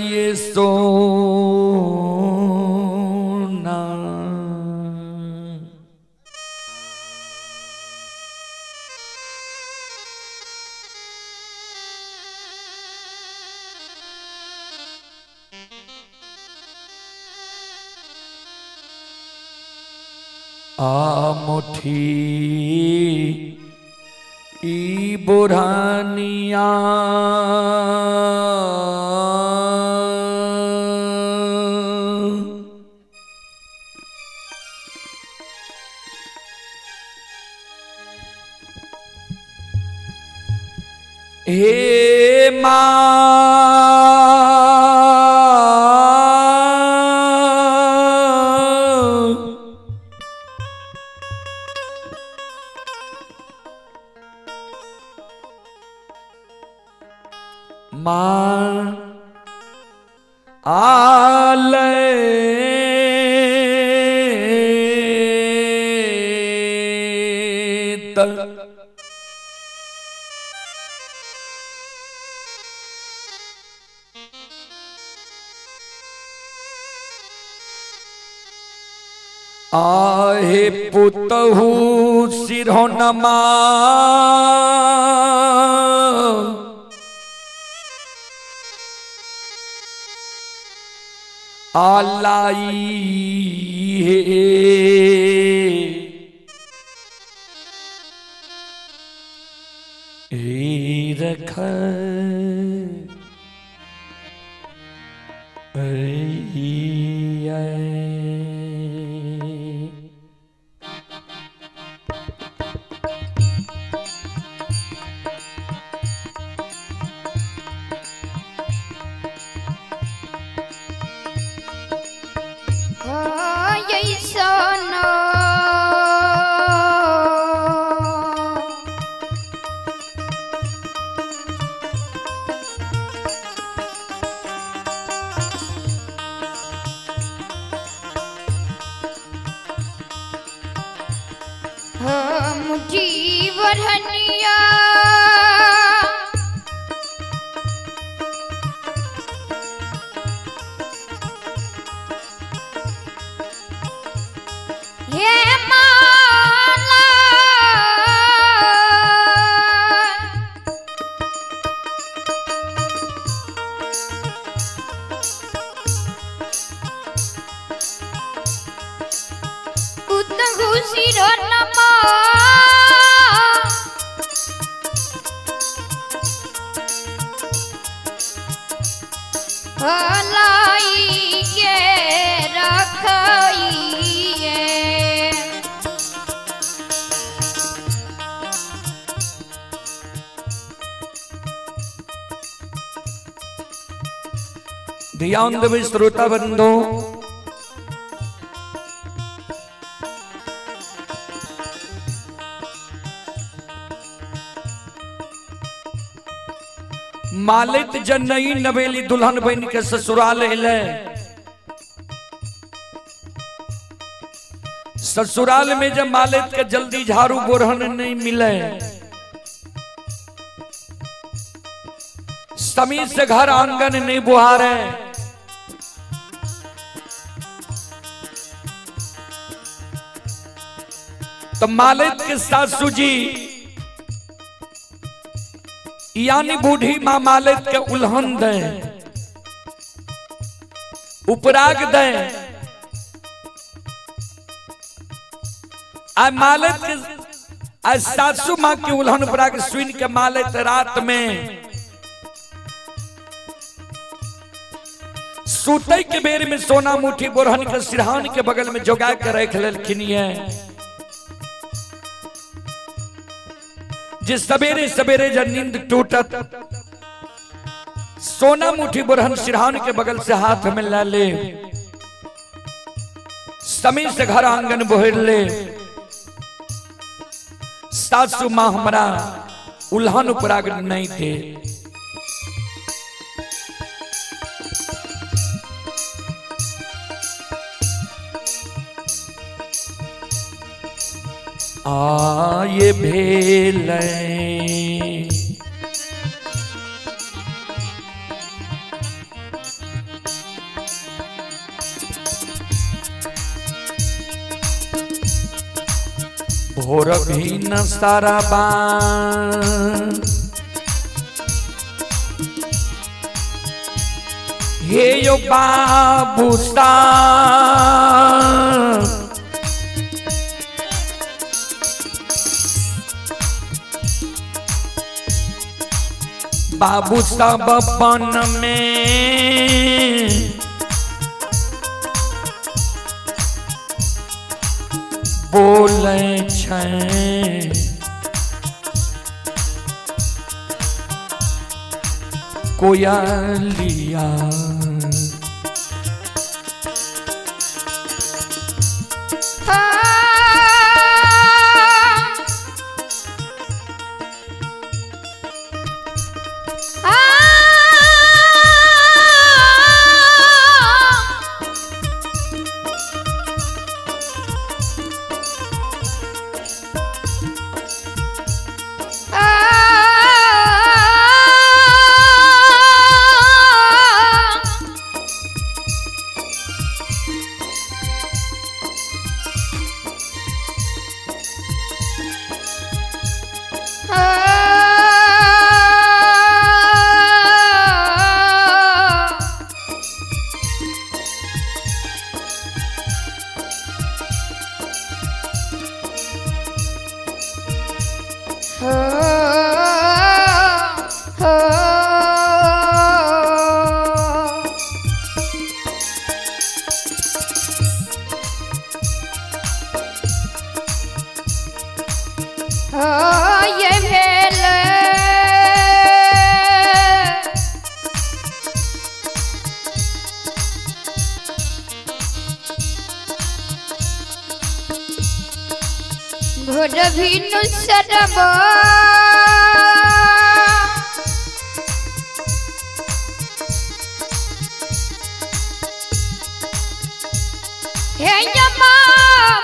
ये सोना मुठी ई बुरहानिया हे माँ आले आहे पुतहु सिरहो नमा आलाई हे रख जीवरहनिया ये माला पुतहु सिरहो नमा लाइए रखिए ध्यान देवे श्रोता बंधु मालित जन नई नवेली दुल्हन बन के ससुराल ले ससुराल में जब मालित के जल्दी झाड़ू बोरहन नहीं मिले समी से घर आंगन नहीं बुहारे तो मालित के सासू जी यानी बूढ़ी मां मालित के उल्हन दे उपराग दे आ मालित आ सासू मां की उल्हन उपराग सुन के मालित रात में सूते के बेर में सोना मुठी बोरहन के सिरहान के बगल में जोगा के रख लेलखिन जिस सवेरे सवेरे जब नींद टूटत सोना मुठी बोरहन सिरहान के बगल से हाथ में ला ले समी से घर आंगन बोहर ले सासू मां हमारा उल्हन उपराग नहीं थे आये भेल भोर भी न सारा बान हे यो बाबू बाबू सब बन में बोले छै कोयलिया ये भेल भोर भिनु सरबा हे यमा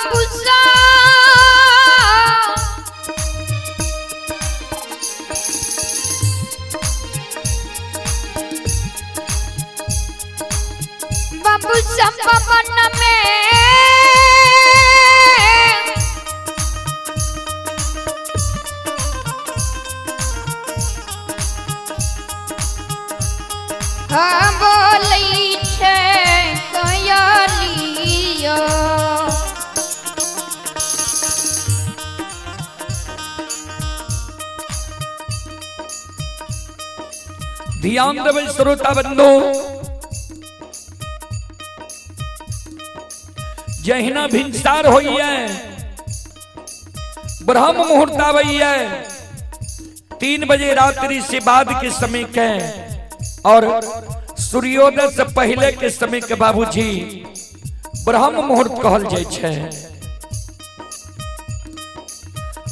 बुसा बाबू संपवन में हाँ बोली छे कयलिया ध्यान देवे श्रोता बंधु जहिना भिनसार होइए ब्रह्म मुहूर्त आवैया 3 बजे रात्रि से बाद के समय के और सूर्योदय से पहले के समय के बाबूजी ब्रह्म मुहूर्त कहल जाय छे।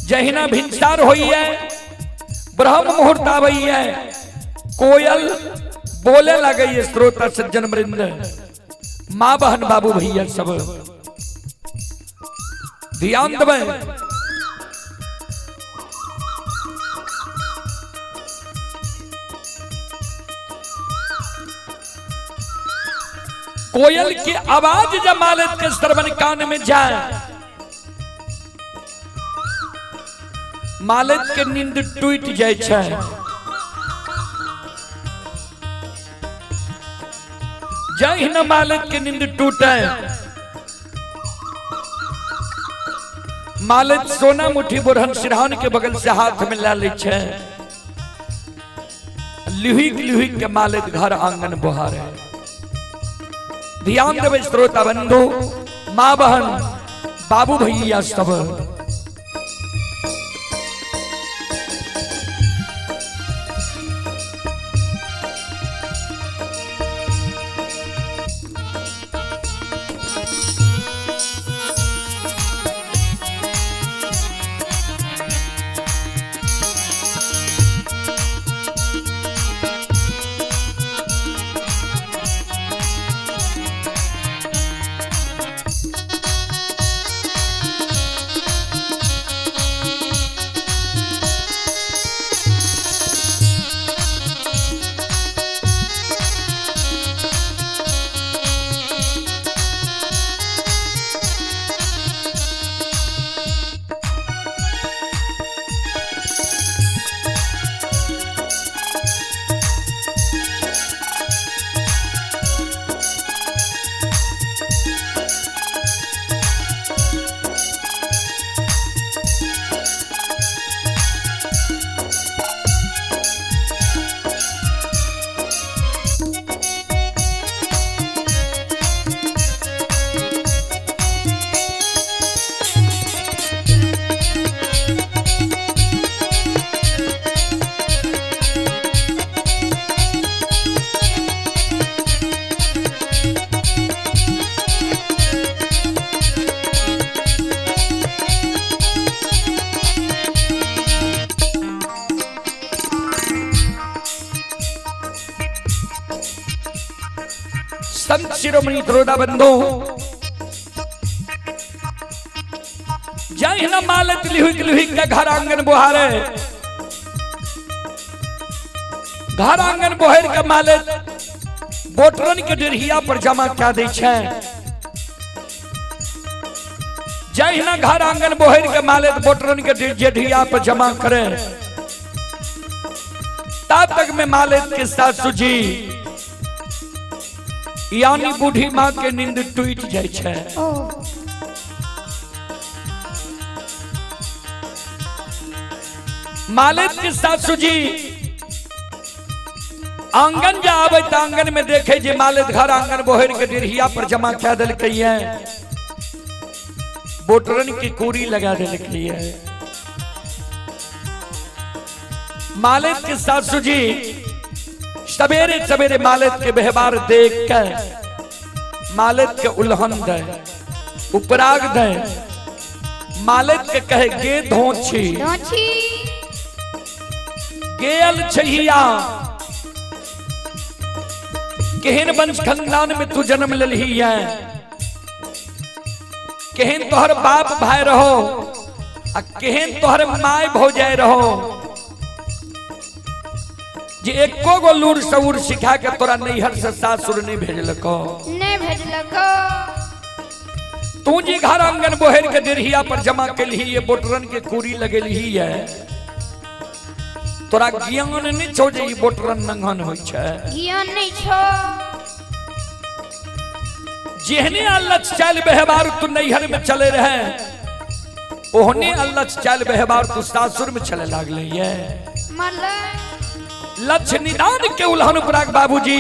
जहिना भिनसार होइए ब्रह्म मुहूर्त आवैया कोयल बोले लगे श्रोता सज्जन वृंद माँ बहन बाबू भैया सब ध्यान देवे कोयल की आवाज जब मालिक के श्रवण कान में जाए मालिक के नींद टूट जाए छे। जय न मालिक के नींद टूटे मालिक सोना मुठी बुरहन सिरहान के बगल से हाथ में ला ले छे लिहुक लिहुक के मालिक घर आंगन बुहारे। ध्यान देवे श्रोता बंधु माँ बहन बाबू भैया सब संत शिरोमणि द्रोदा बंधु जय न मालत लिहुक का घर आंगन बुहारे घर आंगन बोहर के मालत बोटरन के डेढ़िया पर जमा क्या दे छे जय न घर आंगन बोहर के मालत बोटरन के डेढ़िया पर जमा करे तब तक में मालत के साथ सुजी यानी बूढ़ी माँ के नींद टूट जाए छे मालिक के साथ सुजी आंगन जा आवे त आंगन में देखे जे मालिक घर आंगन बोहर के डेढ़िया पर जमा क्या दिल है बोटरन की कूड़ी लगा दिल है मालिक के साथ सुजी सवेरे सवेरे मालिक के व्यवहार देख के मालिक के उल्हन दे उपराग दे मालिक के कहे गे धोछी गेल छहिया केहन वंश खानदान में तू जन्म ललही है केहन तोहर बाप भाई रहो आ केहन तोहर माय भौजाई रहो जे एको गो लूर सऊर सिखा के तोरा नैहर से सासुर नहीं भेजलको तू जी घर आंगन बोहर के डेढ़िया पर जमा के ली ये बोटरन के कूड़ी लगेली है तोरा ज्ञान नहीं छो जे ई बोटरन नंगन होय छै ज्ञान नहीं छो जेहने अल्लाह चाल व्यवहार तू नैहर में चले रहे ओहने अल्लाह चाल व्यवहार तू सासुर में चले लागले ये लक्ष्य निदान के उल्हन उपराग बाबूजी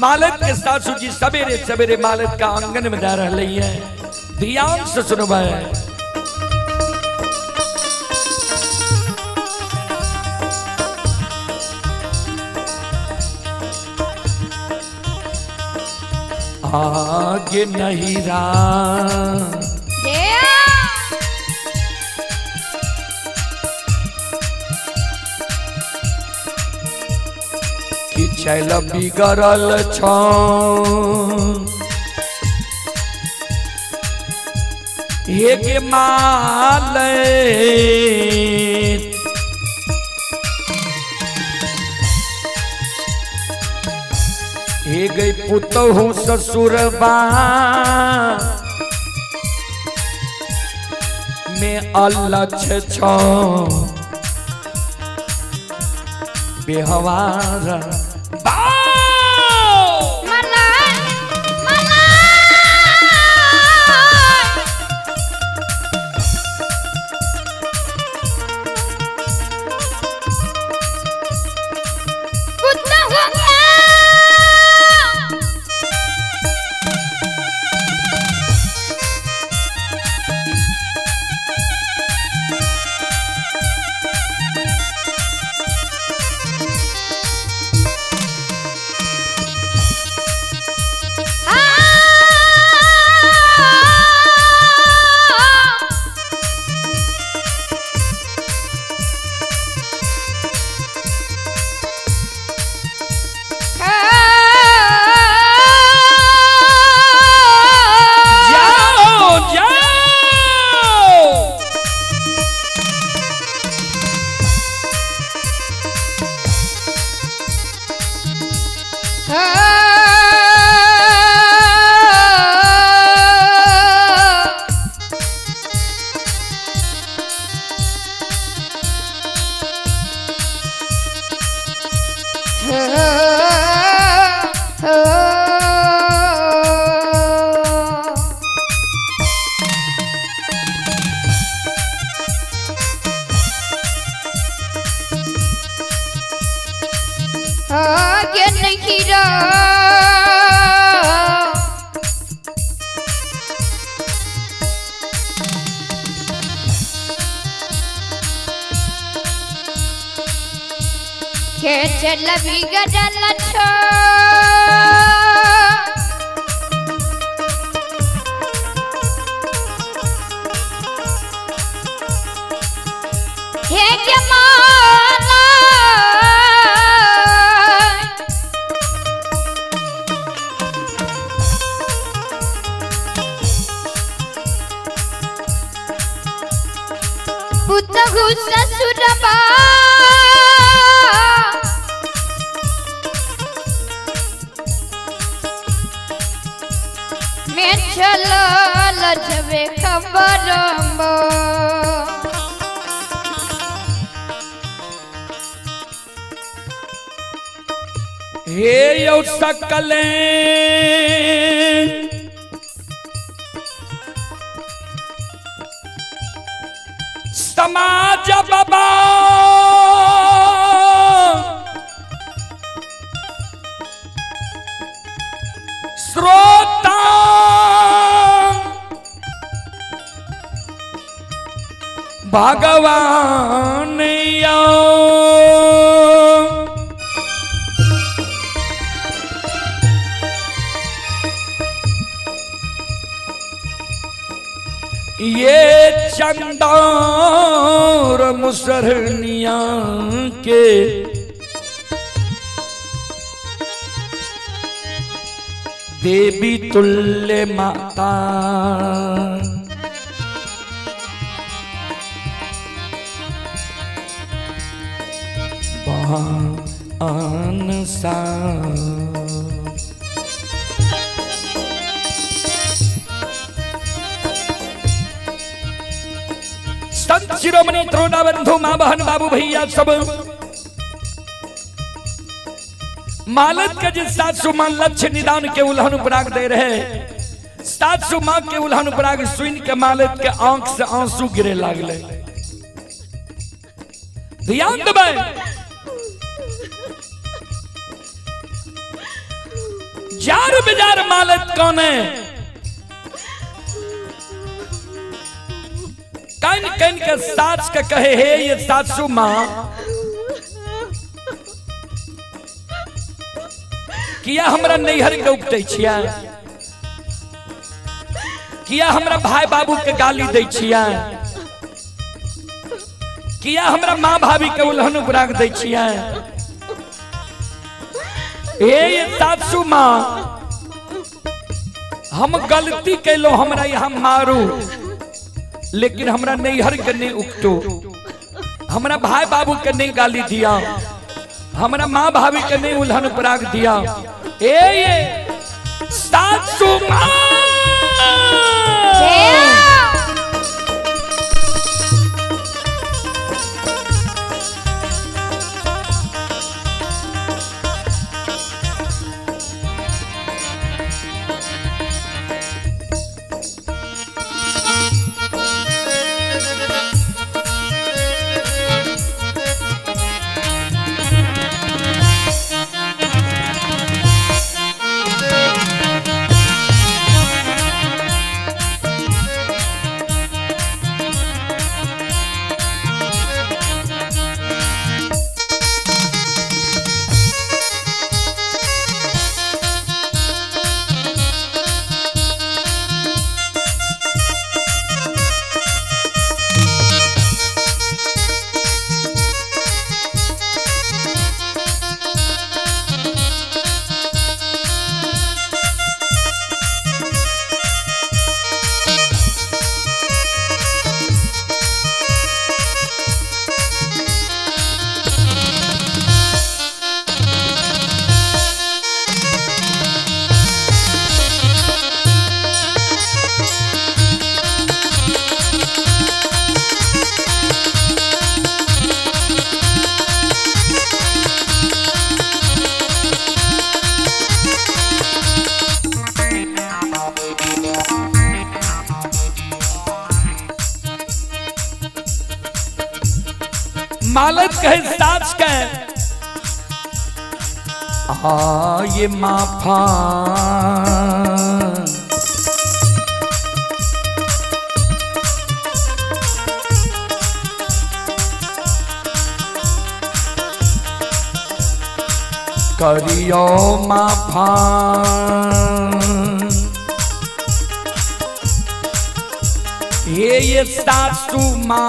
मालिक के सासू जी सवेरे सवेरे मालिक का आंगन में जा रहे है ध्यान से सुनबे आगे नहीं रहा कि चल बिगड़ल छौ हे माल हे गई पुतहु ससुरबा में अलक्ष छौ बेहवार चल बिगड़ल छो हे जमाना रहू ससुरबा मैं चलो लजबे खबरम्बो हे यौ सकले समाज बाबा श्रोता भगवान यो ये चंदा और मुसरनिया के देवी तुल्य माता आनसा संत शिरोमणि त्रोड़ा बंधु माँ बहन बाबू भैया सब मालत के जिस सासु मां लक्ष्य निदान के उल्हन पराग दे रहे सासु मां के उल्हन पराग सुन के मालत के आंख से आंसू गिरे लागले ध्यान दबे जार बेजार मालत कौन है कन कन के सास के कहे हे ये सासू मां किया हमरा नैहर के उपटै छिया किया हमरा भाई बाबू के गाली दै छिया किया हमरा माँ भाभी के उल्हन उपराग दै छिया हे ये सासू मां हम गलती कैलो हमरा यहाँ मारू लेकिन हमरा नैहर के नहीं उकटो हमरा भाई बाबू के नहीं गाली दिया हमरा माँ भाभी के नहीं उल्हन पराग दिया ये सासू मां मालत कहे साच कहे ये माफा करियो माफा ये सासू मां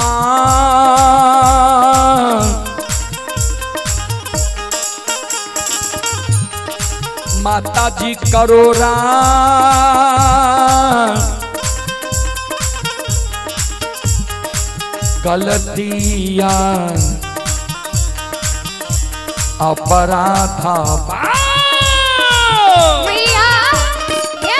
माता जी करोरा गलतिया अपराधा मैया हे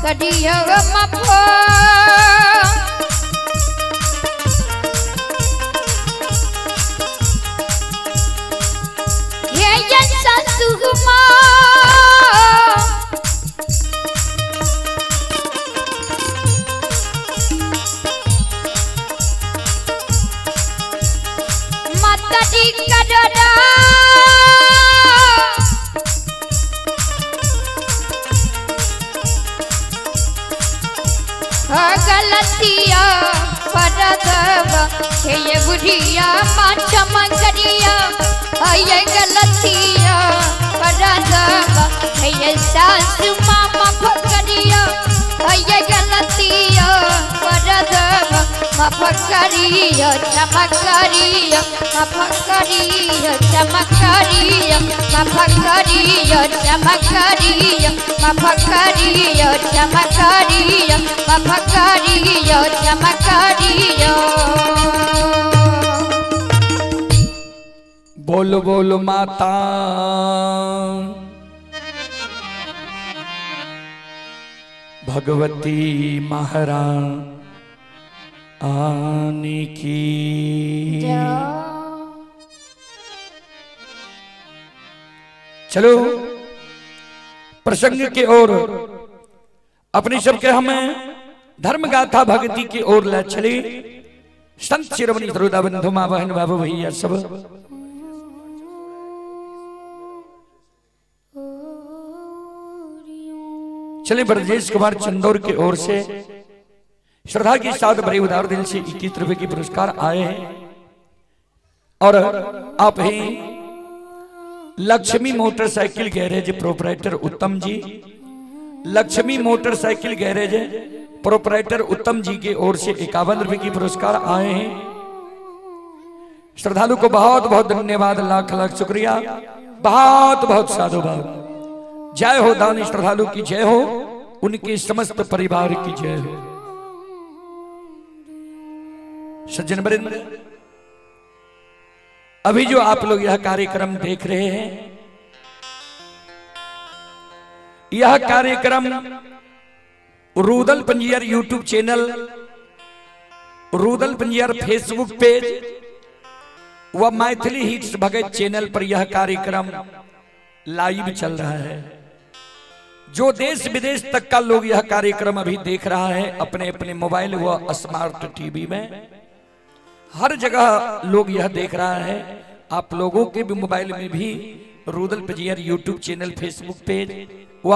कदिया मफो ये यंसा सुगमा माता दी कदरा गलतिया परदवा ये बुढ़िया माँ चमकरिया ये गलतिया परदवा ये सासु मामा फकरिया ये गलतिया परदवा मफकरिया चमकरिया मफकरिया चमकरिया मफकरिया चमकरिया मफकरिया चमकरिया मफकरिया चमकरिया। बोल बोल माता भगवती महारानी की। चलो प्रसंग के ओर अपने सबके हमें धर्म गाथा भक्ति की ओर ले चले। संत शिरोमणि श्रोता बंधु माँ बहन बाबू भैया सब चले। ब्रजेश कुमार चंदौर की ओर से श्रद्धा के साथ बड़े उदार दिल से 21 रुपए की पुरस्कार आए हैं और आप ही लक्ष्मी मोटरसाइकिल गैरेज प्रोपराइटर उत्तम जी, लक्ष्मी मोटरसाइकिल गैरेज प्रोपराइटर उत्तम जी की ओर से 51 रुपए की पुरस्कार आए हैं। श्रद्धालु को बहुत बहुत धन्यवाद, लाख लाख शुक्रिया, बहुत बहुत साधुवाद। जय हो दानी श्रद्धालु की जय हो, उनके समस्त परिवार की जय हो। सज्जन वृंद, अभी जो आप लोग यह कार्यक्रम देख रहे हैं, यह कार्यक्रम Rudal Panjiyar YouTube channel, Rudal Panjiyar Facebook page व मैथिली हिट्स भगत चैनल पर यह कार्यक्रम लाइव चल रहा है। जो देश विदेश तक का लोग यह कार्यक्रम अभी देख रहा है अपने अपने मोबाइल व स्मार्ट टीवी में, हर जगह लोग यह देख रहा है। आप लोगों के भी मोबाइल में भी Rudal Panjiyar YouTube channel, Facebook page व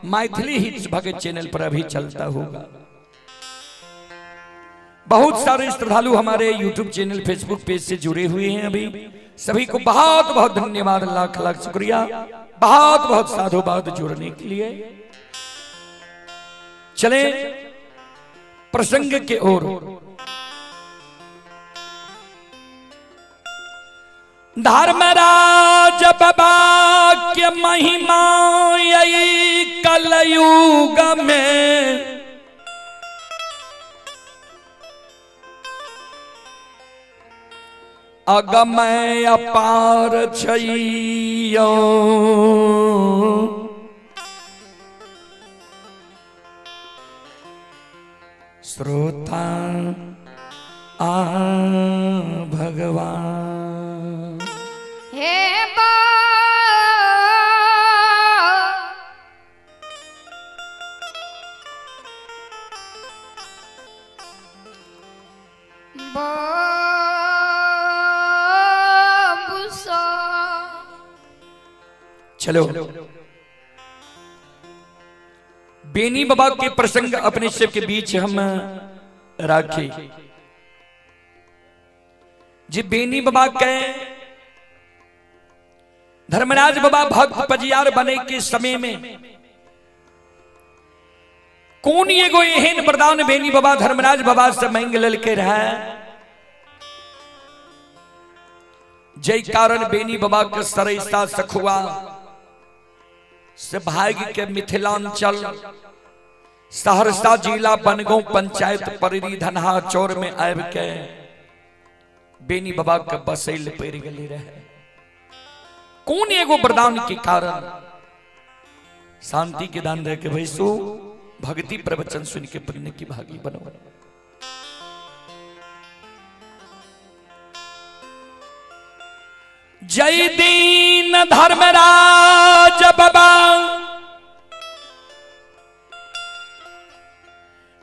मैथिली हिट्स भगत चैनल पर अभी चलता होगा। बहुत सारे श्रद्धालु हमारे यूट्यूब चैनल, फेसबुक पेज से जुड़े हुए हैं। अभी सभी को बहुत बहुत धन्यवाद, लाख लाख शुक्रिया, बहुत बहुत साधुवाद जुड़ने के लिए। चले प्रसंग के ओर। धर्मराज बाबा के महिमा यही कलयुग में अगमय अपार छइयो, श्रोता आ भगवान। हे बाबा चलो बेनी बाबा के प्रसंग अपने सबके बीच हम राखे। जी बेनी बाबा के धर्मराज बाबा भक्त पजियार बने के समय में कौन एगो एहन वरदान बेनी बाबा धर्मराज बाबा से मांग ललके रहा, जय कारण बेनी बाबा के सरैसा सखुआ से भाग्य के मिथिलांचल सहरसा जिला बनगांव पंचायत परिधि धनहा चौर में आब के बेनी बाबा के बसैल पड़ गए रहे। कौन एगो वरदान के कारण शांति के दान रह के भैसो भक्ति प्रवचन सुन के पुण्य की भागी बनो। जय दीन धर्मराज बाबा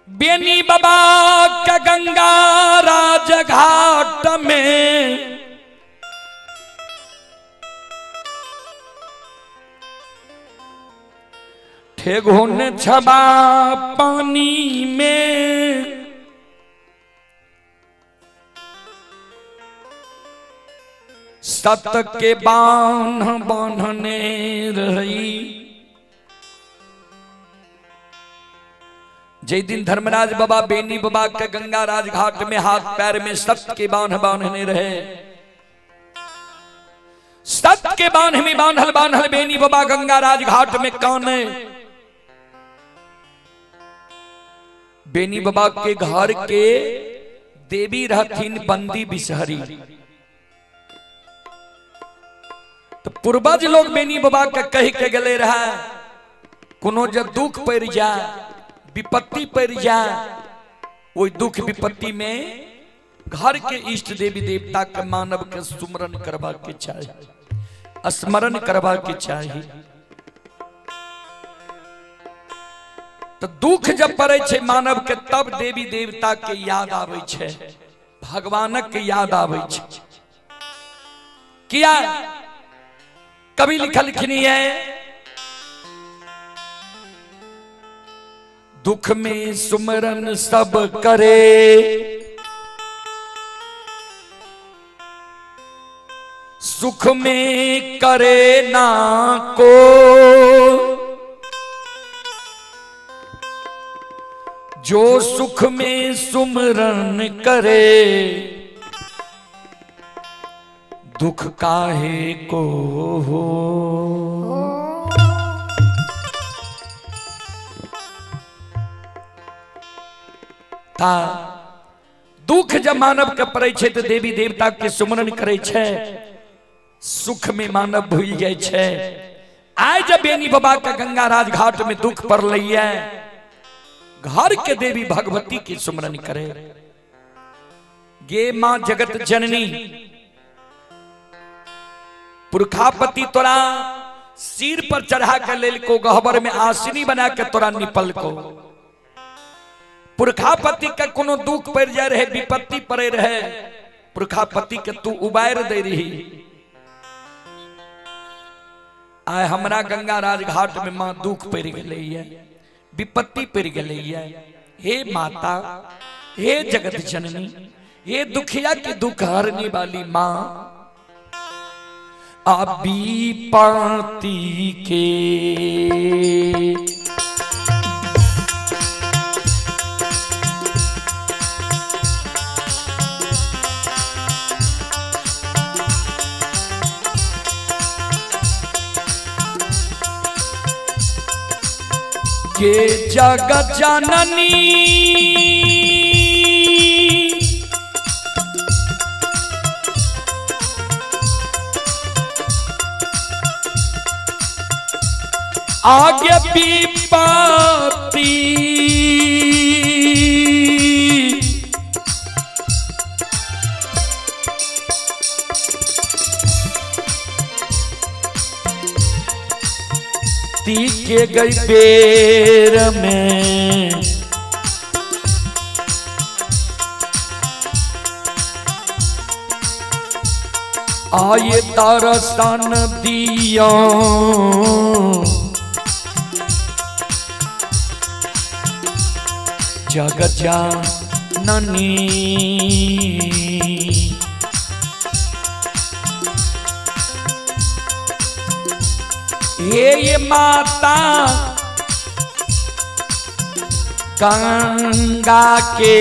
बेनी बाबा का गंगा राज घाट में ठेगुन छबा पानी में सत के बांध बांधने रही। जय दिन धर्मराज बाबा बेनी बाबा के गंगा राज घाट में हाथ पैर में सत के बांध बांधने रहे। सत के बांध में बांधल बांधल बेनी बाबा गंगा राज घाट में काने। बेनी बाबा के घर के देवी रहथिन बंदी बिसहरी। तो पूर्वज लोग बेनी बाबा के कह के गले रहा, कोनो जब दुख पड़ जा विपत्ति पड़ जा, वो दुख विपत्ति में घर के इष्ट देवी देवता के मानव के सुमरन करवा के चाहिए, स्मरण करवा के चाहिए। तो दुख जब पड़े छे मानव के तब देवी देवता के याद आवे छे, भगवानक के याद आवे छे। किया कवि लिखलखिनी है, दुख में सुमरन सब करे, सुख में करे ना को, जो सुख में सुमरन करे, दुख काहे को हो। ता दुख जब मानव के पड़े छे तो देवी देवता के सुमरन करे छे, सुख में मानव भूल जाए छे। आज जब बेनी बाबा का गंगा राज घाट में दुख पड़ रही है, घर के देवी भगवती की सुमरन करे। गे मां जगत जननी पुरखापति तोरा सिर पर चढ़ा के लेल को गहबर में आसनी बना के तोरा निपल को। पुरखापति का कोनो दुख पड़ जाए रहे, विपत्ति पड़े रहे, पुरखापति के तू उबार दे रही। आय हमरा गंगा राज घाट में मां दुख पड़ गई है, विपत्ति पड़ गई है। हे माता, हे जगत जननी, हे दुखिया की दुख हरने वाली मां, अभी पाती के ये जगत जननी आगे विपत्ति के गई बेर में आये दर्शन दिया जग जननी ये माता गंगा के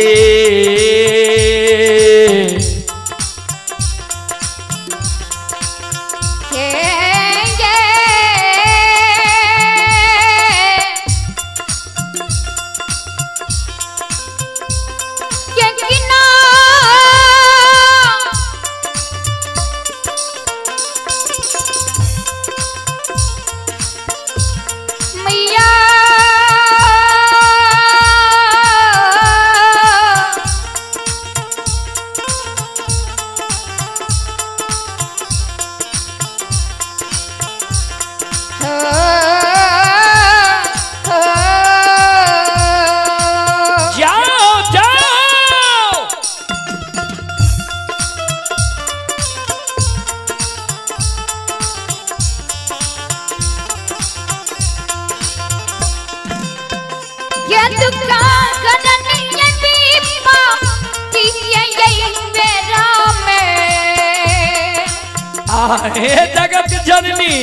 हे जगत जननी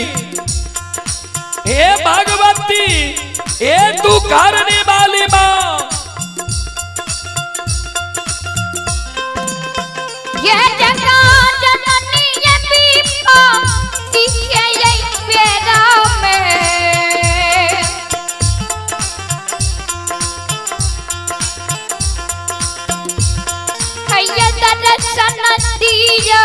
हे भगवती हे तू करने वाली माँ ये जगत जननी ये पीपा दिखे यही बेरा में हैया दर्शन दिया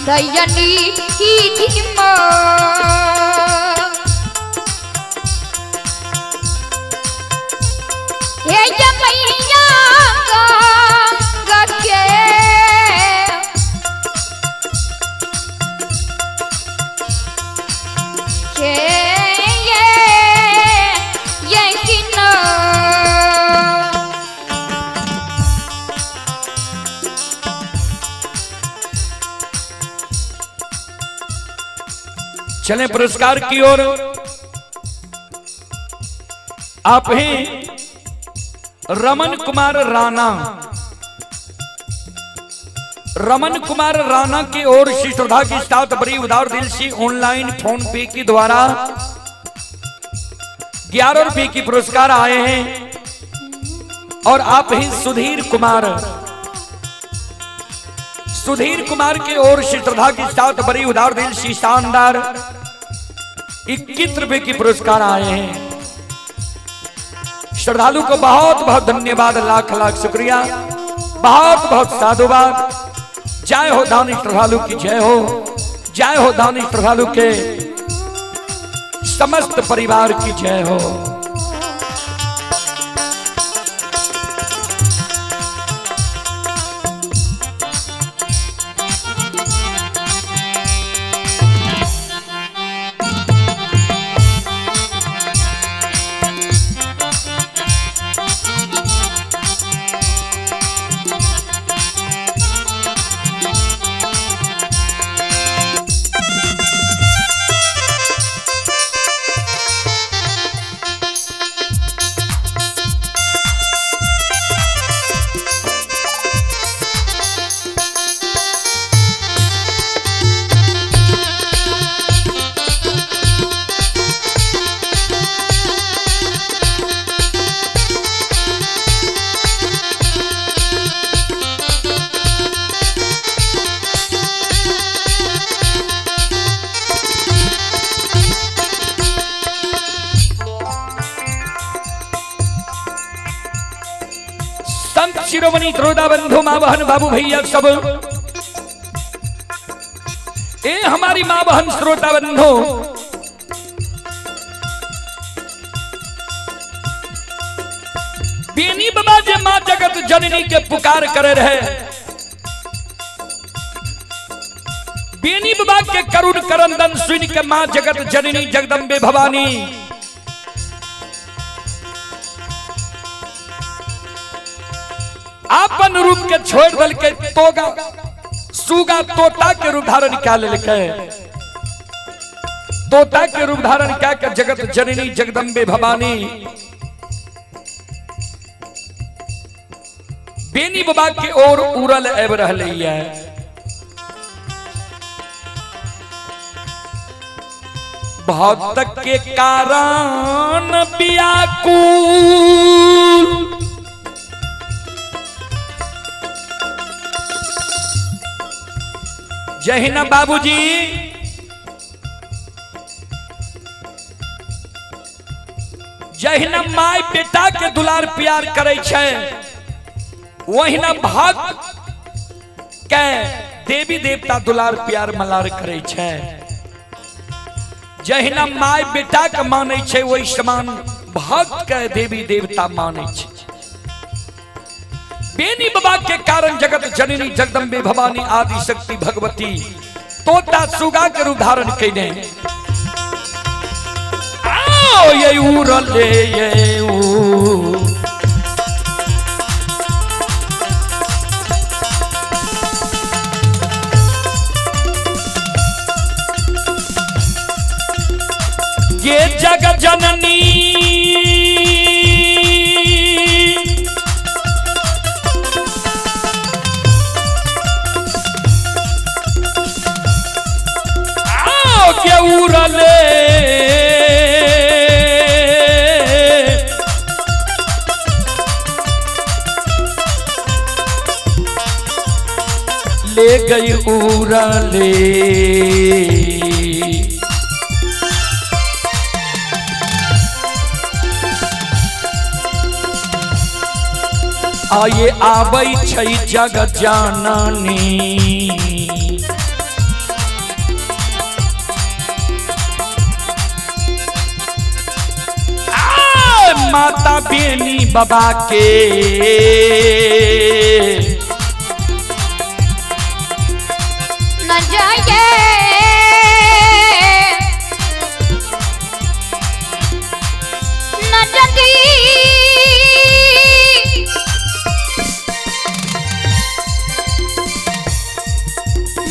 दयनी की माँ हे मैया गंगा के ये किना चलें पुरस्कार की ओर। आप हैं रमन कुमार राणा। रमन कुमार राणा की ओर श्री श्रद्धा की साथ बड़ी उदार दिल से ऑनलाइन फोन पे के द्वारा 11 रुपए की पुरस्कार आए हैं। और आप हैं सुधीर कुमार। सुधीर कुमार की ओर श्री श्रद्धा की साथ बड़ी उदार दिल से शानदार 21 रुपए की पुरस्कार आए हैं। श्रद्धालु को बहुत बहुत धन्यवाद, लाख लाख शुक्रिया, बहुत बहुत साधुवाद। जय हो दानी श्रद्धालु की जय हो, जय हो दानी श्रद्धालु के समस्त परिवार की जय हो। शिरोमणि श्रोता बंधु माँ बहन बाबू भैया सब, ए हमारी माँ बहन श्रोता बंधु, बेनी बाबा जे माँ जगत जननी के पुकार करे रहे, बेनी बाबा के करुण करंदन सुन के माँ जगत जननी जगदम्बे भवानी अपन रूप के छोड़ दल के तोगा सुगा तोता के रूप धारण क्या लेके तोता के रूप धारण क्या कर जगत जननी जगदम्बे भवानी बेनी बाबा के ओर उड़ल एब रहले है। भक्त के कारण व्याकुल जय हिंद बाबूजी। जय हिंद माय बेटा के दुलार प्यार करे छे वही ना भक्त के देवी देवता दुलार प्यार मलार करे छे। जहिना माय बेटा के माने छे वही समान भक्त के देवी देवता माने छे। बेनी बाबा के कारण जगत जननी जगदम्बे भवानी आदि शक्ति भगवती तोता सुगा के रूप धारण कैने आओ ये उड़ले ये ये जगत जननी आओ के उड़ले ले गई उड़ले आये आबै छै जगत जाननी माता बेनी बाबा के न जाए न जदी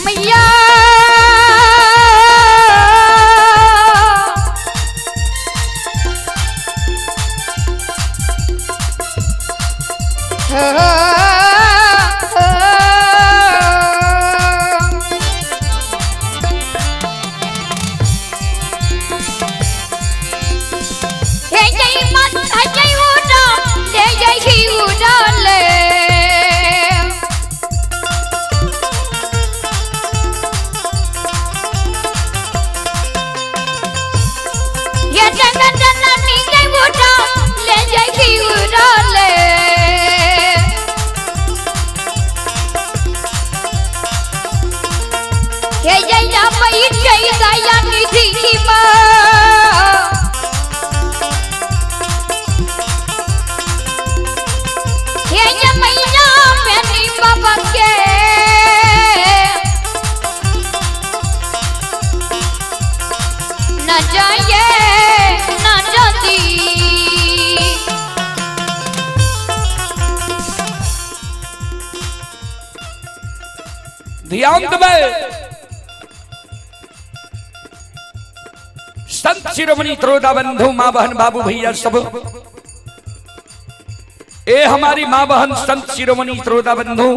मैया ध्यान देवे संत शिरोमणि त्रोदा बंधु माँ बहन बाबू भैया सब ए हमारी माँ बहन संत शिरोमणि त्रोदा बंधु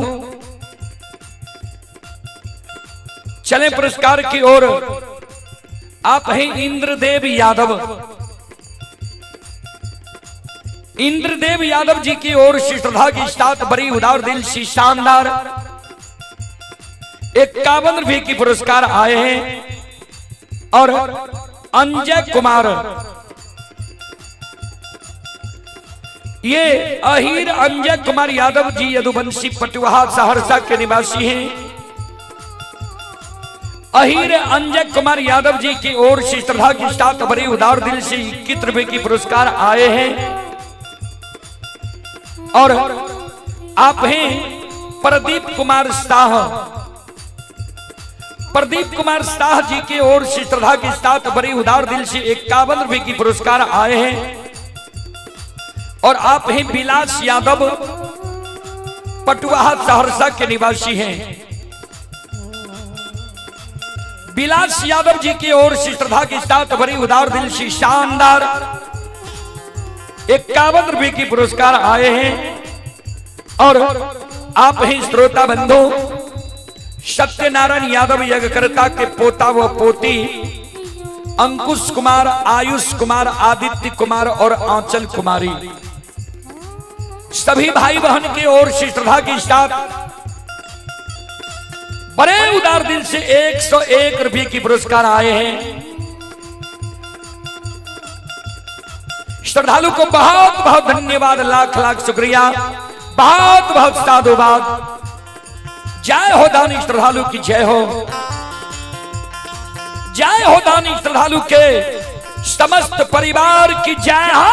चले पुरस्कार की ओर। आप हैं इंद्रदेव यादव। इंद्रदेव यादव जी की ओर से श्रद्धा की साथ बड़ी उदार दिल से शानदार 51 रुपये की पुरस्कार आए हैं। और अंजय कुमार ये अहीर अंजय कुमार यादव जी यदुवंशी पटुहा सहरसा के निवासी हैं। अहीर अंजय कुमार यादव जी की ओर से श्रद्धा की साथ बड़ी उदार दिल से 21 रुपये की पुरस्कार आए हैं। और आप हैं प्रदीप कुमार शाह। प्रदीप कुमार शाह जी की ओर से श्रद्धा के साथ बड़ी उदार दिल से 51 रुपये की पुरस्कार आए हैं। और आप हैं विलास यादव। पटुआहा सहरसा के निवासी हैं। विलास यादव जी की ओर से श्रद्धा की साथ भरी उदार दिल से शानदार 51 रुपए की पुरस्कार आए हैं। और आप ही श्रोता बंधु सत्यनारायण यादव यज्ञकर्ता के पोता व पोती अंकुश कुमार, आयुष कुमार, आदित्य कुमार और आंचल कुमारी, सभी भाई बहन की ओर से श्रद्धा के साथ बड़े उदार दिल से 101 रुपए की पुरस्कार आए हैं। श्रद्धालु को बहुत बहुत धन्यवाद, लाख लाख शुक्रिया, बहुत बहुत साधुवाद। जय हो दानी श्रद्धालु की जय हो, जय हो दानी श्रद्धालु के समस्त परिवार की जय हो।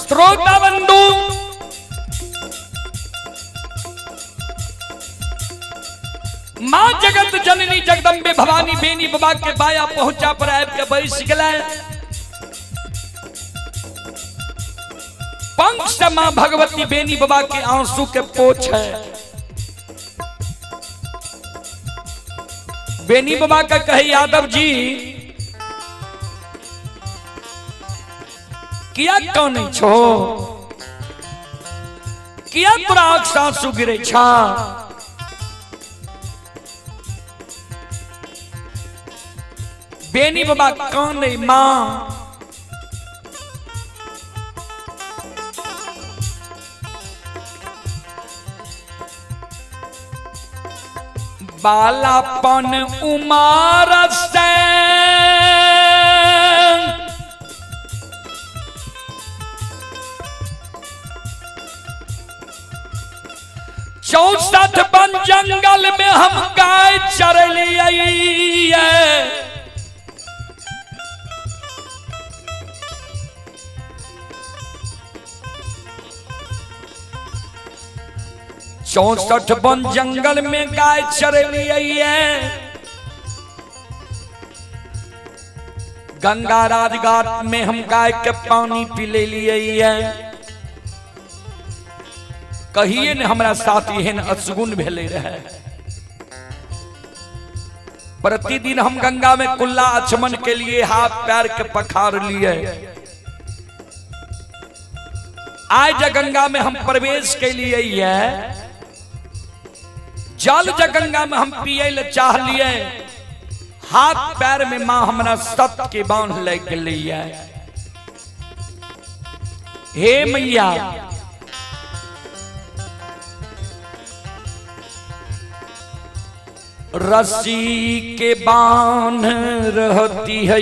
श्रोता बंधु मां जगत जननी जगदम्बे भवानी बेनी बाबा के बाया पहुंचा पर आब के बैस गए। पंख से मां भगवती बेनी बाबा के आंसू के पोछ है। बेनी बाबा का कहे यादव जी किया कौन छो, किया तोरा आंख से आंसू गिरे छा। बेनी बाबा काने मां बालापन उमार से 64 बन जंगल में हम गाय चरलिए। 64 बन जंगल में गाय चरलिए। गंगा राजघाट में हम गाय के पानी पी ले लिए। कहिए न हमरा साथ एहन असगुन भेले रहे। प्रतिदिन हम गंगा में कुल्ला आचमन के लिए हाथ पैर के पखार लिए। आज गंगा में हम प्रवेश के लिए जल गंगा में हम पिए ले चाह लिए। हाथ पैर में मां हमरा सत के बांध ले गई। हे मैया रस्सी के बांध रहती है,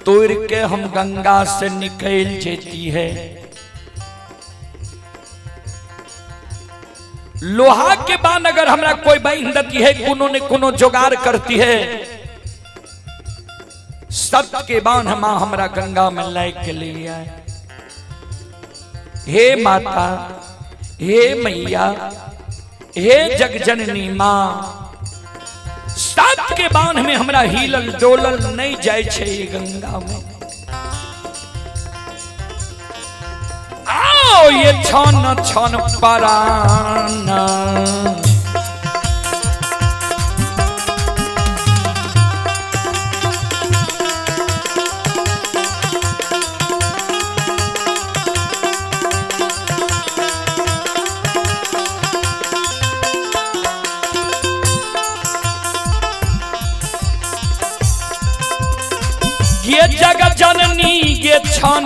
तोड़ के हम गंगा से निकल जाती है। लोहा के बांध अगर हमरा कोई बांध देती है, कोनो ने कोनो जुगाड़ करती है, सत्य के बाण मां हमरा गंगा में लय के लिए। हे माता, हे मैया, हे जगजननी मां, सत्य के बाण में हमरा हिलल डोलल नहीं जाय छे ये गंगा में। आओ ये छन छन पराना, ये जगत जननी ये छन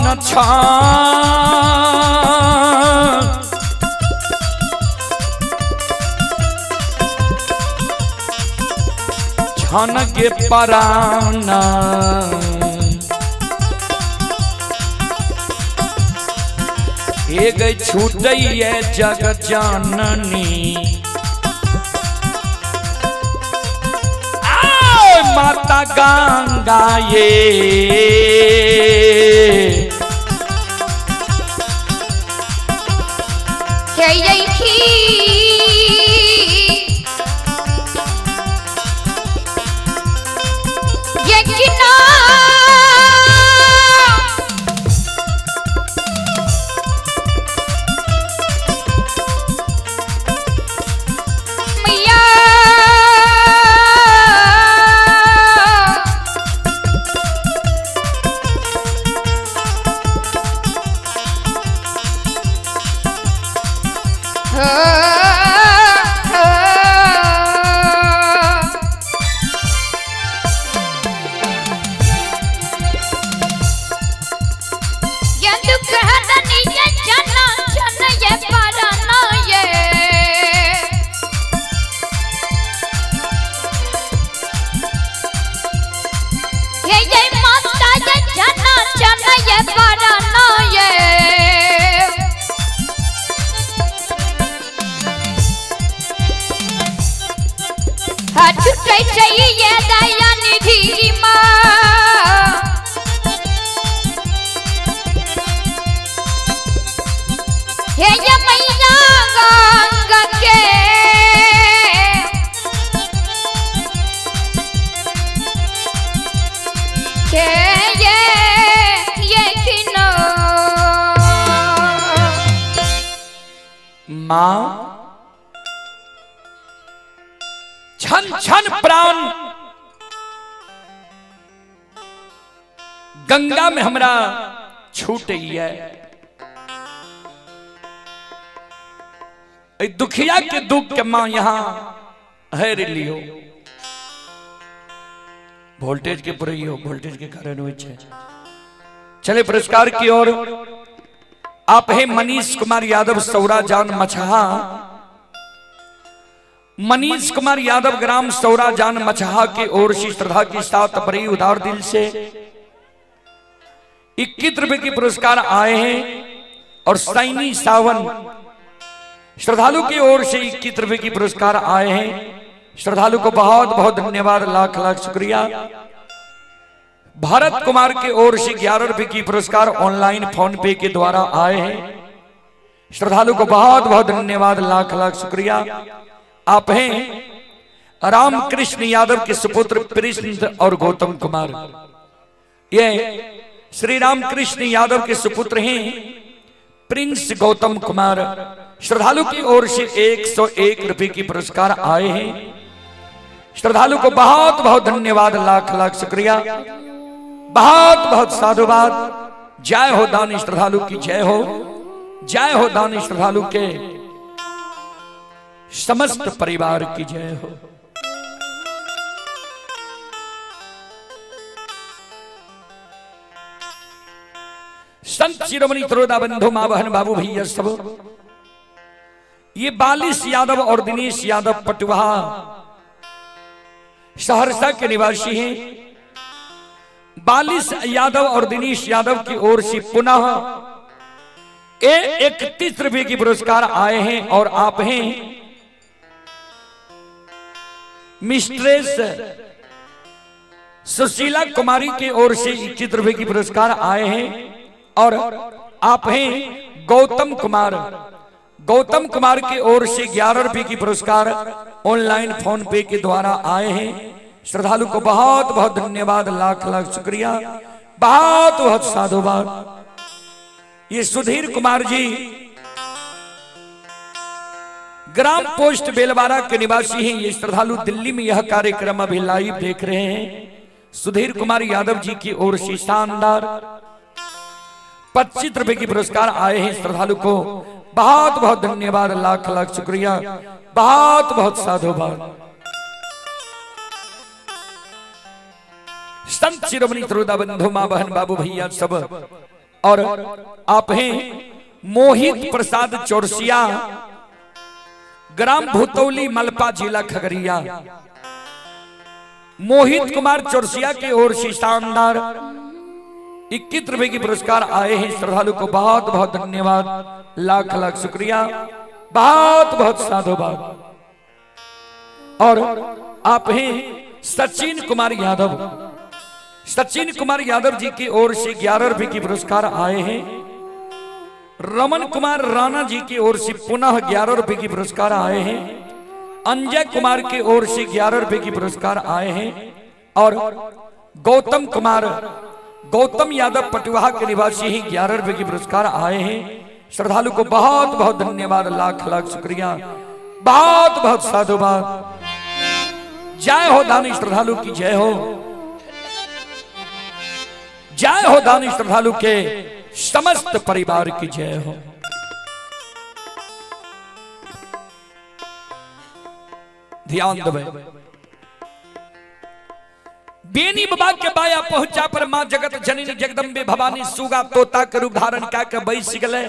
छन के पराना, ये गई छूट ये जगत जननी। माता गंगा ये चाहिए दया निधि मां, हे ये मैया गंगा के ये किनो मां छन छन प्राण गंगा में हमरा छूट है। दुखिया के दुख के मां यहां हर लियो, वोल्टेज के पुरैयो वोल्टेज के कारण हो। चले पुरस्कार की ओर। आप है मनीष कुमार यादव, सौरा जान मछहा। मनीष कुमार यादव ग्राम सौरा जान मछहा की ओर से श्रद्धा के साथ बड़ी उदार दिल से 21 रुपए की पुरस्कार आए हैं। और सैनी सावन श्रद्धालु की ओर से 21 रुपए की पुरस्कार आए हैं। श्रद्धालु को बहुत बहुत धन्यवाद, लाख लाख शुक्रिया। भारत कुमार की ओर से 11 रुपए की पुरस्कार ऑनलाइन फोन पे के द्वारा आए हैं। श्रद्धालु को बहुत बहुत धन्यवाद, लाख लाख शुक्रिया। आप हैं रामकृष्ण यादव के सुपुत्र प्रिंस और गौतम कुमार। ये श्री रामकृष्ण यादव के सुपुत्र हैं प्रिंस गौतम कुमार। श्रद्धालु की ओर से 101 रुपए की पुरस्कार आए हैं। श्रद्धालु को बहुत बहुत धन्यवाद, लाख लाख शुक्रिया, बहुत बहुत साधुवाद। जय हो दानी श्रद्धालु की, जय हो, जय हो दानी श्रद्धालु के समस्त परिवार की जय हो। संत शिरोमणि त्रोदा बंधु मां बहन बाबू भैया सब। ये 42 यादव और दिनेश यादव पटुहा सहरसा के निवासी हैं। 42 यादव और दिनेश यादव की ओर से पुनः 31 रुपए की पुरस्कार आए हैं। और आप हैं मिस्ट्रेस सुशीला कुमारी की ओर से 21 रुपए की पुरस्कार आए हैं। और आप हैं गौतम कुमार, गौतम कुमार की ओर से 11 रुपए की पुरस्कार ऑनलाइन फोन पे के द्वारा आए हैं। श्रद्धालु को बहुत बहुत धन्यवाद, लाख लाख शुक्रिया, बहुत बहुत साधुवाद। ये सुधीर कुमार जी ग्राम पोस्ट बेलवारा के निवासी हैं। ये श्रद्धालु दिल्ली में यह कार्यक्रम अभी लाइव देख रहे हैं। सुधीर कुमार यादव जी की ओर से शानदार 25 रुपए की पुरस्कार आए हैं। श्रद्धालु को बहुत बहुत धन्यवाद, लाख लाख शुक्रिया, बहुत बहुत साधुवाद। संत शिरोमणि श्रोता बंधु, मां बहन, बाबू भैया सब। और आप हैं मोहित प्रसाद चौरसिया, ग्राम भूतौली, मलपा, जिला खगड़िया। मोहित कुमार चौरसिया की ओर से शानदार 21 रुपए की पुरस्कार आए हैं। श्रद्धालु को बहुत बहुत धन्यवाद, लाख लाख शुक्रिया, बहुत बहुत साधुवाद। और आप हैं सचिन कुमार यादव, सचिन कुमार यादव जी की ओर से 11 रुपए की पुरस्कार आए हैं। रमन कुमार राणा जी की ओर से पुनः 11 रुपए की पुरस्कार आए हैं। अंजय कुमार की ओर से 11 रुपए की पुरस्कार आए हैं। और गौतम कुमार, गौतम यादव पटुहा के निवासी ही 11 रुपए की पुरस्कार आए हैं। श्रद्धालु को बहुत बहुत धन्यवाद, लाख लाख शुक्रिया, बहुत बहुत साधुवाद। जय हो दानी श्रद्धालु की जय हो, जय हो दानी श्रद्धालु के समस्त परिवार की जय हो। ध्यान दबे। बेनी बाबा के बाया पहुंचा पर मां जगत जननी जगदम्बे भवानी सुगा तोता के रूप धारण क्या बैस गले।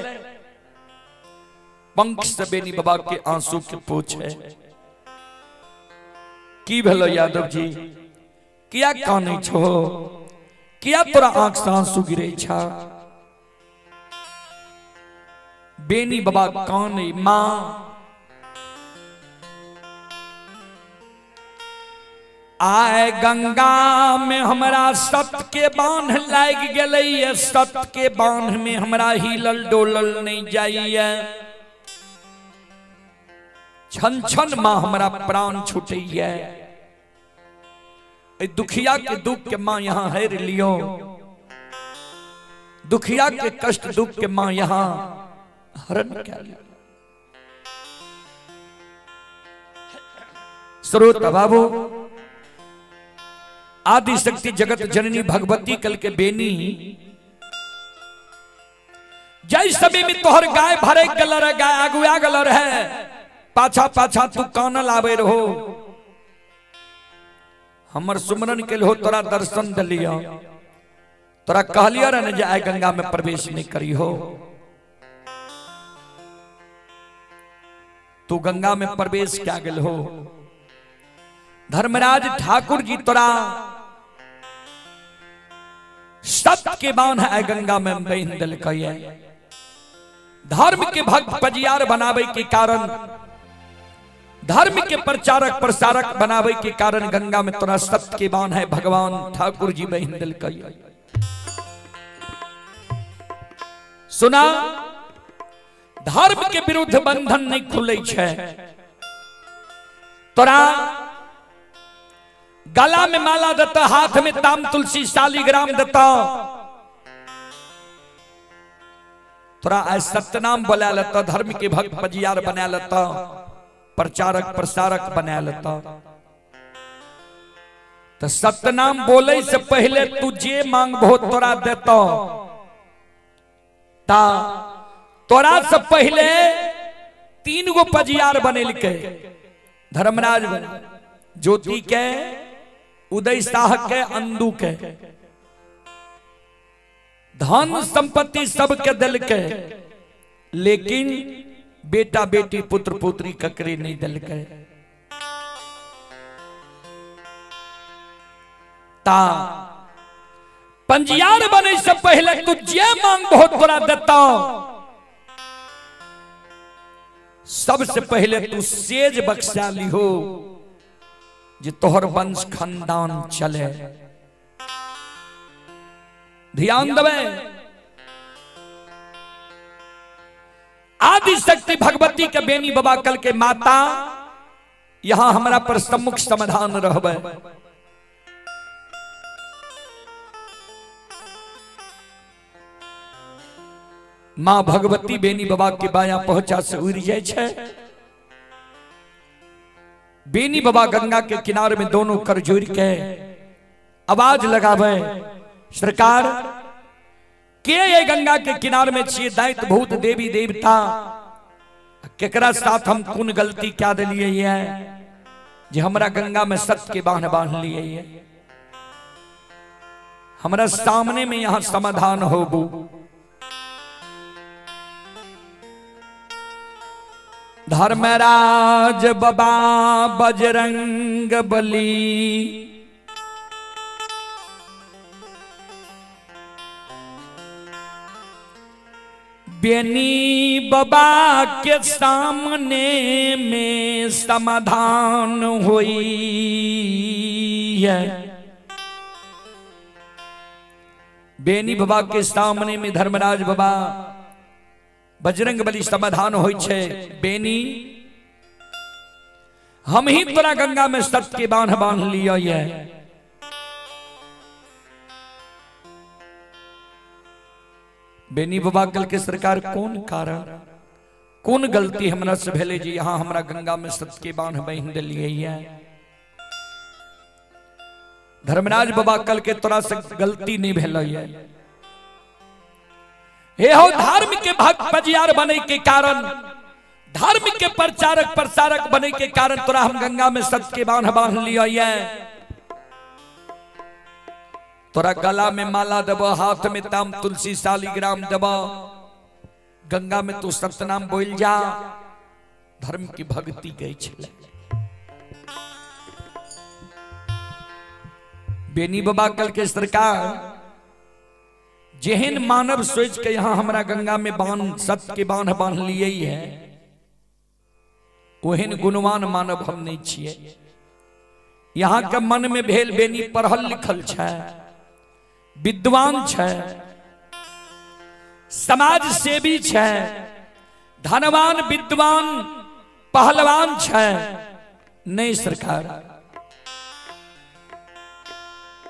पंख से बेनी बाबा के आंसू के पूछे की भेलो यादव जी, किया काने छो, किया तोरा आंख से आंसू गिरे छा। बेनी बाबा काने, मां आए गंगा में हमरा सत के बांध लाग गए, सत के बांध में हमरा हिलल डोलल नहीं जाइए। छन छन मां हमरा प्राण छूटैया। दुखिया के दुख के मां यहां हेर लियो, दुखिया के कष्ट दुख के मां यहां हरण क्या लियो। श्रोता बाबू, आदि शक्ति जगत जननी भगवती कल के बेनी जय सभी में तोहर गाय भरे गलर, गाय अगुआ गलर है, पाछा पाछा तू कानल आवे रहो। हमर सुमरन के हो तोरा दर्शन दिलिया, तोरा कहलिया न जाए गंगा में प्रवेश नहीं करी हो। तू गंगा में प्रवेश क्या गल हो। धर्मराज ठाकुर जी तोरा सत्य के बांध है गंगा में बहन दिल कहिए। धर्म के भक्त पजियार बनावे के कारण, धर्म के प्रचारक प्रसारक बनावे के कारण गंगा में तोरा सत्य के बांध है भगवान ठाकुर जी बहन दिल कहिए। सुना, धर्म के विरुद्ध बंधन नहीं खुले छे। तोरा गला में माला देता, हाथ में ताम तुलसी शालिग्राम देता, तोरा सत्यनाम बोला लेता, धर्म के भक्त पजियार बना लेता, प्रचारक प्रसारक बना लेता। तो सत्यनाम बोले से पहले तू जे मांगबो तोरा देता। ता तोरा से पहले 3 गो पजियार बनेल के, धर्मराज ज्योति के, उदय शाह के, अंदू के, धन संपत्ति सबके दिल के, लेकिन बेटा बेटी पुत्र पुत्री ककरे नहीं दिल के। ता पंजियार बने से पहले तू जे मांग बहुत तोरा देता। सबसे पहले तू सेज बख्शा ली हो, जे तोहर वंश खानदान चले। ध्यान देवे। आदि शक्ति भगवती के बेनी बाबा कल के माता यहां हमारा पर सम्मुख समाधान रहबे। मां भगवती बेनी बाबा के बाया पहुंचा से उड़ जाए छे। बेनी बाबा गंगा के किनारे में दोनों कर जोड़ के आवाज लगावे, सरकार के ये गंगा के किनारे में छिए दैत भूत देवी देवता केकरा साथ हम कौन गलती क्या दिलिए ये जे हमरा गंगा में सत्य के बांध बांध लिए ये। हमरा सामने में यहां समाधान होबू। धर्मराज बाबा बजरंग बली बेनी बाबा के सामने में समाधान हुई है। बेनी बाबा के सामने में धर्मराज बाबा बजरंग बली समाधान होई छे। बेनी हम ही तोरा गंगा में सत्य के बांध बांध लिया है। बेनी बाबा कल के सरकार कौन कारण कौन गलती हमरा से भेले जी यहां हमरा गंगा में सत्य के बांध बांध लिए है। धर्मराज बाबा कल के तोरा से गलती नहीं भेल है। हे हो धर्म के भक्त पजियार बने के कारण, धर्म के प्रचारक प्रसारक बने के कारण तोरा हम गंगा में सत्य के बांध बांध लिया है। तोरा गला में माला देव, हाथ में ताम तुलसी शालिग्राम देव, गंगा में तू सतनाम बोल जा। धर्म की भक्ति गई छले। बेनी बाबा कल के सरकार जेहन मानव सोच के यहां हमरा गंगा में बांध सत्य के बांध बांध लिए है, ओहन गुणवान मानव हम नहीं छिए। यहां के मन में भेल बेनी पढ़ल लिखल छै, विद्वान छै, समाज सेवी छै, धनवान विद्वान पहलवान छै। नहीं सरकार,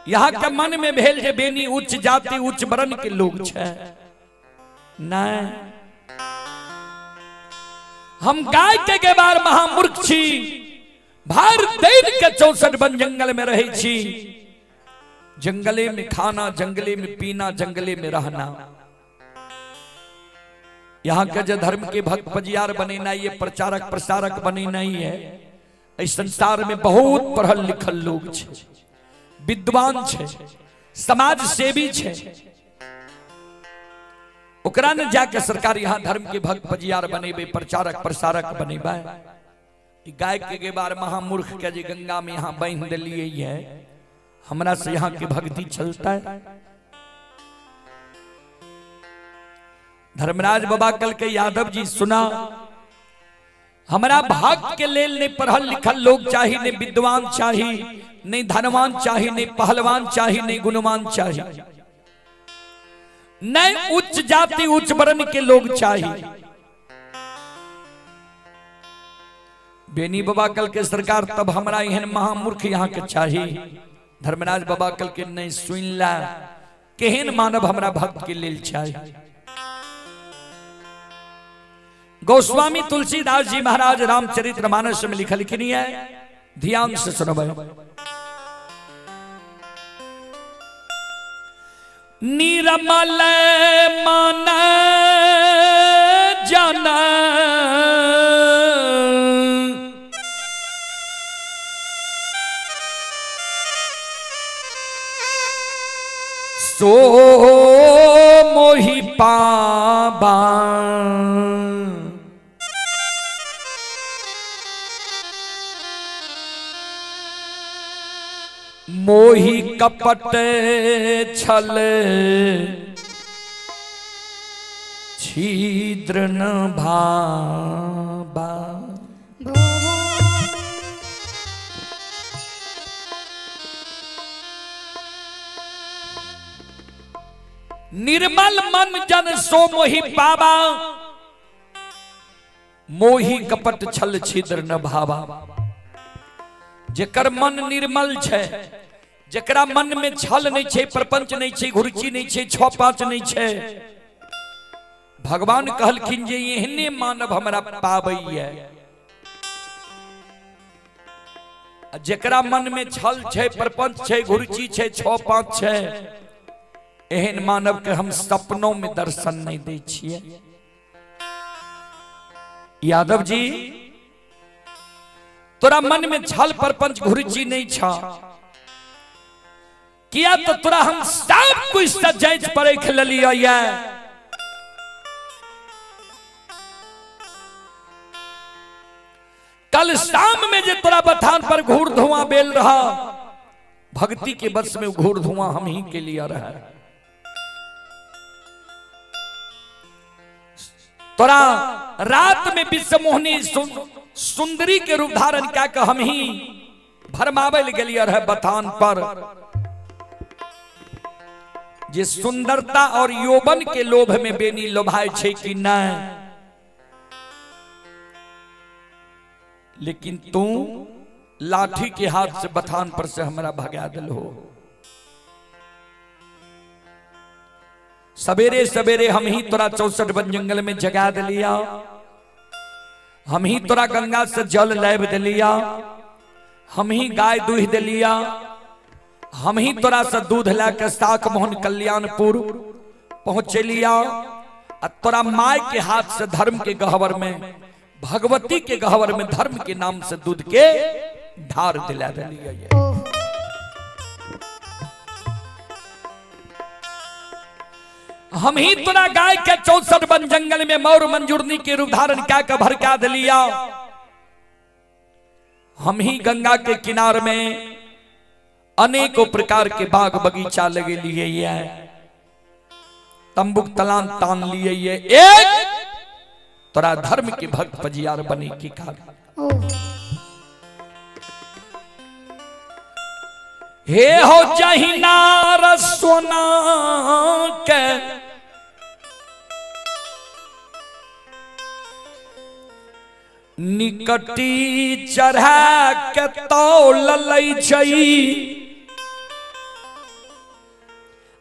यहां के मन में भेल जे बेनी उच्च जाति उच्च वर्ण के लोग छै। नहीं, हम गाय के गेबार महामूर्ख छी। भार दैन के 64 वन जंगल में रहे छी। जंगले में खाना, जंगले में पीना, जंगले में रहना। यहां के जो धर्म के भक्त पजियार बने नहीं है, प्रचारक प्रसारक बने नहीं है। इस संसार में बहुत पढ़ल लिखल लोग छे, विद्वान छे, समाज सेवी छे। ओकरा ने जाके सरकार यहां धर्म के भक्त पजियार बनेबे, प्रचारक प्रसारक बनेबे। गाय के गेबार महामूर्ख के जे गंगा में यहां बांध दिलिए है, हमरा से यहां की भक्ति चलता है। धर्मराज बाबा कल के यादव जी सुना, हमरा भक्त के लेल नहीं पढ़ल लिखल लोग चाहिए, नहीं विद्वान चाहिए, नहीं धनवान चाहिए, नहीं पहलवान चाहिए, नहीं गुणवान चाहिए, नहीं उच्च जाति उच्च वर्ण के लोग चाहिए। बेनी बाबा कल के सरकार तब हमरा एहन महामूर्ख यहाँ के चाहिए। धर्मराज बाबा कल के नहीं सुन ला, केहन मानव हमरा भक्त के लेल चाहिए। गोस्वामी तुलसीदास जी महाराज रामचरितमानस में लिखल लिखनी है, ध्यान से सुनो। निरमल मन जन सो मोहि पाबा, मोहि कपट छल छिद्र न भाबा। निर्मल मन जन सो मोहि पावा, मोहि कपट छल छिद्र न भावा। जेकर मन निर्मल छै, जेकरा मन में छल नहीं छै, प्रपंच नहीं छै, घुरची नहीं छै, छो पांच नहीं छै, भगवान कहलखिन जे एहने मानव हमरा पाबैया। जेकरा मन में छल छै, प्रपंच छै, घुरची छै, छो पांच छै, एहन मानव के हम सपनों में दर्शन नहीं दै छियै। यादव जी, तोरा मन में छल प्रपंच घुरची नहीं छा, किया तो तोरा हम सब कुछ से जांच परख लिया। कल शाम में जे तोरा बथान पर घूर धुआं बेल रहा, भक्ति के बस में घूर धुआं हम ही के लिए रहा। तोरा रात में विश्व मोहनी सुंदरी के रूप धारण क्या कर हम ही भरमावल गेलिए रहे बथान पर। जे सुंदरता और यौवन के लोभ में बेनी लोभाय छे कि नहीं, लेकिन तू लाठी के हाथ से बथान पर से हमरा भगा दिल हो। सवेरे सवेरे हम ही तोरा 64 वन जंगल में जगा दिलिया, हम ही तोरा गंगा से जल लैब दिलिया, हम ही गाय दूह दिलिया, हम ही तोरा से दूध लाके साक मोहन कल्याणपुर पहुंचलिया। तोरा माय के हाथ से धर्म के गहवर में, भगवती के गहवर में धर्म के नाम से दूध के धार दिला दिलिया। हम ही तोरा गाय के 64 वन जंगल में मौर मंजूरनी के रूप धारण क्या कर भड़का दिलिया। हम ही गंगा के किनार में अनेकों प्रकार के बाग बगीचा लगे लिए, तंबुक तलान तान लिए, एक तोरा धर्म के भक्त पजियार बने की कारण। हे हो जहिनार सोना के निकटी चढ़ा के तौल लई छई,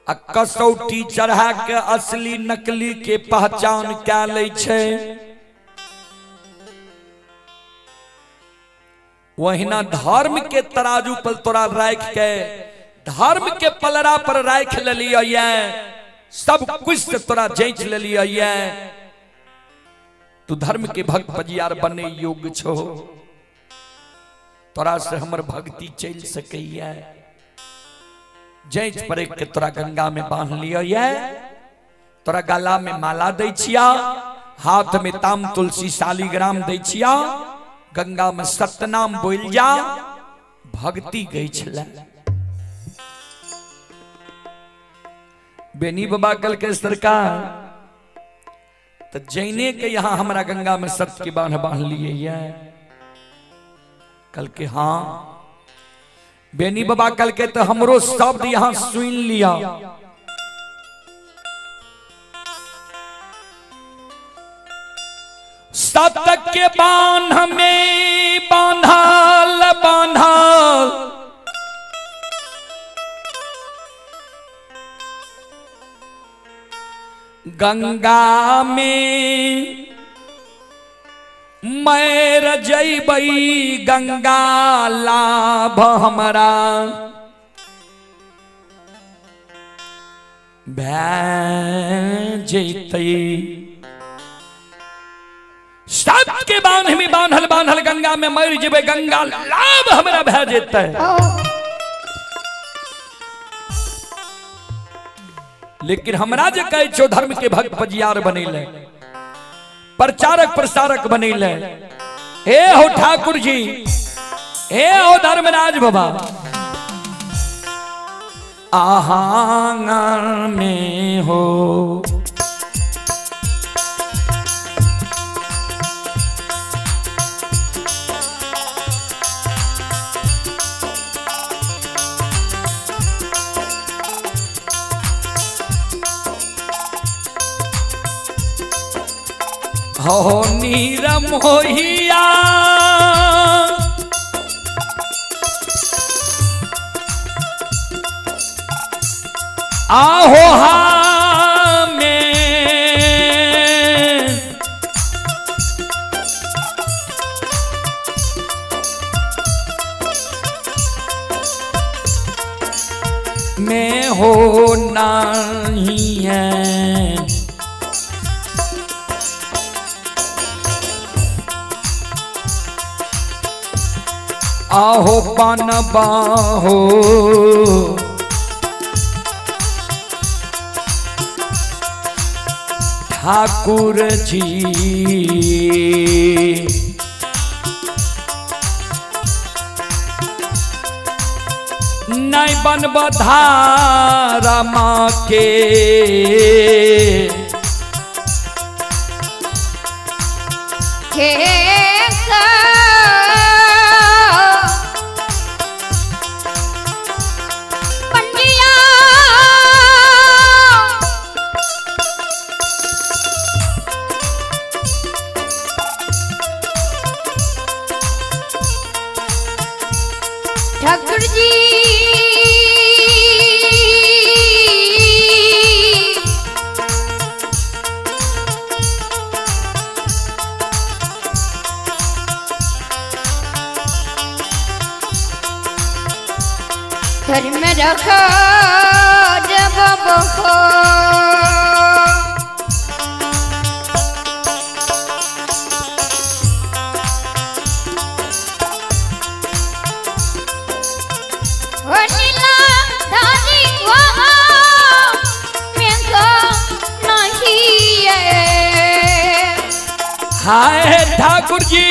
आ कसौटी चढ़ा के असली नकली के पहचान क्या ले छे। वहीना धर्म के तराजू पर तोरा राख के, धर्म के पलड़ा पर राख लिया, सब कुछ से तोरा जांच लिया। तू धर्म के भक्त पजियार बने योग्य छो, तोरा से हमर भक्ति चल सकैया। जांच पर के तोरा गंगा में बांध लिया, तोरा गला में माला दै छिया, हाथ में ताम तुलसी शालीग्राम दै छिया, गंगा में सतनाम बोल जा, भक्ति गई छला। बेनी बाबा कल के सरकार तो जैने के यहाँ हमारा गंगा में सत्य के बांध लिए, कल के हाँ बेनी बाबा कल के तो हमरो शब्द यहां सुन लिया। सत्य के बांध में बांधल बांधल, गंगा में मैर जैबई, गंगा लाभ हमरा जैतई। सत्य के बांध में बांधल बांधल गंगा में मर जेबे, गंगा लाभ हमरा भै जेतै। लेकिन हमरा जे कहै छो धर्म के भक्त पजियार बनेले, प्रचारक प्रसारक बनेले, हे हो ठाकुर जी, हे हो धर्मराज बाबा, आहांगन में हो हो नीर मोहिया आहो में मैं हो नहीं है आहो पान बाहो ठाकुर जी नहीं बन बधारा माँ के पंडिया ठाकुर जी घर में रखो जब बहो नीला धानी वहाँ में नहीं है। हाय ठाकुर जी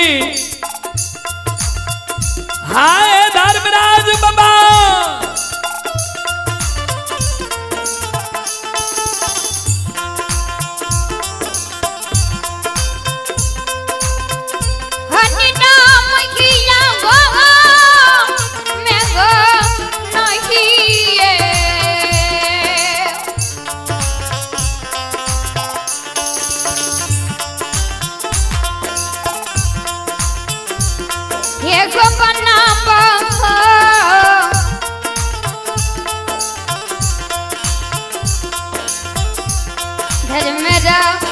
हाय धर्मराज बाबा हनी नाम किया वहाँ में नहीं है। ये गोपना बहो घर में जब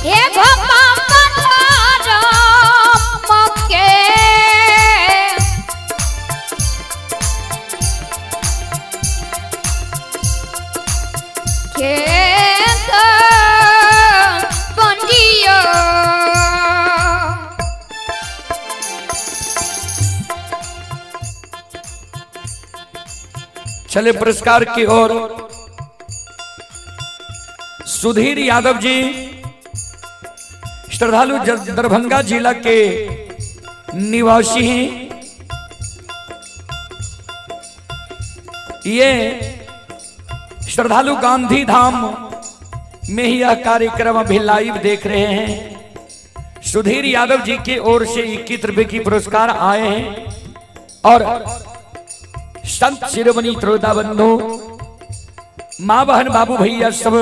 ये गोपा पधारो मौके पंडियो चले पुरस्कार की ओर। सुधीर यादव जी श्रद्धालु दरभंगा जिला के निवासी हैं। ये श्रद्धालु गांधी धाम में ही यह कार्यक्रम अभी लाइव देख रहे हैं। सुधीर यादव जी की ओर से 21 रुपए की पुरस्कार आए हैं और संत शिरोमणि त्रोदा बंधु मां बहन बाबू भैया सब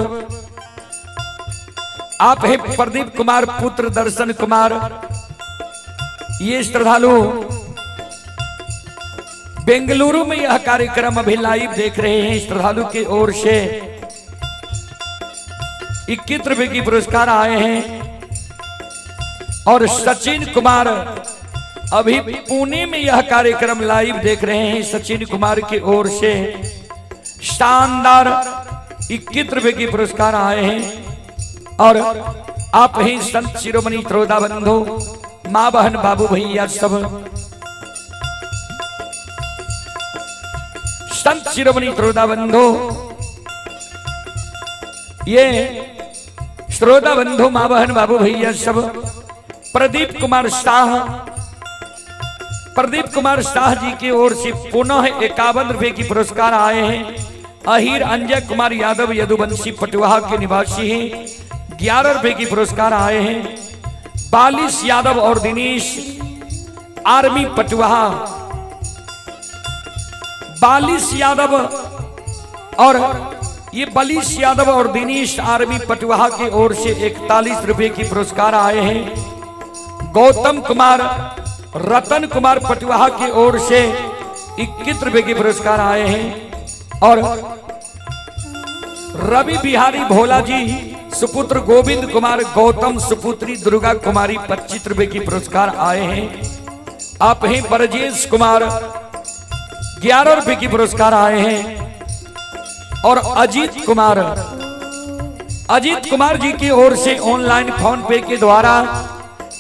आप है प्रदीप कुमार पुत्र दर्शन कुमार। ये श्रद्धालु बेंगलुरु में यह कार्यक्रम अभी लाइव देख रहे हैं। श्रद्धालु की ओर से 21 रुपए की पुरस्कार आए हैं और सचिन कुमार अभी पुणे में यह कार्यक्रम लाइव देख रहे हैं। सचिन कुमार की ओर से शानदार 21 रुपए की पुरस्कार आए हैं और आप ही संत शिरोमणि त्रोदा बंधु मां बहन बाबू भैया सब संत शिरोमणि त्रोदा बंधु ये श्रोता बंधु मां बहन बाबू भैया सब प्रदीप कुमार शाह जी की ओर से पुनः 51 रुपए की पुरस्कार आए हैं। अहीर अंजय कुमार यादव यदुवंशी पटुहा के निवासी हैं। 11 रुपए की पुरस्कार आए हैं। 42 यादव और दिनेश आर्मी पटुहा, बालिश यादव और ये बलिश यादव और दिनेश आर्मी पटुहा की ओर से 41 रुपए की पुरस्कार आए हैं। गौतम कुमार रतन कुमार पटुहा की ओर से 21 रुपए की पुरस्कार आए हैं। और रवि बिहारी भोला जी सुपुत्र गोविंद कुमार गौतम सुपुत्री दुर्गा कुमारी 25 रुपए की पुरस्कार आए हैं। आप हैं ब्रजेश कुमार 11 रुपए की पुरस्कार आए हैं। और अजीत कुमार जी की ओर से ऑनलाइन फोन पे के द्वारा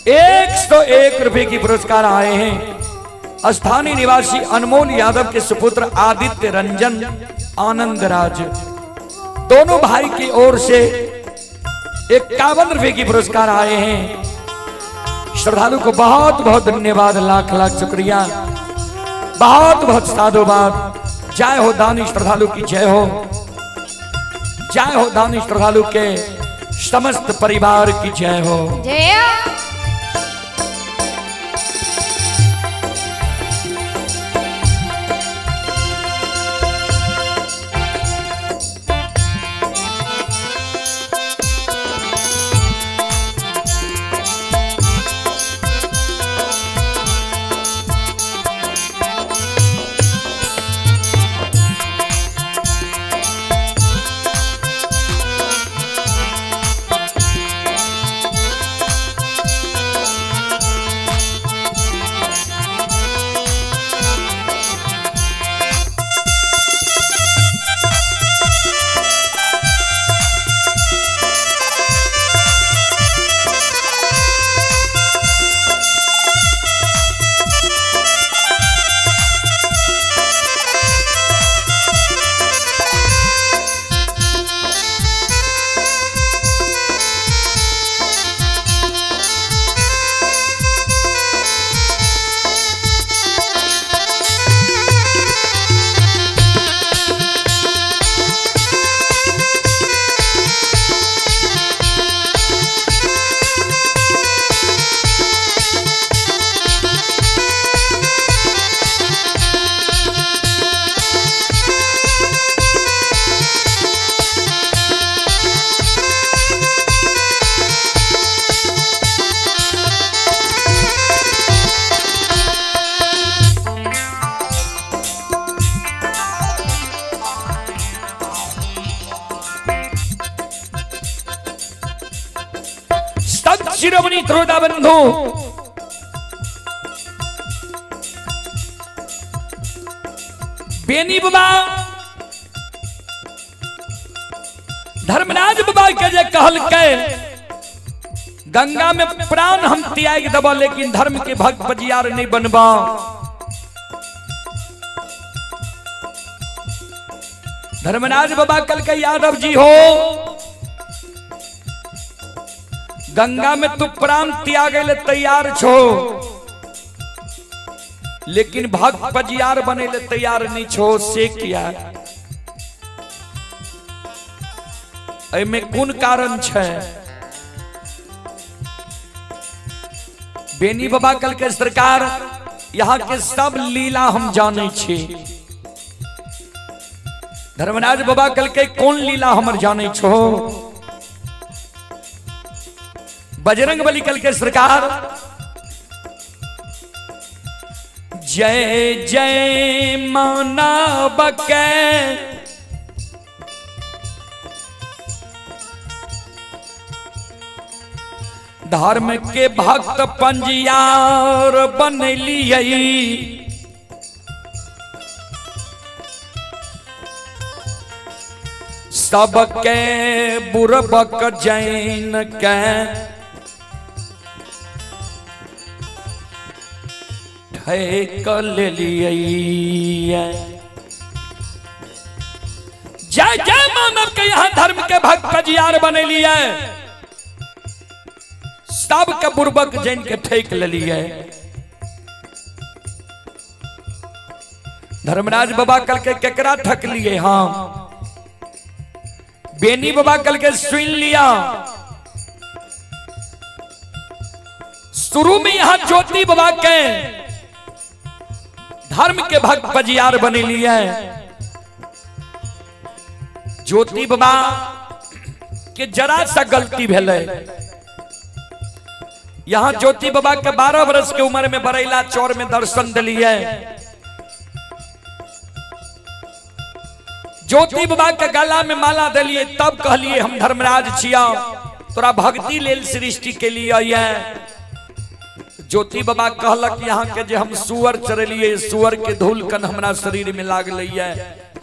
101 रुपए की पुरस्कार आए हैं। स्थानीय निवासी अनमोल यादव के सुपुत्र आदित्य रंजन आनंद राज दोनों भाई की ओर से 51 रुपए की पुरस्कार आए हैं। श्रद्धालु को बहुत बहुत धन्यवाद, लाख लाख शुक्रिया, बहुत बहुत साधुवाद। जय हो दानी श्रद्धालु की जय हो, जय हो दानी श्रद्धालु के समस्त परिवार की जय हो। जय शिरोमणि श्रोता बंधु, बेनी बाबा धर्मराज बाबा के जे कहल के गंगा में प्राण हम त्याग दबा लेकिन धर्म के भक्त बजियार नहीं बनबा। धर्मराज बाबा कल के यादव जी हो, गंगा में तू प्राण त्यागे ले तैयार छो लेकिन भक्त बजियार बने ले तैयार नहीं छो। से किया में कौन कारण छे? बेनी बाबा कल के सरकार यहाँ के सब लीला हम जाने छे। धर्मराज बाबा कल के कौन लीला हमर जाने छो? बजरंग बली कल के सरकार जय जय मानव के धर्म के भक्त पंजियार बनलियै। सबके बुरबक जैन के ठेक लेलियै। जय जय मानव के यहाँ धर्म के भक्त पंजियार बनलियै। सबके बुरबक जैन के ठेक लेलियै। धर्मराज बाबा कल के केकरा ठक लिए? हम बेनी बाबा कल के सुन लिया। शुरू में यहां ज्योति बाबा के धर्म के भक्त बजियार बनेली है। ज्योति बाबा के जरा सा गलती भेले। यहाँ ज्योति बाबा के 12 वर्ष के उम्र में बरैला चौर में दर्शन दिलिए। ज्योति बाबा के गला में माला दिलिए, तब कहलिए हम धर्मराज छिया, तोरा भक्ति लेल सृष्टि के लिए आइए। ज्योति बाबा कहलक यहाँ के जे हम सुअर चरलिए, सुअर के धूल कन हमरा शरीर में लाग लिये,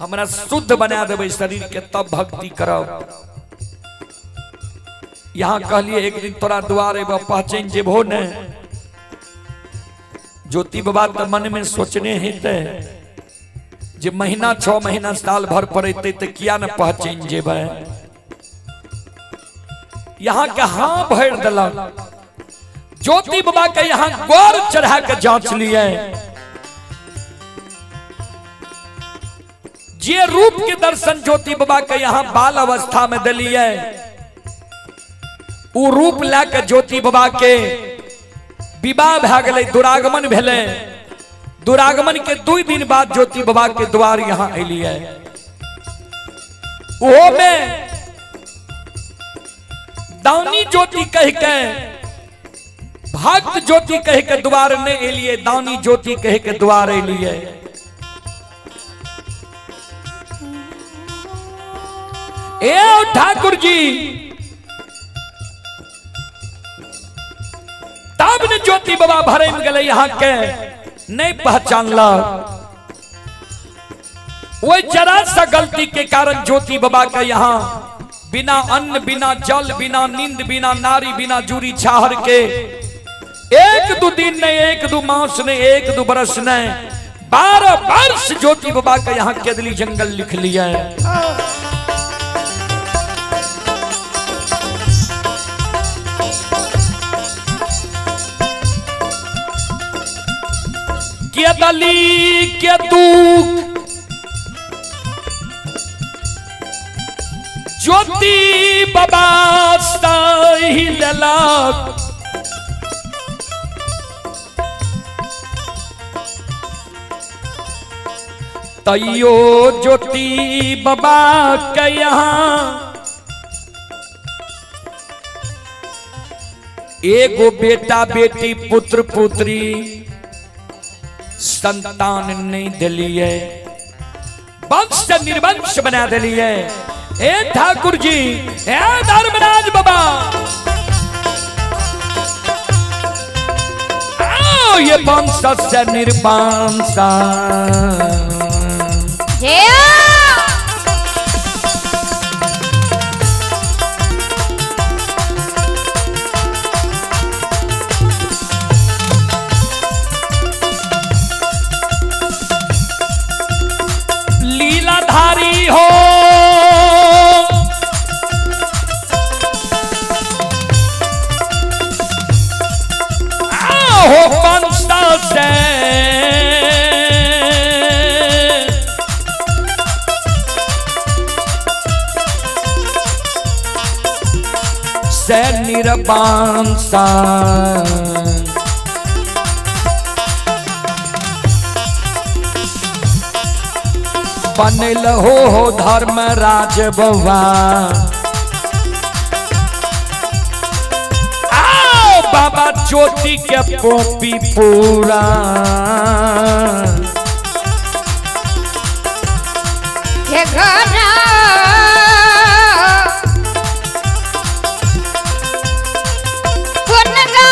हमरा शुद्ध बना देवे शरीर के, तब भक्ति करब। यहाँ कहलिए एक दिन तोरा द्वारे पहचान जेबो ने। ज्योति बाबा तो मन में सोचने हेते जे महीना 6 महीना साल भर पड़ते तो किया न पहचान जेबे। यहाँ के हाँ भर दिलक। ज्योति बाबा के यहाँ गौर चढ़ा के जांच लिए। जे रूप के दर्शन ज्योति बाबा के यहाँ बाल अवस्था में दिलिए, उ रूप लाके ज्योति बाबा के विवाह भए गेलै, दुरागमन भेले। दुरागमन के 2 दिन बाद ज्योति बाबा के द्वार यहाँ एलिए। ओहो में दानी ज्योति कह के, भक्त ज्योति कह के द्वार ने एलिए, दानी ज्योति कह के द्वार एलिए। ए ठाकुर जी, तब ने ज्योति बाबा भरम गए यहाँ के, नहीं पहचानला। वो जरा सा गलती के कारण ज्योति बाबा का यहाँ बिना अन्न, बिना जल, बिना नींद, बिना नारी, बिना जूरी छाहर के 1-2 दिन नहीं, 1-2 मास नहीं, 1-2 बरस नहीं, 12 वर्ष ज्योति बाबा का यहाँ केदली जंगल लिख लिया है। केदली के दुख ज्योति बाबा सही लेलक। तैयो ज्योति बाबा के यहाँ एगो बेटा बेटी पुत्र पुत्री संतान नहीं दिलिए, वंश से निर्वंश बना दिलिए। ए ठाकुर जी, ए धर्मराज बाबा, आओ ये वंश से निर्वंश। लीलाधारी हो आओ वंश से निर्वंश। बनल हो धर्मराज बाबा, आओ बाबा ज्योति के पोपी पूरा। के घना पुनगा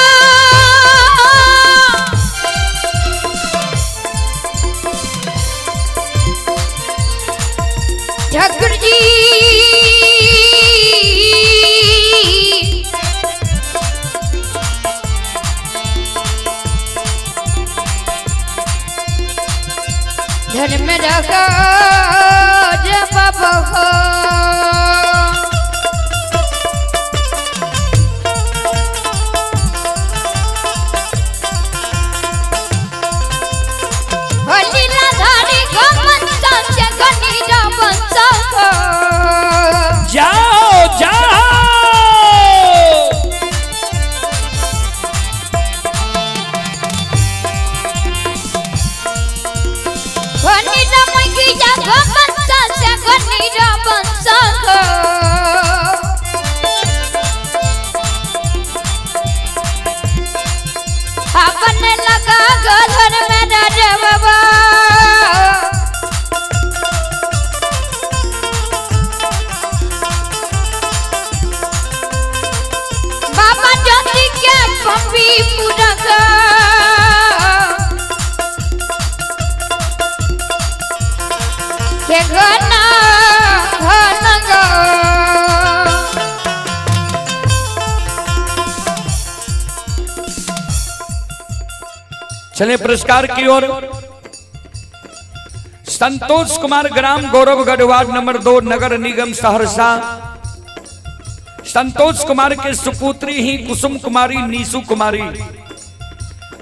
ठाकुर जी, धर्म रखो जब हो बाबा बाबा ज्योति के पपी पुरगा के घना घनगा चले पुरस्कार की ओर। संतोष कुमार, ग्राम गौरवगढ़, वार्ड नंबर 2, नगर निगम सहरसा। संतोष कुमार के सुपुत्री ही कुसुम कुमारी, नीसू कुमारी।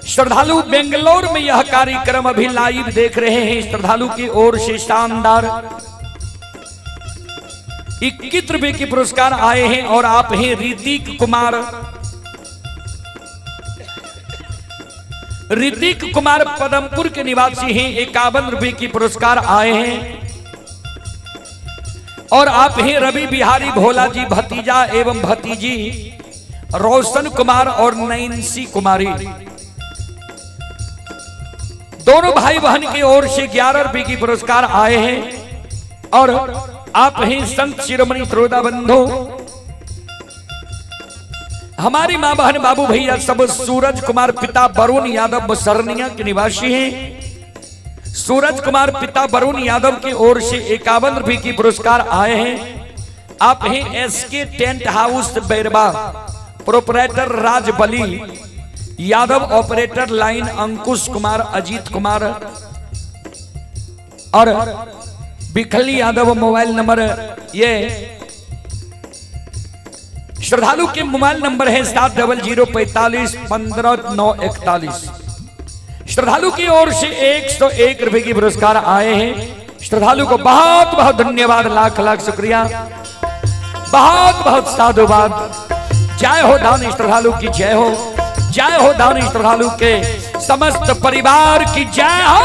श्रद्धालु बेंगलोर में यह कार्यक्रम अभी लाइव देख रहे हैं। श्रद्धालु की ओर से शानदार 21 रुपए के पुरस्कार आए हैं और आप हैं ऋतिक कुमार। ऋतिक कुमार पदमपुर के निवासी हैं। 51 रुपए की पुरस्कार आए हैं और आप हैं रवि बिहारी भोला जी, भतीजा एवं भतीजी रोशन कुमार और नैन्सी कुमारी। दोनों भाई बहन की ओर से 11 रुपए की पुरस्कार आए हैं और आप हैं संत शिरोमणि त्रोदा बंधु। हमारी मां बहन बाबू भैया सब सूरज कुमार पिता वरुण यादव बसरनिया के निवासी हैं। सूरज कुमार पिता वरुण यादव की ओर से 51 रुपए की पुरस्कार आए हैं। आप हैं SK tent house Bairba, proprietor Rajbali Yadav, operator line Ankush Kumar, Ajit Kumar और बिखली यादव। मोबाइल नंबर ये श्रद्धालु के मोबाइल नंबर है 7045 15 श्रद्धालु की ओर से 101 रुपए की पुरस्कार आए हैं। श्रद्धालु को बहुत बहुत धन्यवाद, लाख लाख शुक्रिया, बहुत बहुत साधुवाद। जय हो दानी श्रद्धालु की जय हो, जय हो दानी श्रद्धालु के समस्त परिवार की जय हो।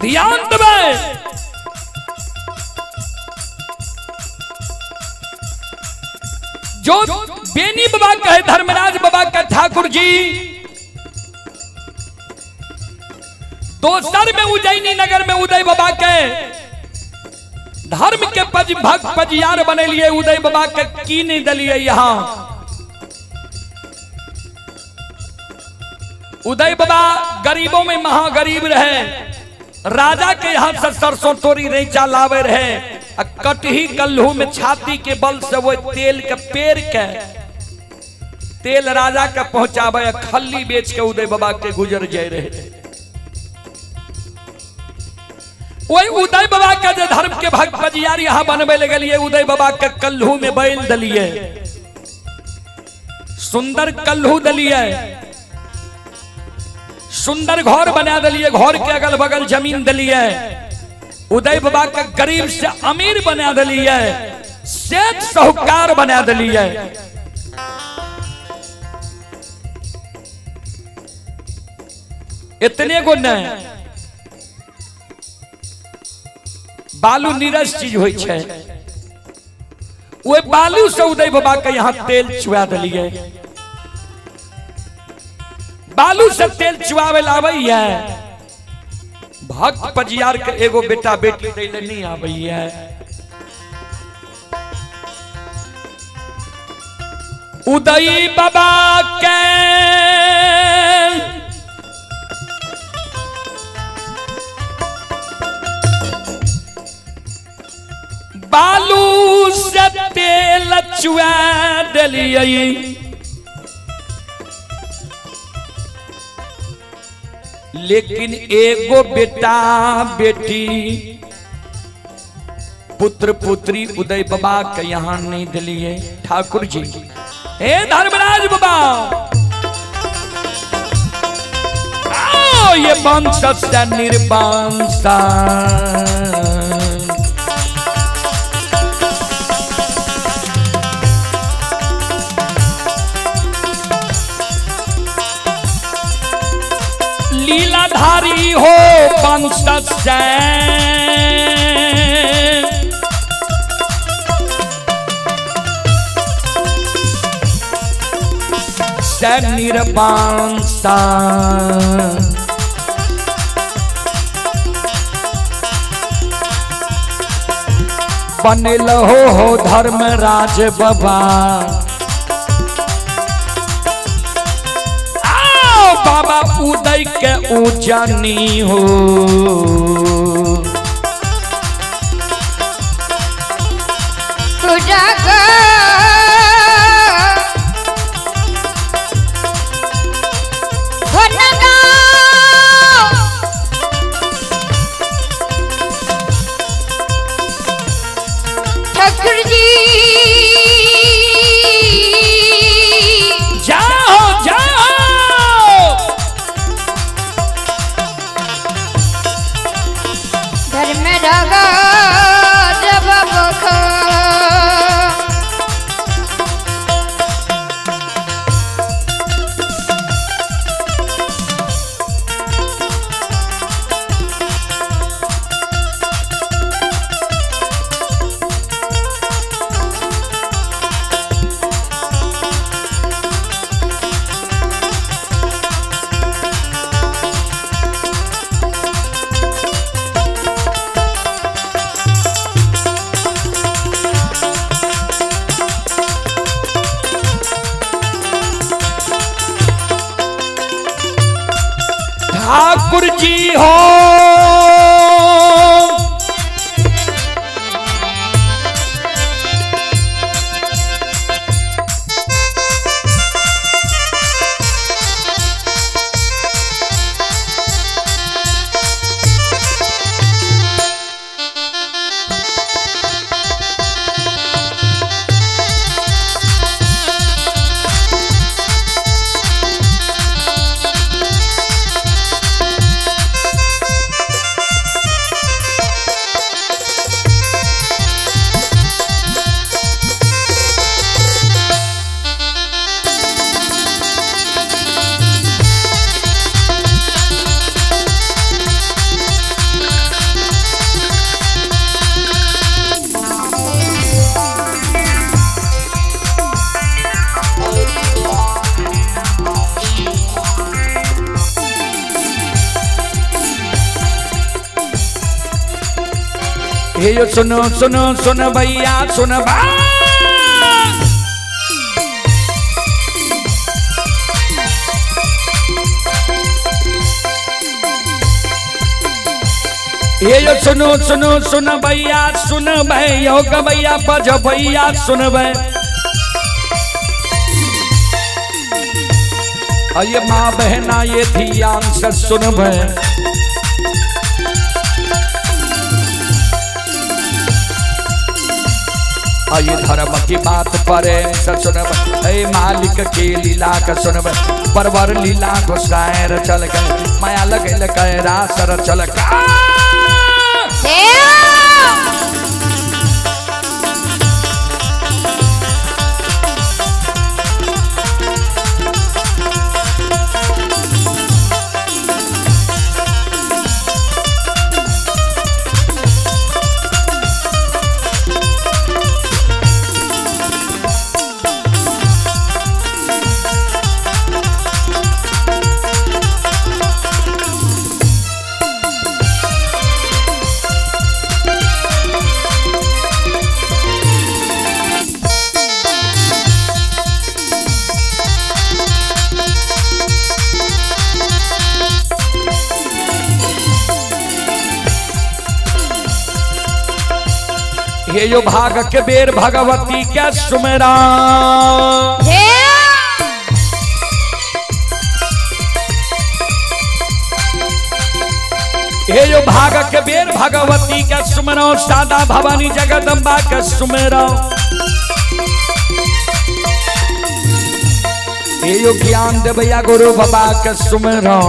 ध्यान दबाए। जो बेनी बाबा का है, धर्मराज बाबा का ठाकुर जी दोसर में उज्जैनी नगर में उदय बाबा के धर्म के भक्त पजियार बने लिए। उदय बाबा के की नहीं दलिए यहां। उदय बाबा गरीबों में महागरीब रहे। राजा के यहाँ से सरसों तोरी नहीं चलावे रहे। कटही कल्हू में छाती के बल से वो तेल के पेड़ के तेल राजा के पहुंचावे, खल्ली बेच के उदय बाबा के गुजर जाए रहे। वही उदय बाबा का जो धर्म के भक्त पजियार यहाँ बनवे लगे। उदय बाबा के कल्हू में बैल दलिए, सुंदर कल्हू दलिए, सुंदर घर बना दलिए, घर के अगल बगल जमीन दलिए। उदय बाबा के गरीब से अमीर बना दलिए, सेठ साहूकार बना दलिए। इतने को न बालू नीरस चीज हो छे। वो बालू से उदय बाबा के यहाँ तेल चुआ दलिए। बालू से तेल चुआवे लावे भक्त पजियार के एगो बेटा बेटी दैले नहीं आबैया। उदय बाबा के बालू से तेल चुआ दिलिए, लेकिन एगो बेटा बेटी पुत्र पुत्री उदय बाबा के यहाँ नहीं दिलिए। ठाकुर जी हे धर्मराज बाबा, आओ ये वंश से निर्वंशा, लीलाधारी हो वंश से निर्वंशा, बनल हो धर्मराज बाबा। आओ बाबा उदय के ऊंचानी हो, ठाकुर जी हो हे यो सुनो सुनो सुन भैया सुन भा, हे यो सुनो सुनो सुन भैया सुन भैया भैया बज भैया सुन भै, ये माँ बहना ये ध्यान से सुन भै, ये धर्म की बात प्रेम से सुनब, मालिक की लीला का सुनब, परवर लीला घुसाएर चल गए माया लगल कैरा सर चल हे यो भाग के बेर भगवती के सुमेरा, हे यो भाग के बेर भगवती के सुमेरा, सादा भवानी जगदम्बा के सुमेरा। हे यो ज्ञान देवैया गुरु बाबा के सुमेरा,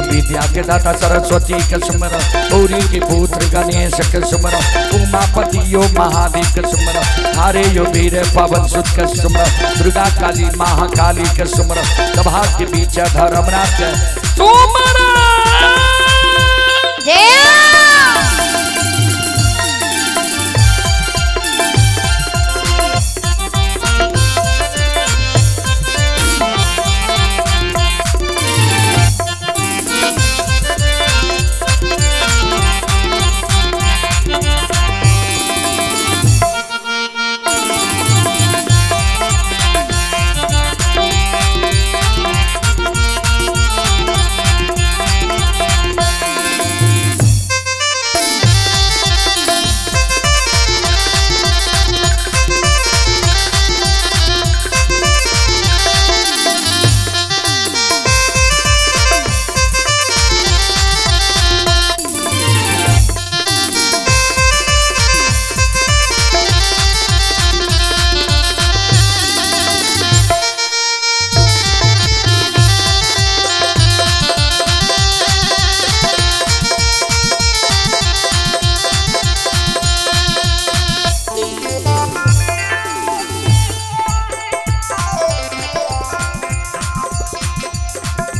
विद्या के दाता सरस्वती के सुमरा, गौरी के पुत्र गणेश के सुमरा, उमापति यो महादेव के सुमरा, हारे यो वीर पवन सुत के सुमरा, दुर्गा काली महाकाली के सुमरा, सभा के बीच धर्मनाथ के सुमरा।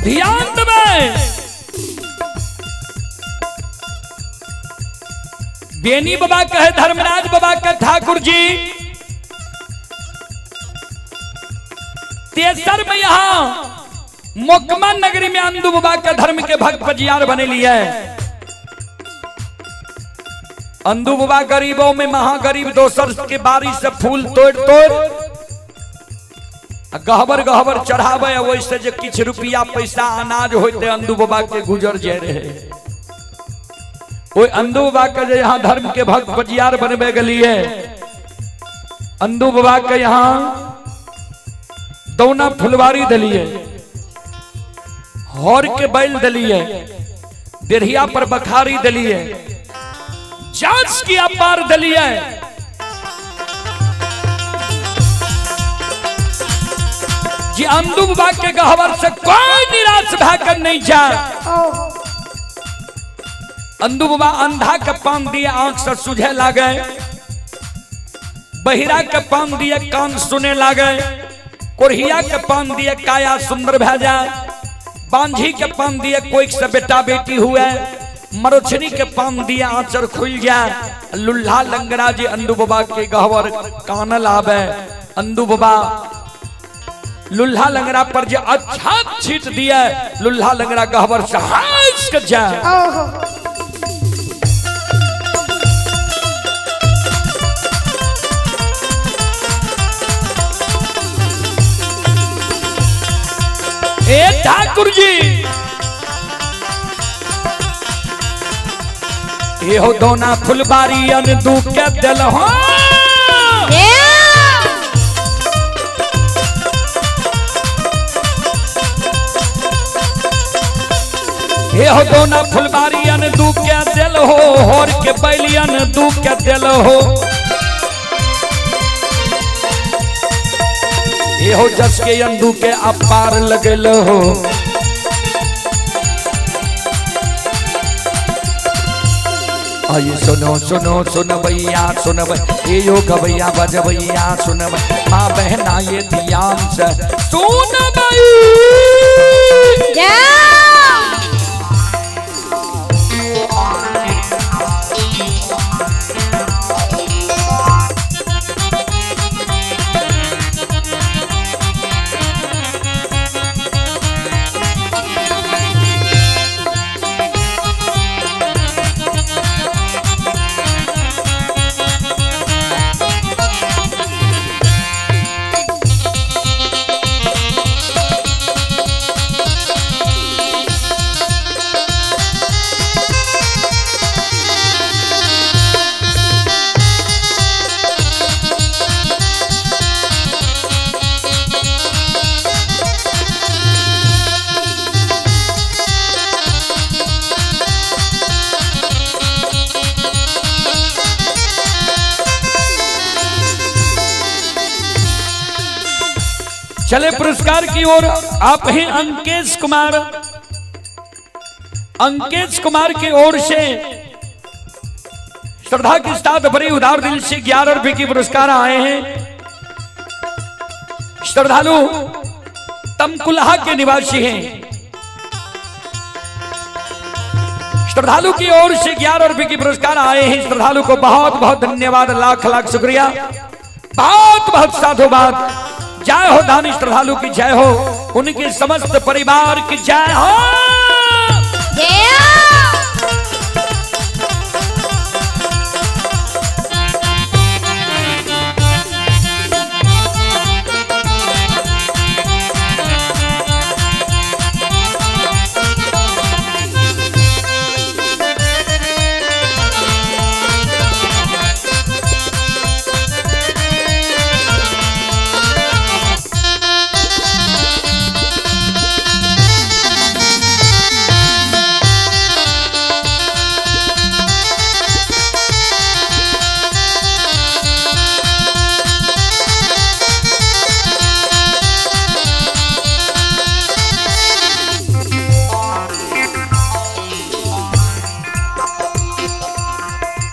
ध्यान देवे, बेनी बाबा कहे धर्मराज बाबा के ठाकुर जी तेसर में यहाँ मोकमा नगरी में अंदू बाबा के धर्म के भक्त पजियार बने लिए। अंदू बाबा गरीबों में महागरीब, दोसर के बारिश से फूल तोड़ तोड़ गहबर गहबर चढ़ावे, वैसे जे किछ रुपया पैसा अनाज होते अंदू बाबा के गुजर जे रहे। ओए अंदू बाबा के जे यहाँ धर्म के भक्त पजियार बनबे गलिए, अंदू बाबा के यहाँ दौना फुलवारी दलिए, हौर के बैल दलिए, देढ़िया पर बखारी दलिए, जांच की अपार दलिए। जी अंदू बाबा के गहवर से कोई निराश भाकर नहीं जा। अंदू बाबा अंधा के पान दिए आंख से सुझे लागे, बहिरा के पान दिए कान सुने लागे, कोरिया के पान दिए काया सुंदर भेजा, बांझी के पान दिए कोई से बेटा बेटी हुए, मरोछनी के पान दिए आंचर खुल जाए, लुल्हा लंगड़ा जी अंदू बाबा के गहवर कानल आवे। अंदू बाबा लुल्हा लंगड़ा पर जो अच्छा छीट दिया, लुल्हा लंगड़ा गहवर से हाइस कर जाए। ए ठाकुर जी ये हो दोना फुलबारी अंदू के दिल हो, हे हो दोना फुलबारी अंदू के दिल हो, हौर के बैली अंदू के दिल हो। ये हो जस के अंदू के अपार लगल हो, आइए सुनो सुनो सुन भैया सुन ये यो गवैया बजवैया सुन माँ बहना ये ध्यान से सुन भई। चले पुरस्कार की ओर। आप हैं अंकेश कुमार। अंकेश कुमार की ओर से श्रद्धा के साथ बड़े उदार दिल से 11 रुपए की पुरस्कार आए हैं। श्रद्धालु तमकुल्हा के निवासी हैं। श्रद्धालु की ओर से 11 रुपए की पुरस्कार आए हैं। श्रद्धालु को बहुत बहुत धन्यवाद, लाख लाख शुक्रिया, बहुत बहुत साधुवाद। जय हो दानी श्रद्धालु की जय हो, उनके समस्त परिवार की जय हो।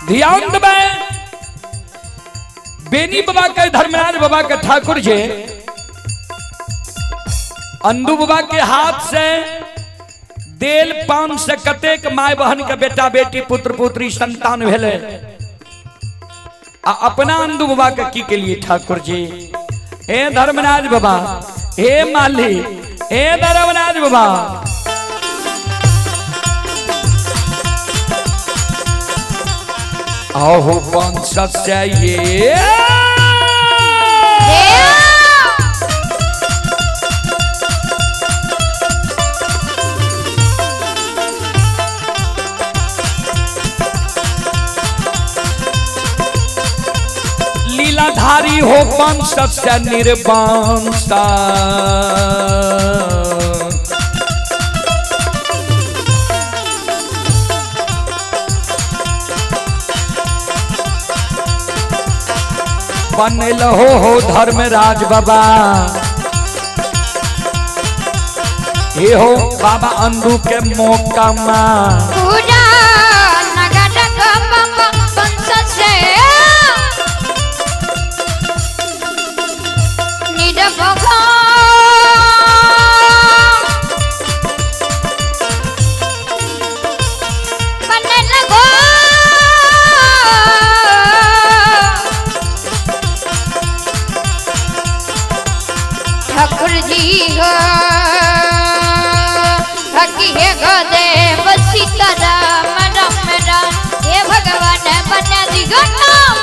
ध्यान दबाए। बेनी बाबा के, धर्मराज बाबा के ठाकुर जी अंदू बाबा के हाथ से देल पान से कतेक माय बहन के बेटा बेटी पुत्र पुत्री संतान भेले। अपना अंदू बाबा के की के लिए ठाकुर जी, हे धर्मराज बाबा, हे माली, हे धर्मराज बाबा, आहो वंश से ये लीलाधारी हो वंश से निर्वंशा। बनल हो धर्मराज बाबा, ये हो बाबा अंदू के मौका पूरा नगर बाबा वंश से निरभगा बनल हो ठाकुर जी हो हकी है गदेव सीताराम राम राम, हे भगवान बना दी नाम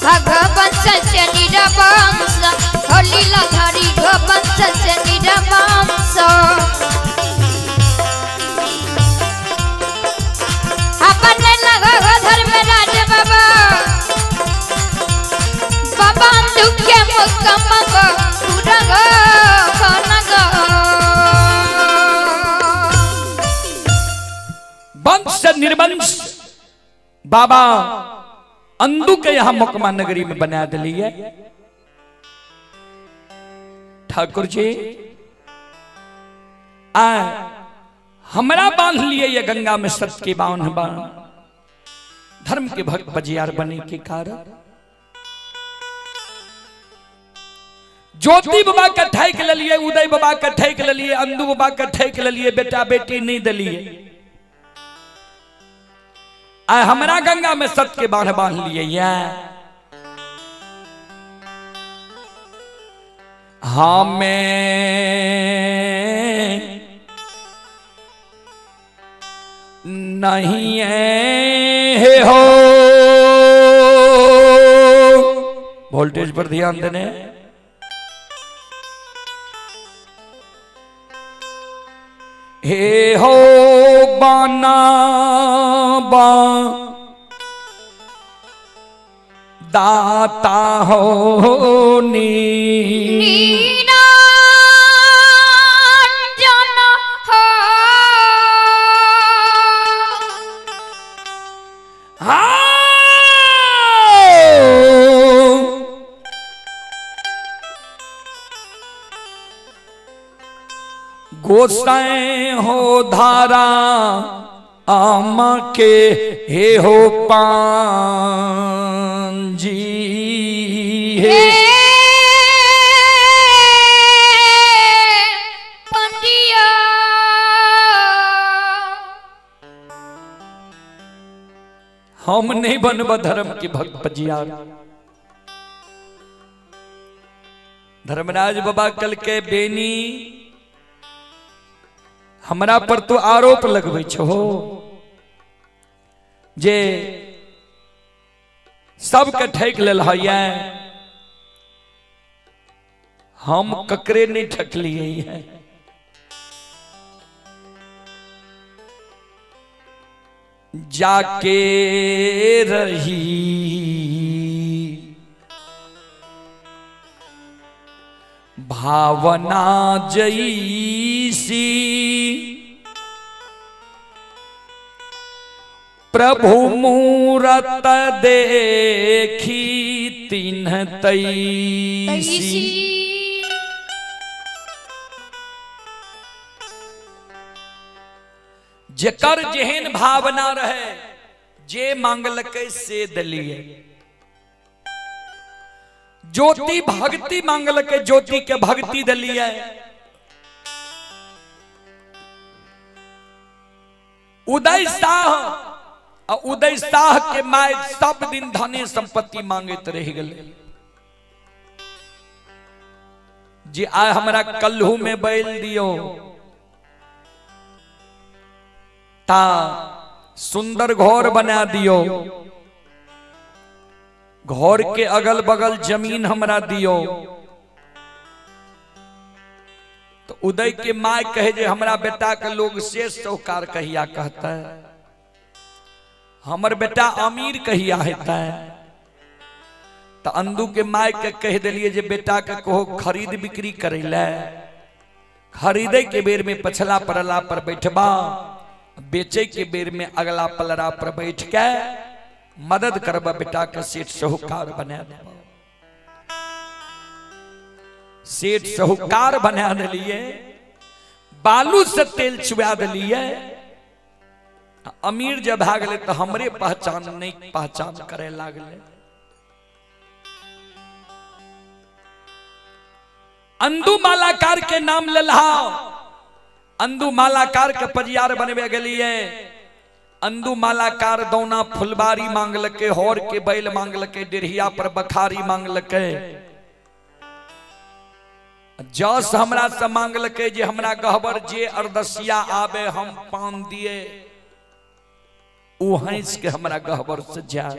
भगवंश से निरवंश, हो लीलाधारी वंश से निरवंश। अपने लगा धर्मराज बाबा, बाबा दुखे मुकम्मल पूरा वंश से निर्वंश बाबा अंदू के यहां मुकमा नगरी में बना दिलिए। ठाकुर जी हमरा बांध लिए ये गंगा में सत्य के बावन बाण, धर्म के भक्त बजियार बने के कारण ज्योति बाबा के ठेक ले लिए, उदय बाबा के ठेक ले लिए, अंदू बाबा के ठेक ले लिए, बेटा बेटी नहीं दिलिए। हमरा गंगा में सत के बाढ़ बांध लिए। हमें नहीं है हो, वोल्टेज पर ध्यान देने, हे हो बाना बा दाता हो नी गोसाएं हो धारा आमा के हे हो पांजी हे पंडिया हम नहीं बनब धर्म की भक्त पजियार। धर्मराज बाबा कल के बेनी हमरा पर तो आरोप लगबै छो जे सबके ठक लेल है, हम ककरे नहीं ठकलिए है। जाके रही भावना जैसी प्रभु मूरत देखी तिन्ह तैसी। जेकर जेहन भावना रहे जे मांगलकै से दलिए। ज्योति भक्ति मांगलकै ज्योति के भक्ति दलिए। उदय शाह और उदय शाह के माय सब दिन धने संपत्ति मांगत रह गए। जी आय हमरा कल्हू में बैल दियो ता सुंदर घर बना दियो, घर के अगल बगल जमीन हमरा दियो। तो उदय के माय कहे जे हमरा बेटा के लोग शेष साहूकार कहिया कहता है, हमर बेटा अमीर कहिया हेता है। तो अंदू के माय के कह दिलिए जे बेटा के कहो खरीद बिक्री करे ले, खरीदे के बेर में पछला परला पर बैठबा, बेचे के बेर में अगला पलरा पर बैठ के मदद करबा, बेटा के सेठ साहूकार बना दे। सेठ साहूकार बना दिलिए, बालू से तेल चुबा दिलिए। अमीर जब भागले तो हमरे पहचान नहीं पहचान करे लागले। अंदू मालाकार के नाम लल्हा, अंदू मालाकार के परियार बनवे गलिए। अंदू मालाकार दौना फुलबारी मांगलके, हौर के बैल मांगलके, डेढ़िया पर बखारी मांगलके। जस हमरा से मांगलके जे हमरा गहबर जे अरदसिया आवे हम पान दिए, उ हंस के हमरा गहबर से जा।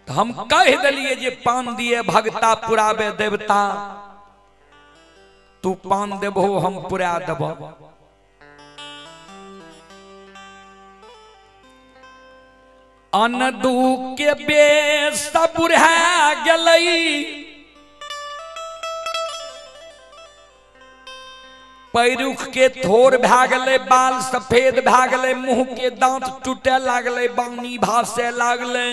तो हम कह दिलिए जे पान दिए भगता पुरावे देवता, तू पान देबो हम पुरा देबो। अनदू के बेस बुढ़ा गलई, पैरुख के थोर भागले, बाल सफेद भागले, मुंह के दांत टूटे लागले, बानी भासे लागले।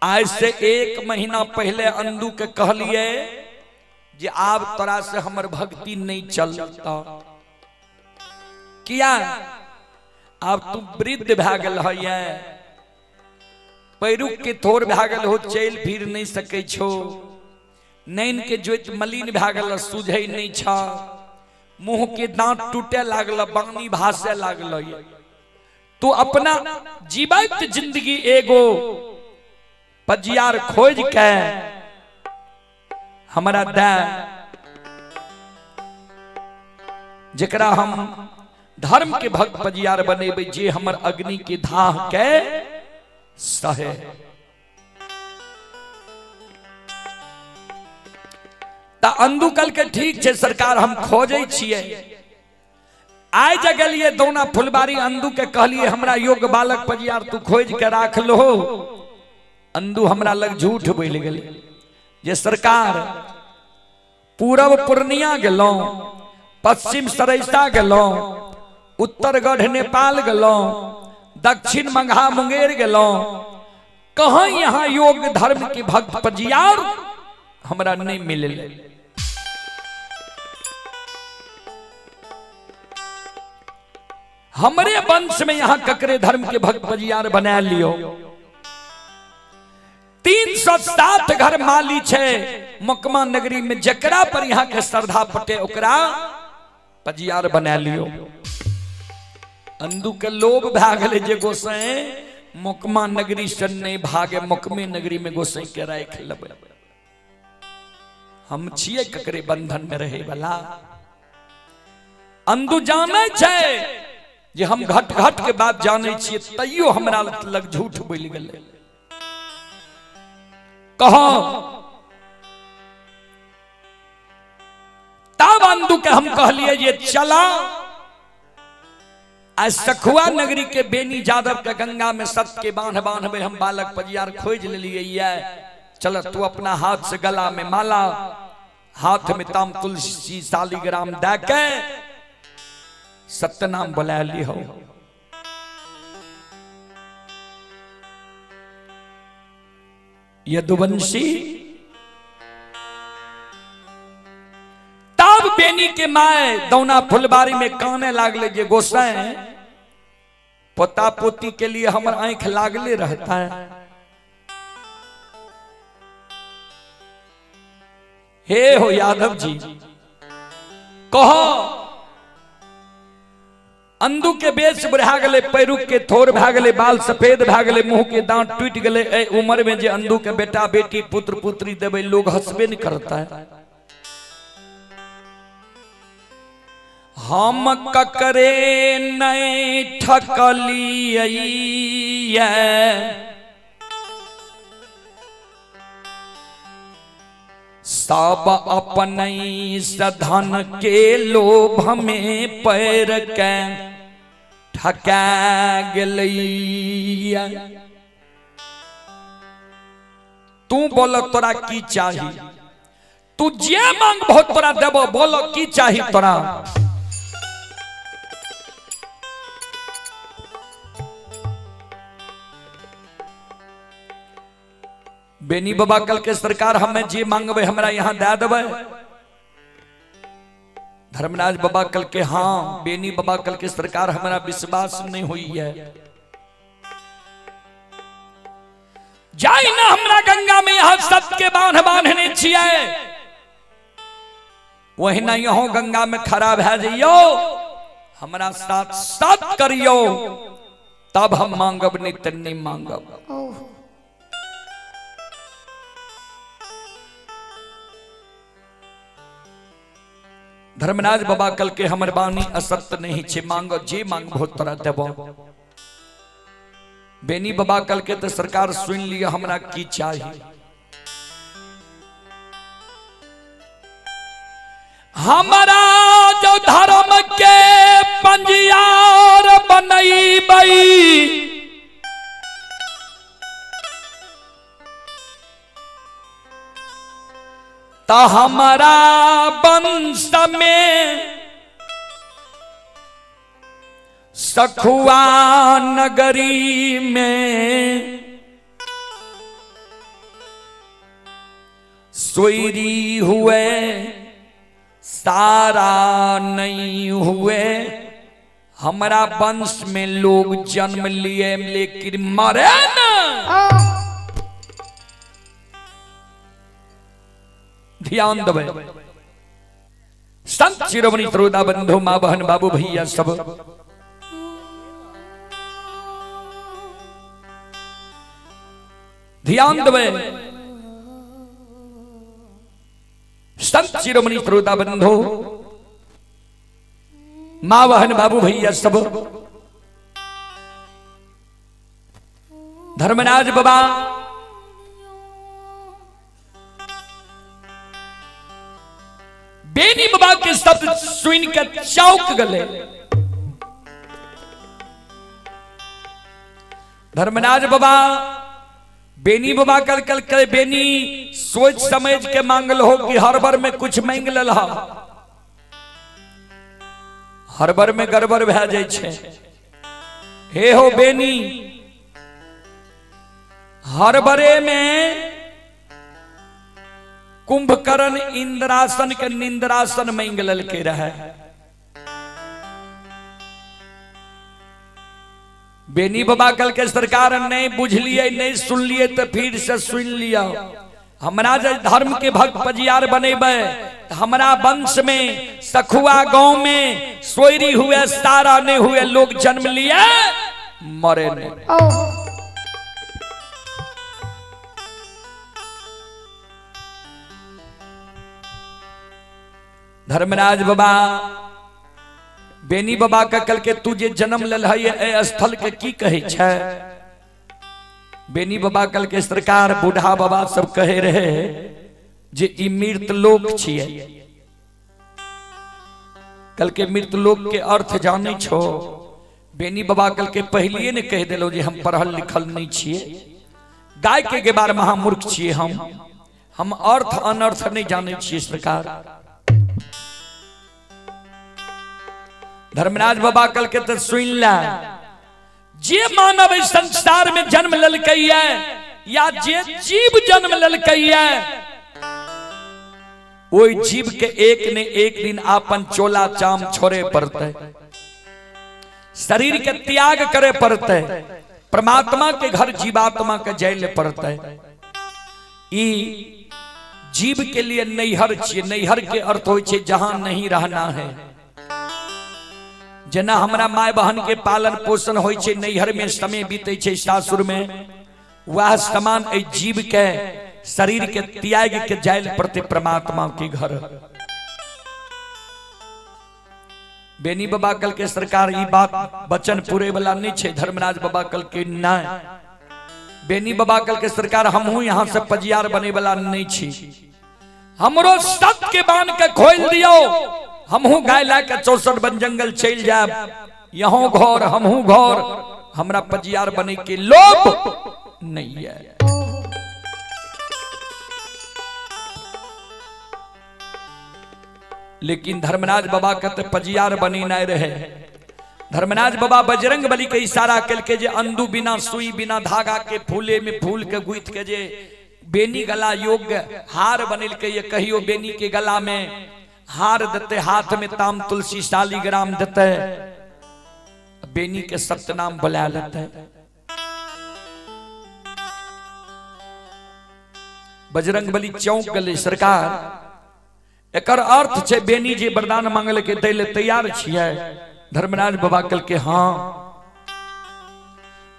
आज से 1 महीना पहले अंदू के कहलिए जे आब तोरा से हमर भक्ति नहीं चलता। किया? आब तू वृद्ध भए गेल है, पैरुख के थोर भए गेल हो, चल फिर नहीं सकै छो, नैन के ज्योत मलिन भए गेल, सुझै नहीं छ, मुंह के दांत टूटे लागल, बानी भासे लागल। तू अपना जीवित जिंदगी एगो पजियार खोज के हमरा दे, जेकरा हम धर्म के भक्त पजियार बनेबे, जे हमर अग्नि के धाह के सहे। ता अंदू कल के ठीक है सरकार, हम खोजे छिए। आय जगलिए दौना फुलबारी, अंदू के कहलिए हमरा योग्य बालक पजियार तू खोज के राख लो। अंदू हमरा लग झूठ बोल गेले जे सरकार पूरब पूर्णिया गेलौं, पश्चिम सरैसा गेलौं, उत्तर गढ़ नेपाल गेलौं, दक्षिण मंगहा मुंगेर गेलौं, कहां यहाँ योग्य धर्म के भक्त पजियार हमरा नहीं मिले। हमरे वंश में यहाँ ककरे धर्म के भक्त बजियार बना लियो। 307 घर माली छे मकमा नगरी में, जकरा पर यहाँ के श्रद्धा पटे ओकरा बजियार बना लियो। अंदू के लोभ भागले जे गोसाई मकमा नगरी से नहीं भागे, मकमे नगरी में गोसाई के राख लेबे। हम छिए ककरे बंधन में रहे वाला। अंदू जाने छे जे हम घट घट के बात जाने छिए, तैयो हमरा लग झूठ बोल गेले। कहो तब अंदू के हम कहलिए ये चला आज सखुआ नगरी के बेनी जादव के गंगा में सत के बांध बांध में हम बालक बजियार खोज लिए। चल तू अपना हाथ से गला में माला, हाथ में ताम तुलसी सालीग्राम दे के सत्यनाम बुला ली हो। यदुवंशी तब बेनी के माए दौना फुलबारी में काने लागले जे गोसाई पोता पोती के लिए हमर आंख लागले रहता है। हे हो यादव जी, कहो अंदू के बेच बुढ़ा गले, पैरुक के थोर भा गले, बाल सफेद भा गले, मुंह के दांत टूट गले। ए उम्र में जे अंदू के बेटा बेटी पुत्र पुत्री देवे लोग हंसबे नहीं करता है। हम ककरे नहीं ठकलिए सब अपने सधन के लोभ में पैर के ठका गेलैया। तू बोल तोरा की चाही, तू जे मांग बहुत तोरा देबो, बोलो की चाही तोरा। बेनी बाबा कल के सरकार हमें जे मांगबे हमरा यहाँ दे देबे। धर्मराज बाबा कल के हाँ बेनी बाबा कल के सरकार हमारा विश्वास नहीं हुई है। जाई ना हमरा गंगा में यहाँ सत के बांध बांधने छिए, वही ना यहाँ गंगा में खड़ा भै जाइयो, हमरा साथ साथ करियो, तब हम मांगब, नहीं तो नहीं मांगब। धर्मराज बाबा कल के हमर बानी असत्य नहीं छे, मांगो जे मांग बहुत तरह देबो। बेनी बाबा कल के तो सरकार सुन लिया हमरा की चाहिए। हमारा जो धर्म के पंजियार बनैबई, तो हमारा वंश में सखुआ नगरी में सोयरी हुए सारा नहीं हुए। हमारा वंश में लोग जन्म लिए लेकिन मरे ना। ध्यान देवे संत शिरोमणि श्रोता बंधु मां बहन बाबू भैया सब ध्यान देवे। संत शिरोमणि श्रोता बंधु मां बहन बाबू भैया सब धर्मराज बाबा बेनी बाबा के शब्द सुन कर चौंक गले। धर्मराज बाबा बेनी बाबा कल कल करे बेनी सोच समझ के मांगल हो कि हर बार में कुछ मांग लहा, हर बार में गड़बड़ भै जाय छे। हे हो बेनी, हर बरे में कुंभकर्ण इंद्रासन के निंद्रासन मंगल के रहे। बेनी बाबा कल के सरकार नहीं बुझलिए नहीं सुन लिए तो फिर से सुन लिया। हमरा जो धर्म के भक्त पजियार बनेबे हमरा वंश में सखुआ गांव में सोयरी हुए सारा नहीं हुए लोग जन्म लिए मरे नहीं। धर्मराज बाबा बेनी बाबा का कल के तू जे जन्म लेल है स्थल के की कहे छै। बेनी बाबा कल के सरकार बूढ़ा बाबा सब कहे रहे जे ई मृत लोक छिए। कल के मृत लोक के अर्थ जाने छो। बेनी बाबा कल के पहलिए ने कह दिलो जे हम पढ़ल लिखल नहीं छिए, गाय के बारे में मूर्ख छिए, हम अर्थ अनर्थ नहीं जाने छिए सरकार। धर्मराज बाबा कल के तो सुन ला जे मानव संसार में जन्म ललकै या जे जीव जन्म ललकै ओई जीव के एक ने एक दिन आपन चोला चाम छोड़े पड़ते, शरीर के त्याग करे पड़ते, परमात्मा के घर जीवात्मा के जैले पड़ते। ई जीव के लिए नैहर छिए। नैहर के अर्थ होय छे जहां नहीं रहना है। जना हमरा माय बहन के पालन पोषण होय छे नैहर में समय बीते छे सासुर में, वह समान ए जीव के शरीर के त्याग के जायल प्रति परमात्मा के घर। बेनी बाबा कल के सरकार ई बात वचन पूरे वाला नहीं छे। धर्मराज बाबा कल के ना बेनी बाबा कल के सरकार हमहू यहाँ से पजियार बने वाला नहीं छी। हमरो सत के बांध के खोल दियो, हमहू गाय ला के 64 बन जंगल चल जाब, यहों घर हमहू घर, हमरा पजियार बने के लोभ नहीं है। लेकिन धर्मराज बाबा कहते पजियार बनी नहीं रहे। धर्मराज बाबा बजरंग बली के इशारा कल के जे अंधु बिना सुई बिना धागा के फूले में फूल के गुथ के जे बेनी गला योग्य हार बनिल के ये कहियो बेनी के गला में हार देते, हाथ में ताम तुलसी शालीग्राम देते, बेनी के सत्यनाम बुला लेते। बजरंग बली चौंक गले सरकार एकर अर्थ छे बेनी जे वरदान मांगल के दै ले तैयार छिए। धर्मराज बाबा कल के हाँ।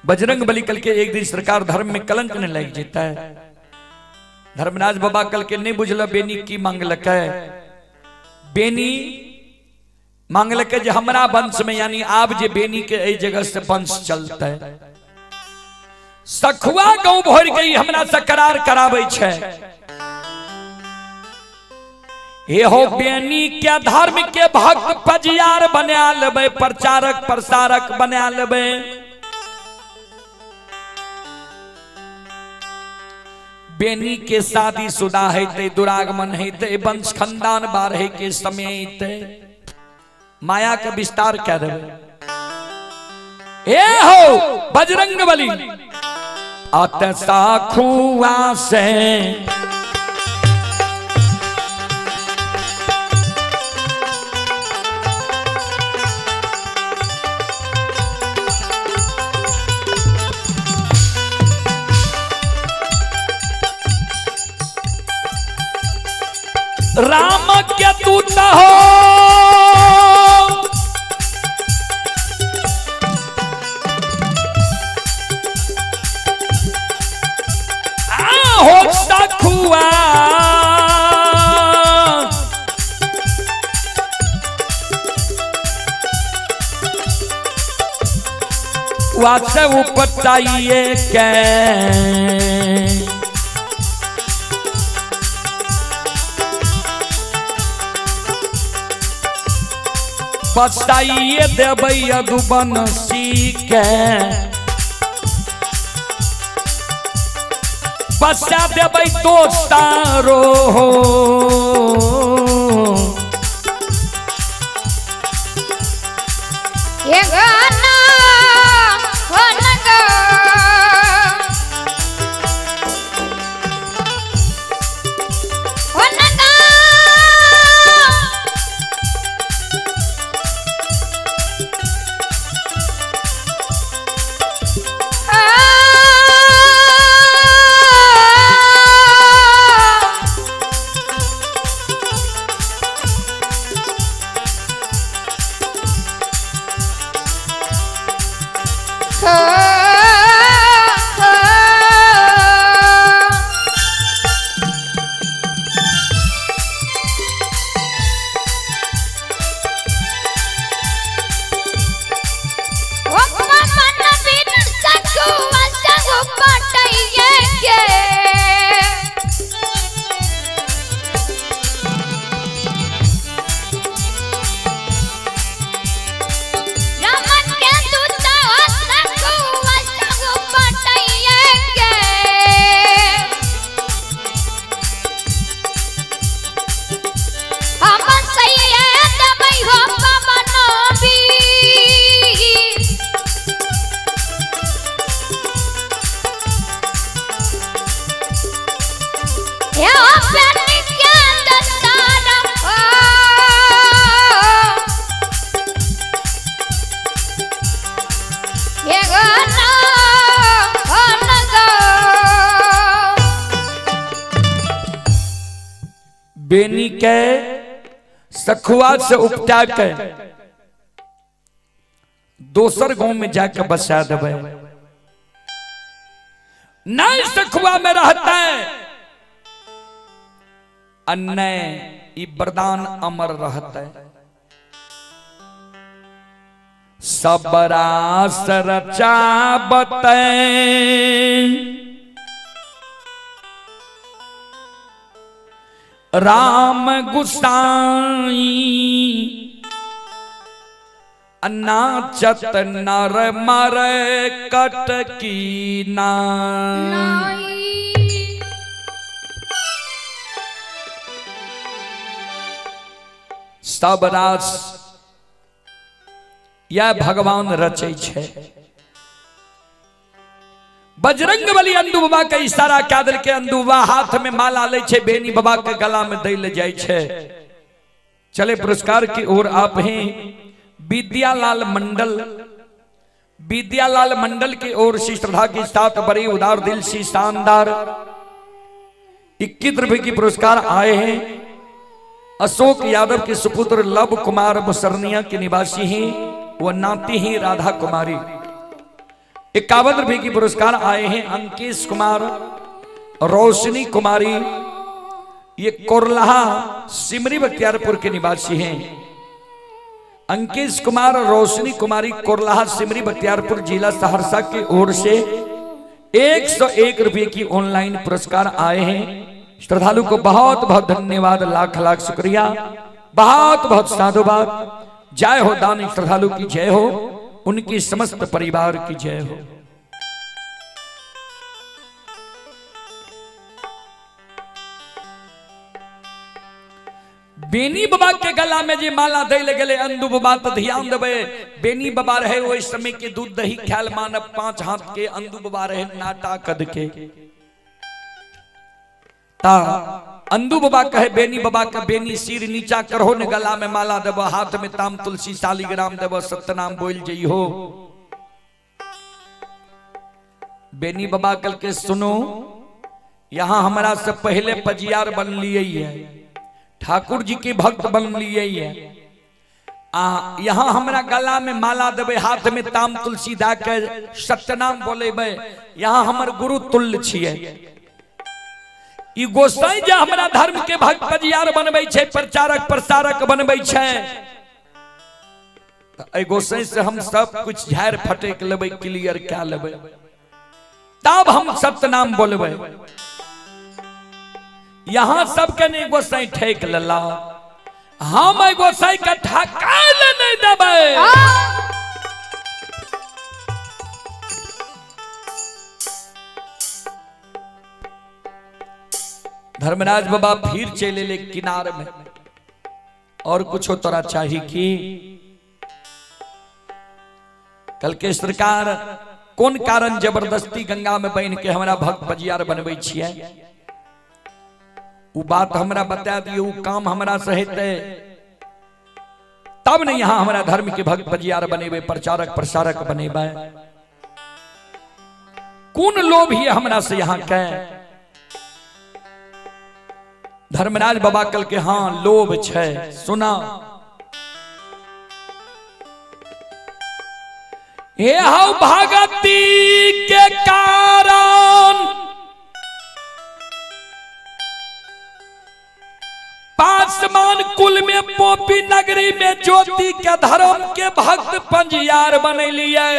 बजरंग बली कल के एक दिन सरकार धर्म में कलंक न लग जेता है। धर्मराज बाबा कल के नहीं बुझल बेनी की मांगलक है। बेनी मांगलक जे हमरा वंश में यानी आब जे बेनी के ए जगह से वंश चलता है। सखुआ गांव भर गई हमरा से करार कराबै छे। हे हो बेनी के धर्म के भक्त पजियार बना लेबै, प्रचारक प्रसारक बना लेबै। बेनी के शादी शुदा हेते, दुरागमन हेते, वंश खानदान बारहे के समय हेते, माया के विस्तार कह देबै। हे हो बजरंग बली अत साखुआ से राम के दूत हो हो सखुआ वासे उपटाइए के पछताइए देबै यदुवंशी के, बचा देबै दोस्तारो हो। ये गाना बेनी के सखुआ से उपटा के दोसर गांव में जाकर बसा देवे। नहीं सखुआ में रहता है अन्य ई वरदान अमर रहता है। सबरास रचा बतै राम गुसाई नाचत नर मर कटकी नाई। सब रास यह भगवान रचे छे। बजरंग बली अंदू बाबा के इशारा क्या दिल के अंदू बाबा हाथ में माला ले छे, बेनी बाबा के गला में दे ले जाए छे। चले पुरस्कार की ओर आप हैं विद्यालाल मंडल। विद्यालाल मंडल की ओर से श्रद्धा के साथ बड़ी उदार दिल से शानदार 21 रुपए की पुरस्कार आए हैं। अशोक यादव के सुपुत्र लव कुमार मुसरनिया के निवासी हैं, वह नाती ही राधा कुमारी। 51 रुपए की पुरस्कार आए हैं अंकेश कुमार रोशनी कुमारी, ये कोरलाहा सिमरी बख्तियारपुर के निवासी हैं। अंकेश कुमार रोशनी कुमारी कोरलाहा सिमरी बख्तियारपुर जिला सहरसा की ओर से 101 रुपए की ऑनलाइन पुरस्कार आए हैं। श्रद्धालु को बहुत बहुत धन्यवाद, लाख लाख शुक्रिया, बहुत बहुत साधुवाद। जय हो दानी श्रद्धालु की जय हो, उनकी समस्त परिवार की जय हो। बेनी बाबा के गला में जे माला दे ले गेले अंदू बाबा तो ध्यान देवे। बेनी बाबा रहे वो इस समय के दूध दही ख्याल मानव 5 हाथ के, अंदू बाबा रहे नाटा कद के। ता अंदू बाबा कहे बेनी बाबा का बेनी सिर नीचा करहो ने गला में माला देव, हाथ में ताम तुलसी शालिग्राम देव, सत्यनाम बोल जई हो। बेनी बाबा कल के सुनो, यहां हमारा से पहले पजियार बन लिए है, ठाकुर जी के भक्त बन लिए है। यहां हमारा गला में माला देवे, हाथ में ताम तुलसी दा के सत्यनाम बोलेबे, यहां हमर गुरु तुल्य छिए। ई गोसाई जे हमरा धर्म के भक्त पजियार बनबै छै, प्रचारक प्रसारक बनबै छै, त ए गोसाई से हम सब कुछ झाड़ फटेक लेबै, क्लियर क्या लेबै, तब हम सत्यनाम बोलबै। यहां सबके ने गोसाई ठेक लेला, हम ए गोसाई के ठकाय ले नहीं देबै। धर्मराज बाबा फिर चले ले किनार में, और कुछ तोरा चाहिए कि कल के सरकार कौन कारण जबरदस्ती गंगा में बन के हमारा भक्त पजियार बनबै छियै, वो बात हमरा बता दियो। वो काम हमरा से हेते तब ने यहां हमारा धर्म के भक्त पजियार बनेबे, प्रचारक प्रसारक बनेबे। कौन लोभ है हमरा से यहां के? धर्मराज बाबा कल के हाँ लोभ छै, सुना। हे हौ भगती के कारण पासवान कुल में पोपी नगरी में ज्योति के धर्म के भक्त पंजियार बनैलिए।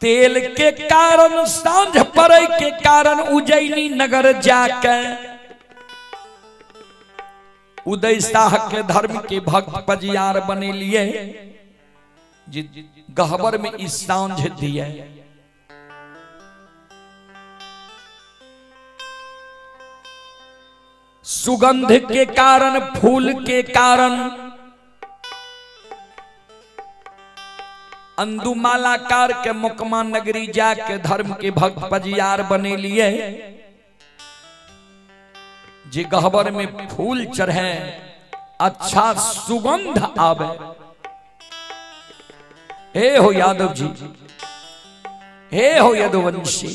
तेल के कारण सांझ पड़े के कारण उज्जैनी नगर जाके उदय शाह के धर्म के भक्त पजियार बने लिए, गहबर में इस सांझ दिए। सुगंध के कारण, फूल के कारण अंदुमालाकार के मुकमा नगरी जाके धर्म के भक्त पजियार बने लिए। जे गहबर में फूल चढ़े, अच्छा सुगंध आवे। हे हो यादव जी, हे हो यदुवंशी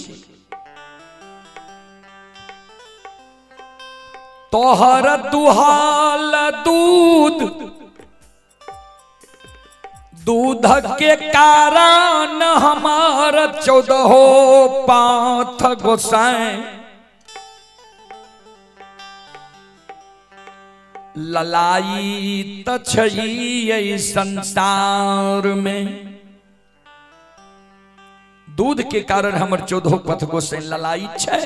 तोहर दुहाल दूध दूध के कारण हमार 14 पाथ गोसाएं ललाई तछई संसार में। दूध के कारण हमर 14 पथ गोसाएं ललाई छे।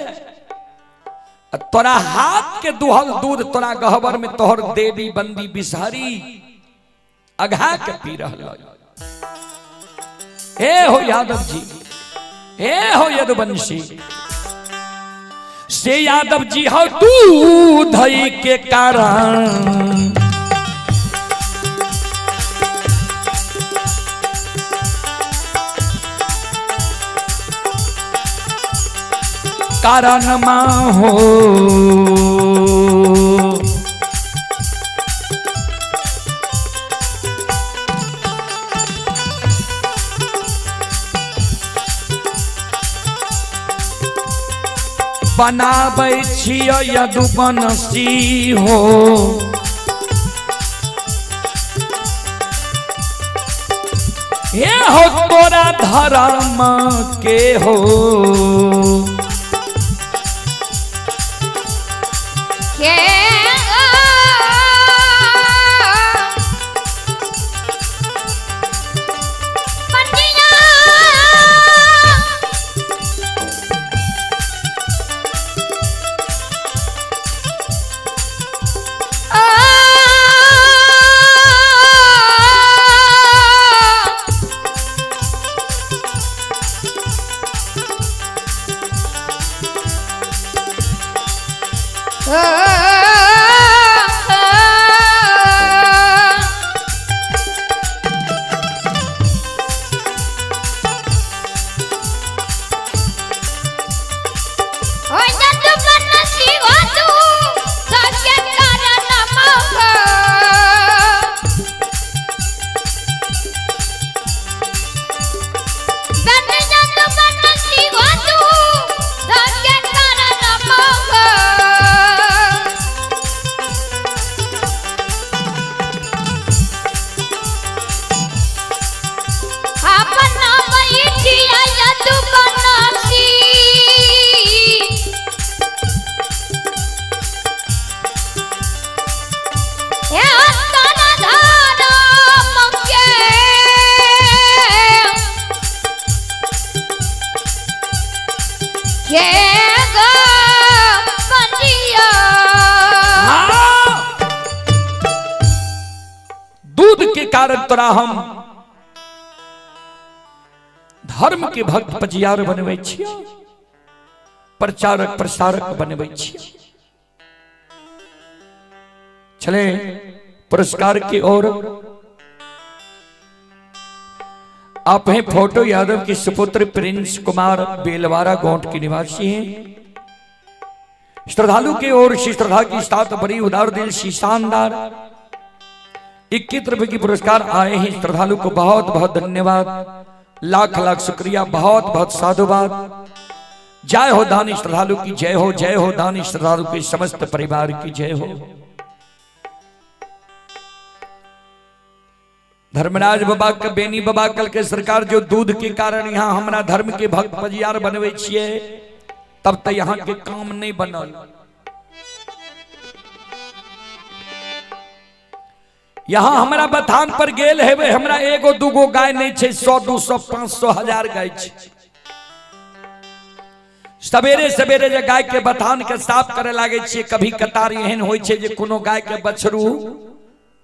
तोरा हाथ के दुहल दूध तोरा गहबर में तोहर देवी बंदी बिसहरी अघा के पी रहा। हे हो यादव जी, हे हो यदुवंशी से यादव जी हो दूध के कारण कारण मां हो बनाबै छियै यदुवंशी हो। हे हो तोरा धर्म के हो कारण तोरा हम धर्म के भक्त पजियार बनबै छियै, प्रचारक प्रसारक बनबै छियै। चले पुरस्कार की ओर। आप हैं फोटो यादव के सुपुत्र प्रिंस कुमार बेलवारा गोंट के निवासी हैं। श्रद्धालु की ओर श्री श्रद्धा की साथ बड़ी उदार दिल शी शानदार 21 रुपए की पुरस्कार आए हैं। श्रद्धालु को बहुत बहुत धन्यवाद, लाख लाख शुक्रिया, बहुत बहुत साधुवाद। जय हो दानी श्रद्धालु की जय हो, जय हो दानी श्रद्धालु के समस्त परिवार की जय हो। धर्मराज बाबा के बेनी बाबा कल के सरकार जो दूध के कारण यहाँ हमारा धर्म के भक्त पजियार बनवे छिए, तब तक यहाँ के काम नहीं बनल। यहाँ हमारा बथान पर गेल है, हमरा एगो दूगो गाय नहीं छे, 100 200 500 1000 गाय छे। सवेरे सवेरे जे गाय के बथान के साफ करे लागे छे, कभी कतार एहन होय छे जे कोनो गाय के बछरू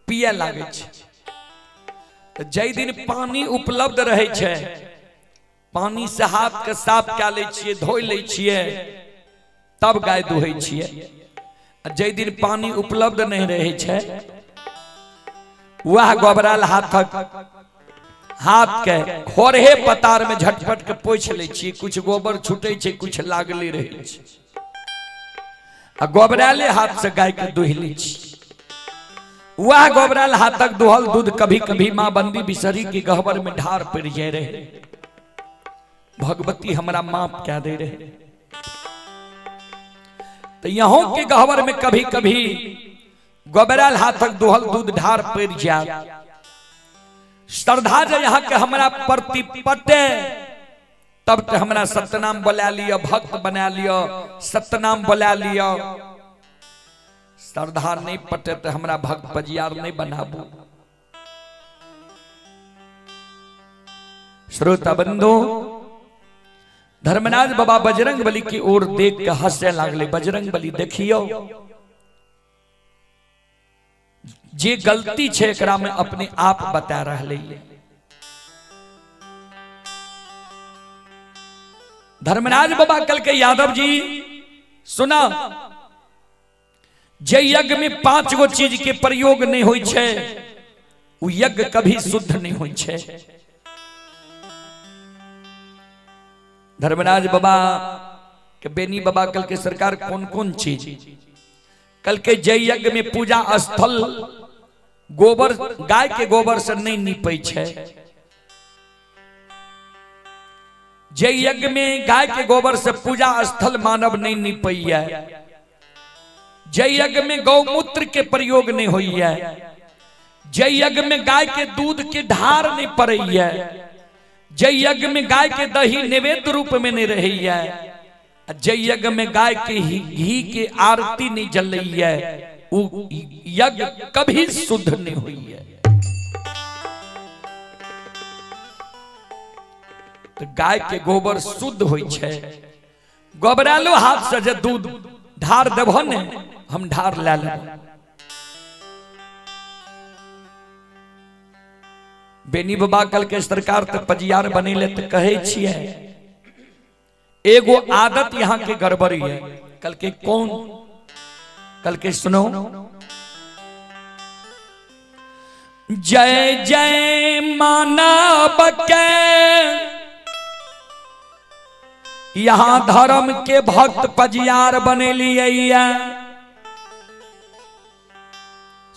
पिए लागे छे। जय दिन पानी उपलब्ध रहे छे, पानी से हाथ के साफ कर ले छिए, धोई ले छिए, तब गाय दुहै छिए। जय दिन पानी उपलब्ध नहीं रहे छे, वह गोबराल हाथ के खोरहे पतार में झटपट के पोछ ले छिए। कुछ गोबर छूटे छे, कुछ लागले रहे छे, आ गोबराले हाथ से गाय के दुह ले छी। वह गोबराल हाथक दुहल दूध कभी कभी मां बंदी बिसरी की गहबर में ढार पड़ जाए रहे। भगवती हमरा माफ क्या दे रहे। तो यहों के गहवर में कभी कभी गोबराल हाथक दुहल दूध ढार पड़ जाए। श्रद्धा जो यहाँ के हमरा प्रति पटे तब तो हमरा सत्यनाम बोला लियो, भक्त बना लियो, सत्यनाम बोला लियो। श्रद्धा नहीं पटे तो हमरा भक्त पजियार नहीं बनाबू। श्रोता बंधु, धर्मराज बाबा बजरंग बली की ओर देख के हंसे लागले। बजरंग बली देखियो जे गलती छे एकरा में अपने आप बता रहले। धर्मराज बाबा कल के यादव जी सुना, जे यज्ञ में 5 गो चीज के प्रयोग नहीं होई छे उ यज्ञ कभी शुद्ध नहीं होई छे। धर्मराज बाबा के बेनी बाबा कल के सरकार कौन कौन चीज कल के जय यज्ञ में पूजा स्थल गोबर, गाय के गोबर से नहीं नीपे छे। जय यज्ञ में गाय के गोबर से पूजा स्थल मानव नहीं नीपैया। जय यज्ञ में गौमूत्र के प्रयोग नहीं होइया। जय यज्ञ में गाय के दूध के धार नहीं पड़ैया। जय यज्ञ में गाय के दही नैवेद्य रूप में नहीं रहिया। जय यज्ञ में गाय के घी के आरती नहीं जलैया। यज्ञ कभी शुद्ध नहीं हुई है। तो गाय के गोबर शुद्ध होई छे। गोबरालो हाथ से जे दूध ढार देबो ने हम ढार ला लेब। बेनी बाबा कल के सरकार तो पजियार बनेले तो कहे छिए एगो आदत यहाँ के गड़बड़ी है। कल के कौन? कल के सुनो, जय जय मानव के यहाँ धर्म के भक्त पजियार बनेलिए।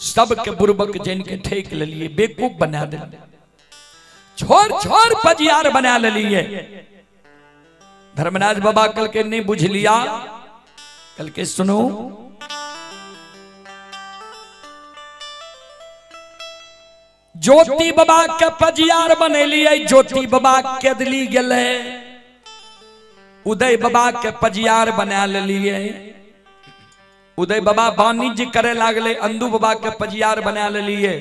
सबके बुर्बक जन के ठेक ले लिए, बेवकूफ बना दे, छोड़ छोड़ पजियार बना लिए। धर्मराज बाबा कल के नहीं बुझ लिया। कल के सुनो, ज्योति बाबा के पजियार बनेलिए। ज्योति बाबा के दिली गले, उदय बाबा के पजियार बना लिए। उदय बाबा वाणिज्य करे लागले, अंदू बाबा के पजियार बना लिए।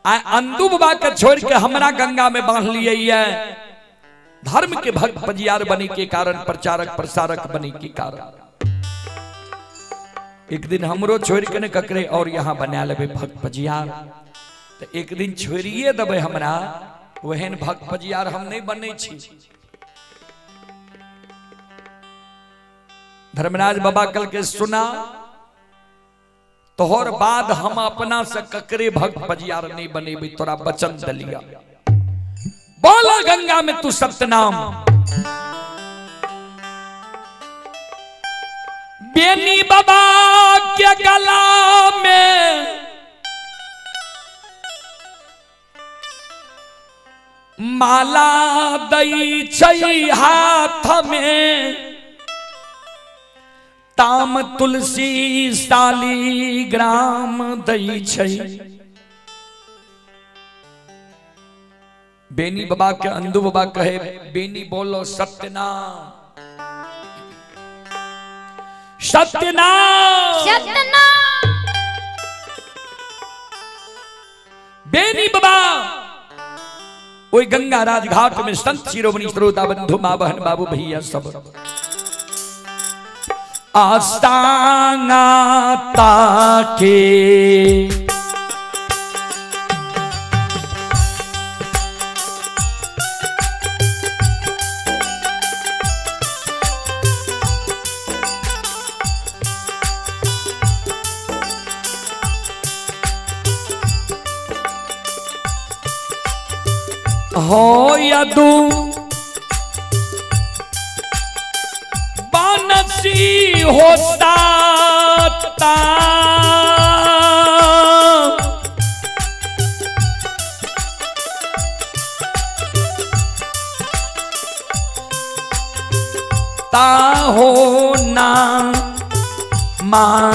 अंदू बाबा के छोड़ के हमरा गंगा में बांध लिए। धर्म के भक्त पजियार बने के कारण, प्रचारक प्रसारक बने के कारण एक दिन हमरो छोड़ के न ककरे और यहाँ बना लेबे भक्त पजियार। तो एक दिन छोड़िए देबे हमरा, वहन भक्त पजियार हम नहीं बने छी। धर्मराज बाबा कल के सुना, तोहर बाद हम अपना से ककरे भक्त पजियार नहीं बनेबे, तोरा वचन दलिया। बोला गंगा में तू सत्यनाम। बेनी बाबा के गला में माला दई छई हाथ में, ताम तुलसी साली ग्राम दई छई। बेनी बाबा के अंदू बाबा कहे, बेनी बोलो सत्यनाम सत्यनाम सत्यनाम। बेनी बाबा ओई गंगा राज घाट में संत शिरोमणि श्रोता बंधु मां बहन बाबू भैया सब आस्ताना ताके हो यदु बानसी होता ता, मान।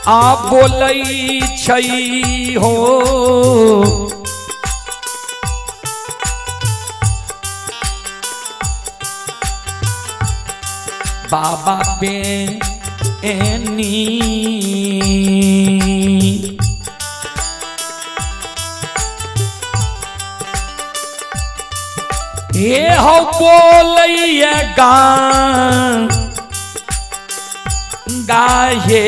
आ बोलै छै हो बाबा बेनी ये हो बोलैया गान गाहे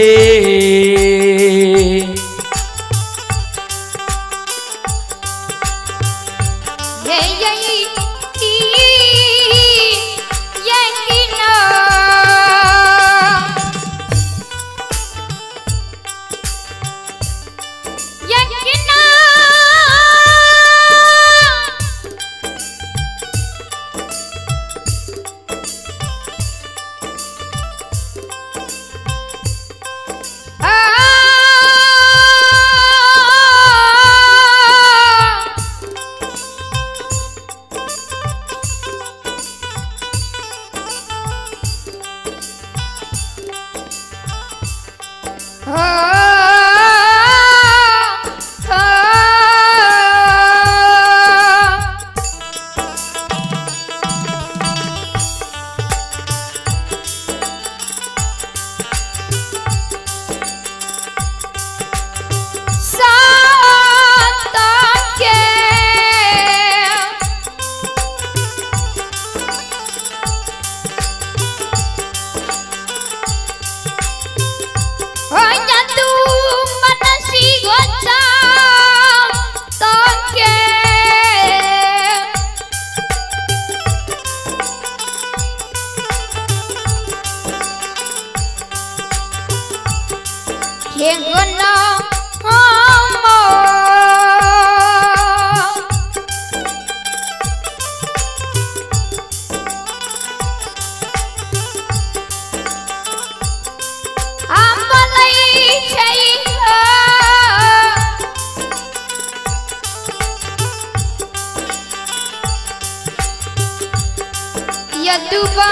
यदुबा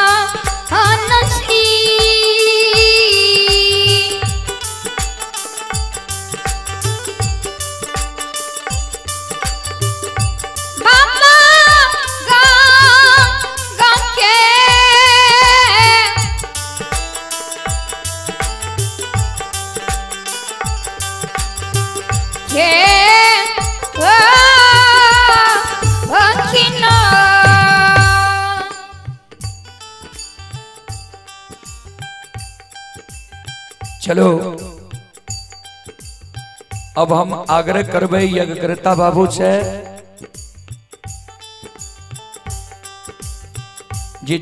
हनसी बाबा गा गा के अखिना चलो अब हम आग्रह करबे यज्ञकर्ता बाबू से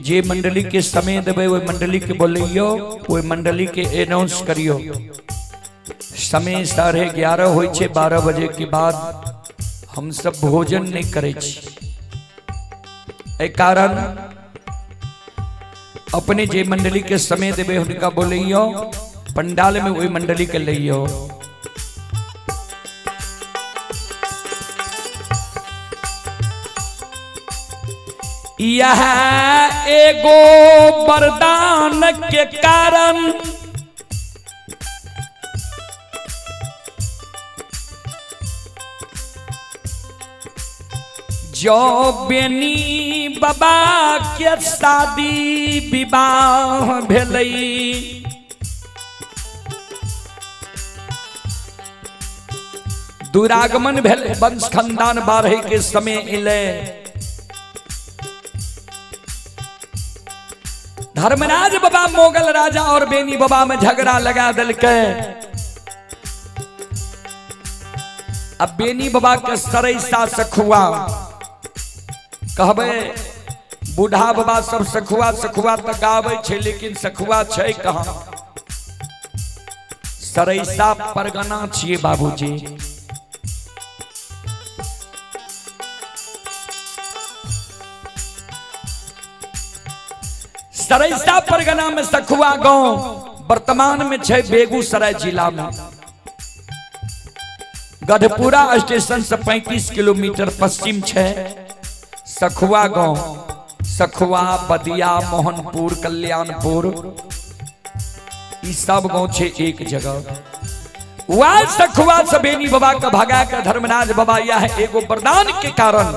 जे मंडली के समय देवे वो मंडली के बोलियो, वो मंडली के अनाउंस करियो। समय 11:30 होय छे, 12 बजे के बाद हम सब भोजन नहीं करे छी। ए कारण अपने जे मंडली के समय देवे उनका बोलियो, पंडाल में वही मंडली के लियो। यह एगो वरदान के कारण जो बेनी बाबा के शादी विवाह भेलई, दुरागमन भेल, वंश खानदान बाढ़े के समय इले। धर्मराज बाबा मोगल राजा और बेनी बाबा में झगड़ा लगा दिल के। अब बेनी बाबा के सरैसा सखुआ कहबे, बूढ़ा बाबा सब सखुआ सखुआ तक आवे छे, लेकिन सखुआ छे कहाँ? सरैसा परगना छिए बाबूजी। सरैसा परगना में सखुआ गांव वर्तमान में छे बेगूसराय जिला में। गढ़पुरा स्टेशन से 35 किलोमीटर पश्चिम छे। सखुआ गांव, सखुआ, बदिया, मोहनपुर, कल्याणपुर, ये सब गांव छे एक जगह। वह सखुआ सबेनी बाबा का भागा का धर्मराज बाबा यह एगो वरदान के कारण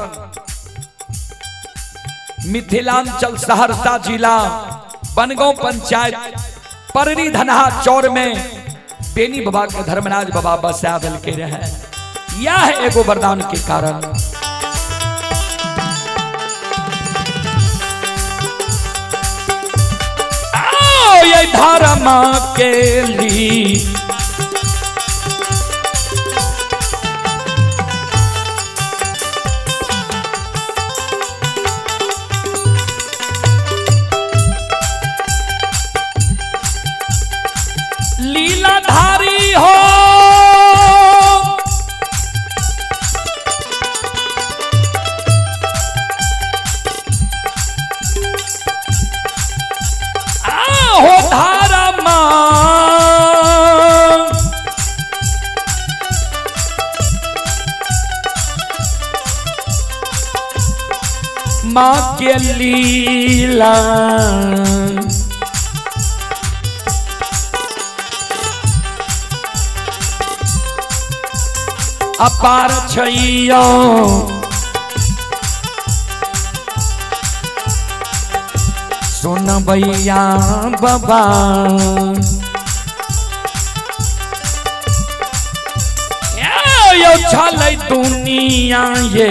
मिथिलांचल सहरसा जिला बनगांव पंचायत पररी धनहा चौर में बेनी बाबा के धर्मराज बाबा बसा दल के रहे। यह एगो वरदान के कारण ये धर्म के लिए लीलाधारी हो हो धर्म माँ के लीला अपार छैयो सुन भैया बाबा यो छलै दुनिया ये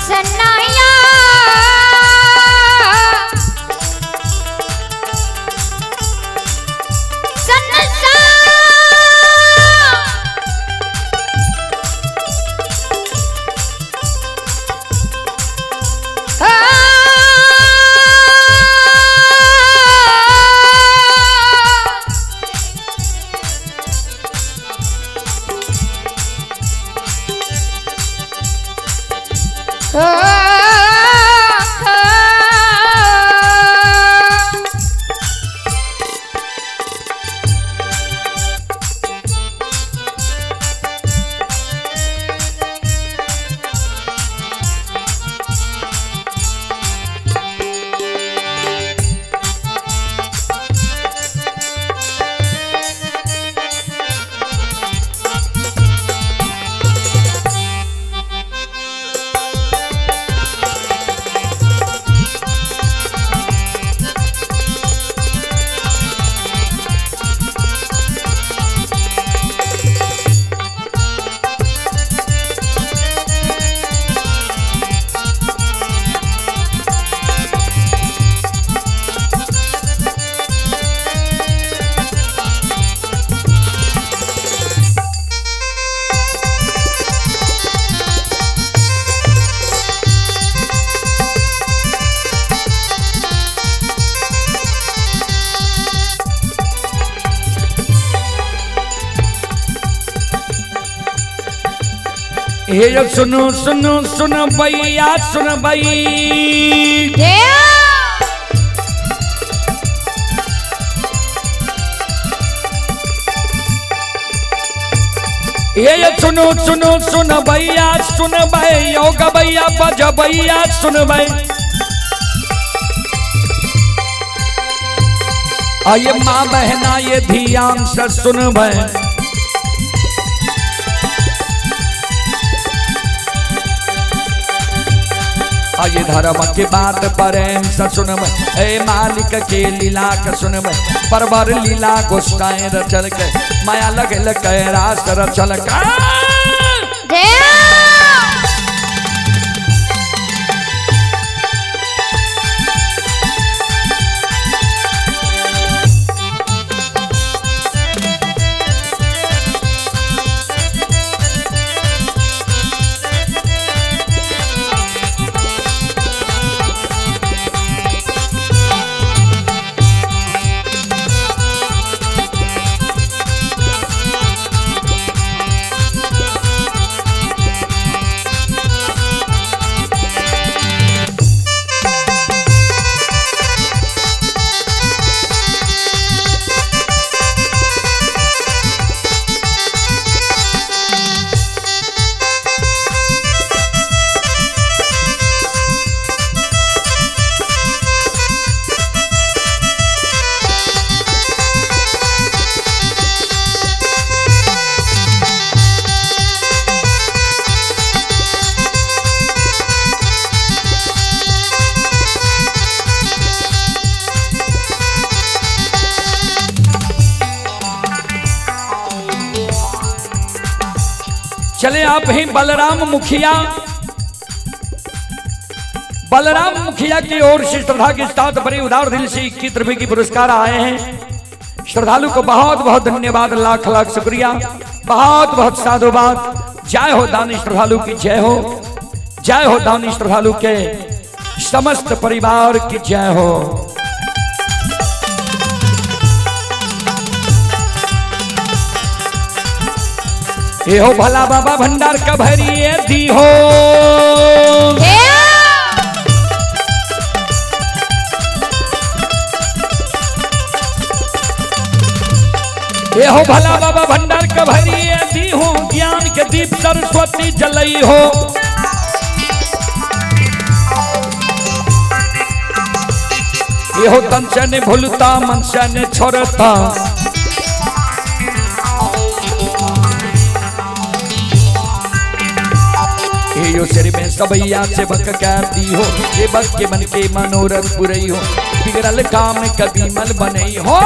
सन्नाया हे सुनो सुनो सुन भैया सुन भाई ये सुनो सुनो सुन भैया सुन भाई योग भैया बज भैया सुन भाई आये माँ बहना ये ध्यान से सुन भाई आये धर्म की बात प्रेम से सुन ए मालिक के लीला के सुन परवर लीला गोष्ठाएं रचल के माया लगल के रास रचल का चले आप ही बलराम मुखिया की ओर से श्रद्धा के साथ बड़े उदार दिल से 21 रुपए की पुरस्कार आए हैं। श्रद्धालु को बहुत बहुत धन्यवाद, लाख लाख शुक्रिया, बहुत बहुत साधुवाद। जय हो दानी श्रद्धालु की जय हो, जय हो दानी श्रद्धालु के समस्त परिवार की जय हो। ये हो भला बाबा भंडार का भरिए दी हो, ये हो भला बाबा भंडार का भरिए दी हो, ज्ञान के दीप सरस्वती जलई हो। ये हो तन से ने भूलता मन से ने छोड़ता, यो सिर में सबैया से बक करती हो, ये बक के मन के मनोरथ पुरई हो, बिगड़ल काम कभी मल बनई हो।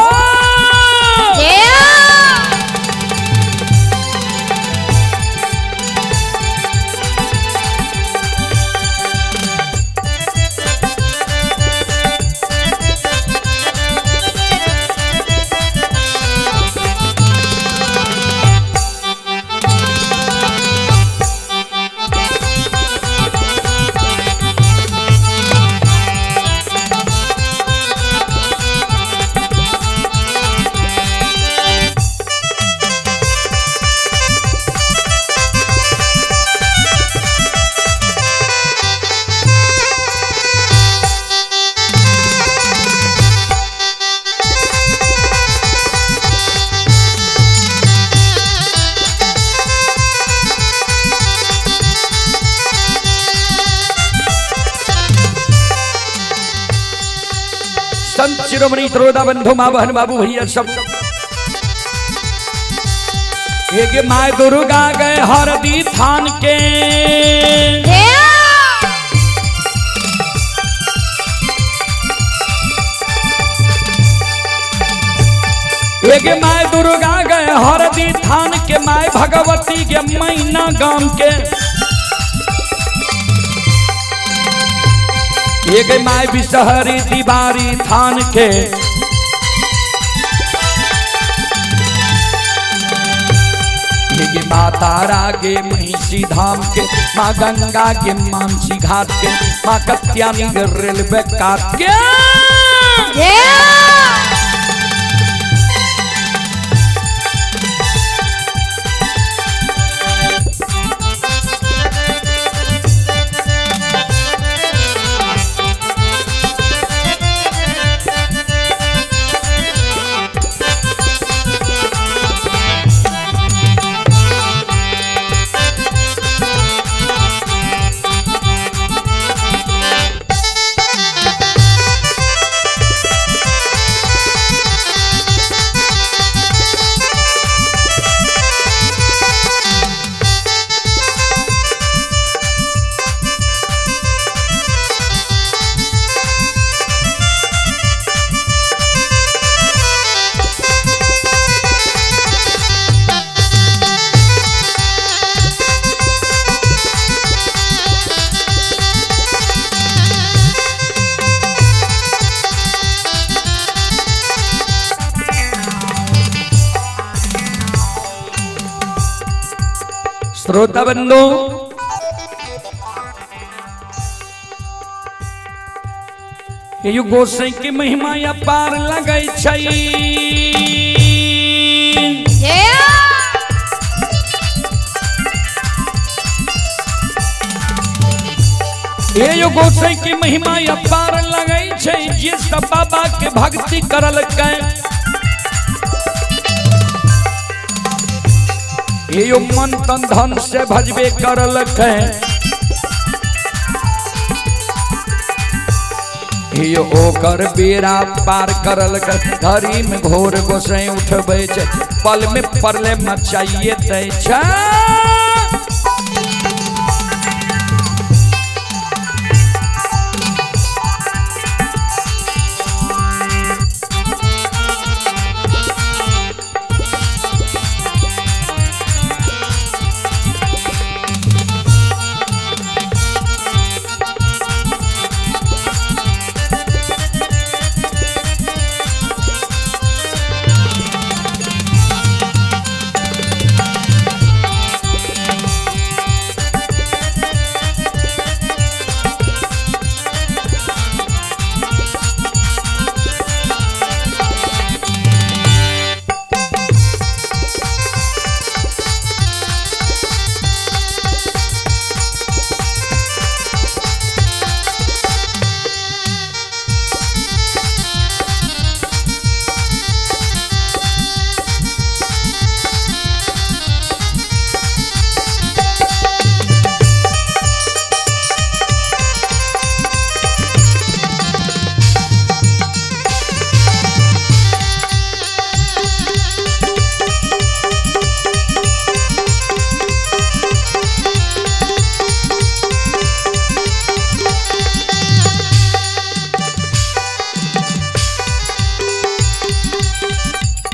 संत शिरोमणि त्रोदा बंधु माँ बहन बाबू भैया सब, एक माय दुर्गा गए हरदी थान के, एक माय दुर्गा गए हरदी थान के, माय भगवती के मैना गांव के, एक माय बिसहरी दीवारी थान के, एक माता रागे महिषी धाम के, माँ गंगा के मानसी घाट के, माँ कत्यानी रेलवे काट के। श्रोता बंधु, ये गोसाई की महिमा या पार लगै छै, ये गोसाई की महिमा या पार लगै छै, जे सब बाबा के भक्ति करल कै, ये मन तन धन से भजबे करल कै, ये ओकर बेरा पार करल कै, घड़ी में घोर गोसाई उठबै छै, पल में परले मचाइए दै छै।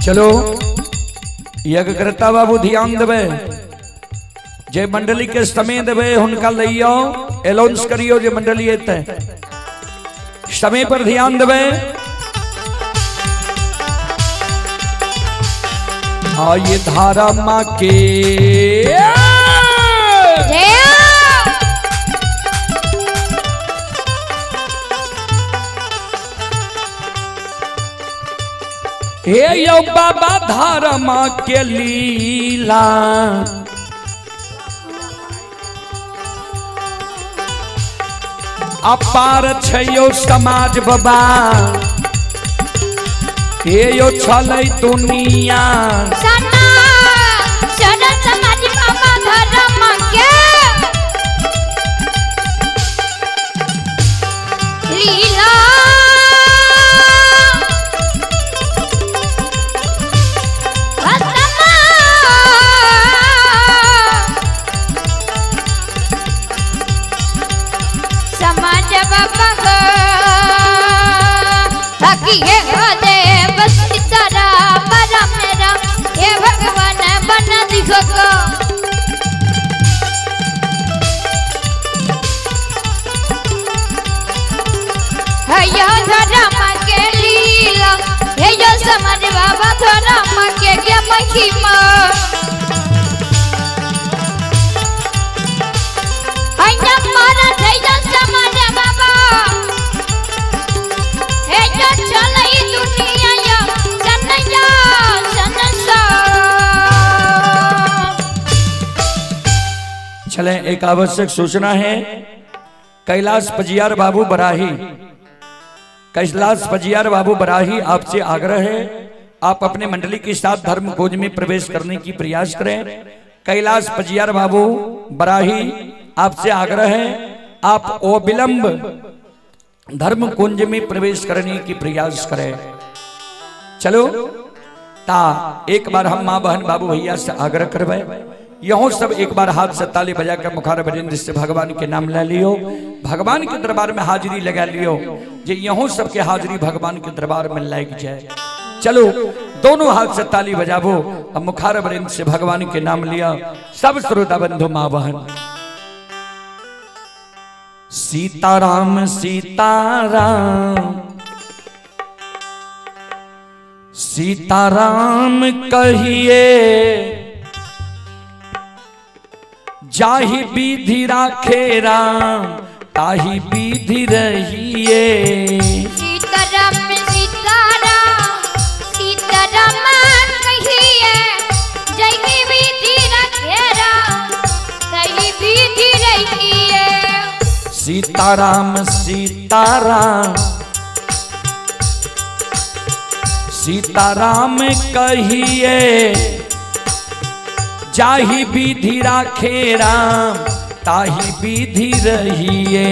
चलो यज्ञ करता बाबू ध्यान देवे जे मंडली के समय देवे हुनका लइयो अनाउंस करियो जे मंडली एते समय पर ध्यान देवे। हाँ ये धारा माँ के हे यो बाबा धारा माँ के लीला अपार छयो समाज बाबा हे यो छलै दुनिया सना सना समाज बाबा धर्म के लीला समाज बाबा हकी है देव सीताराम राम राम हे भगवान बना दिखो को है यो धर्म के लीला हे यो समाज बाबा धर्म के महिमा है यो मारा है यो समाज बाबा हे यो चलै दुनिया यो सनया सनसा। चले एक आवश्यक सूचना है। कैलाश पजियार बाबू बराही, कैलाश पजियार बाबू बराही आपसे आग्रह है आप अपने मंडली के साथ धर्म खोज में प्रवेश करने की प्रयास करें। कैलाश पजियार बाबू बराही आपसे आग्रह है आप अविलंब धर्म कुंज में प्रवेश करने की प्रयास करें। चलो ता एक बार हम माँ बहन बाबू भैया से आग्रह करवाए यहों सब एक बार हाथ से ताली बजाकर मुखार भजन जिससे भगवान के नाम ले लियो, भगवान के दरबार में हाजिरी लगा लियो जे यहों सब के हाजिरी भगवान के दरबार में लग जाए। चलो दोनों हाथ से ताली बजाबो अब मुखार भजन से भगवान के नाम लिया सब श्रोता बंधु माँ बहन। सीताराम सीताराम सीताराम कहिए जाहि विधि राखे राम ताहि विधि रहिए। सीताराम सीताराम सीताराम कहिए जाहि विधि राखे राम ताहि विधि रहिए। सीताराम सीताराम सीताराम कहिए जाहि विधि राखे राम ताहि विधि रहिए।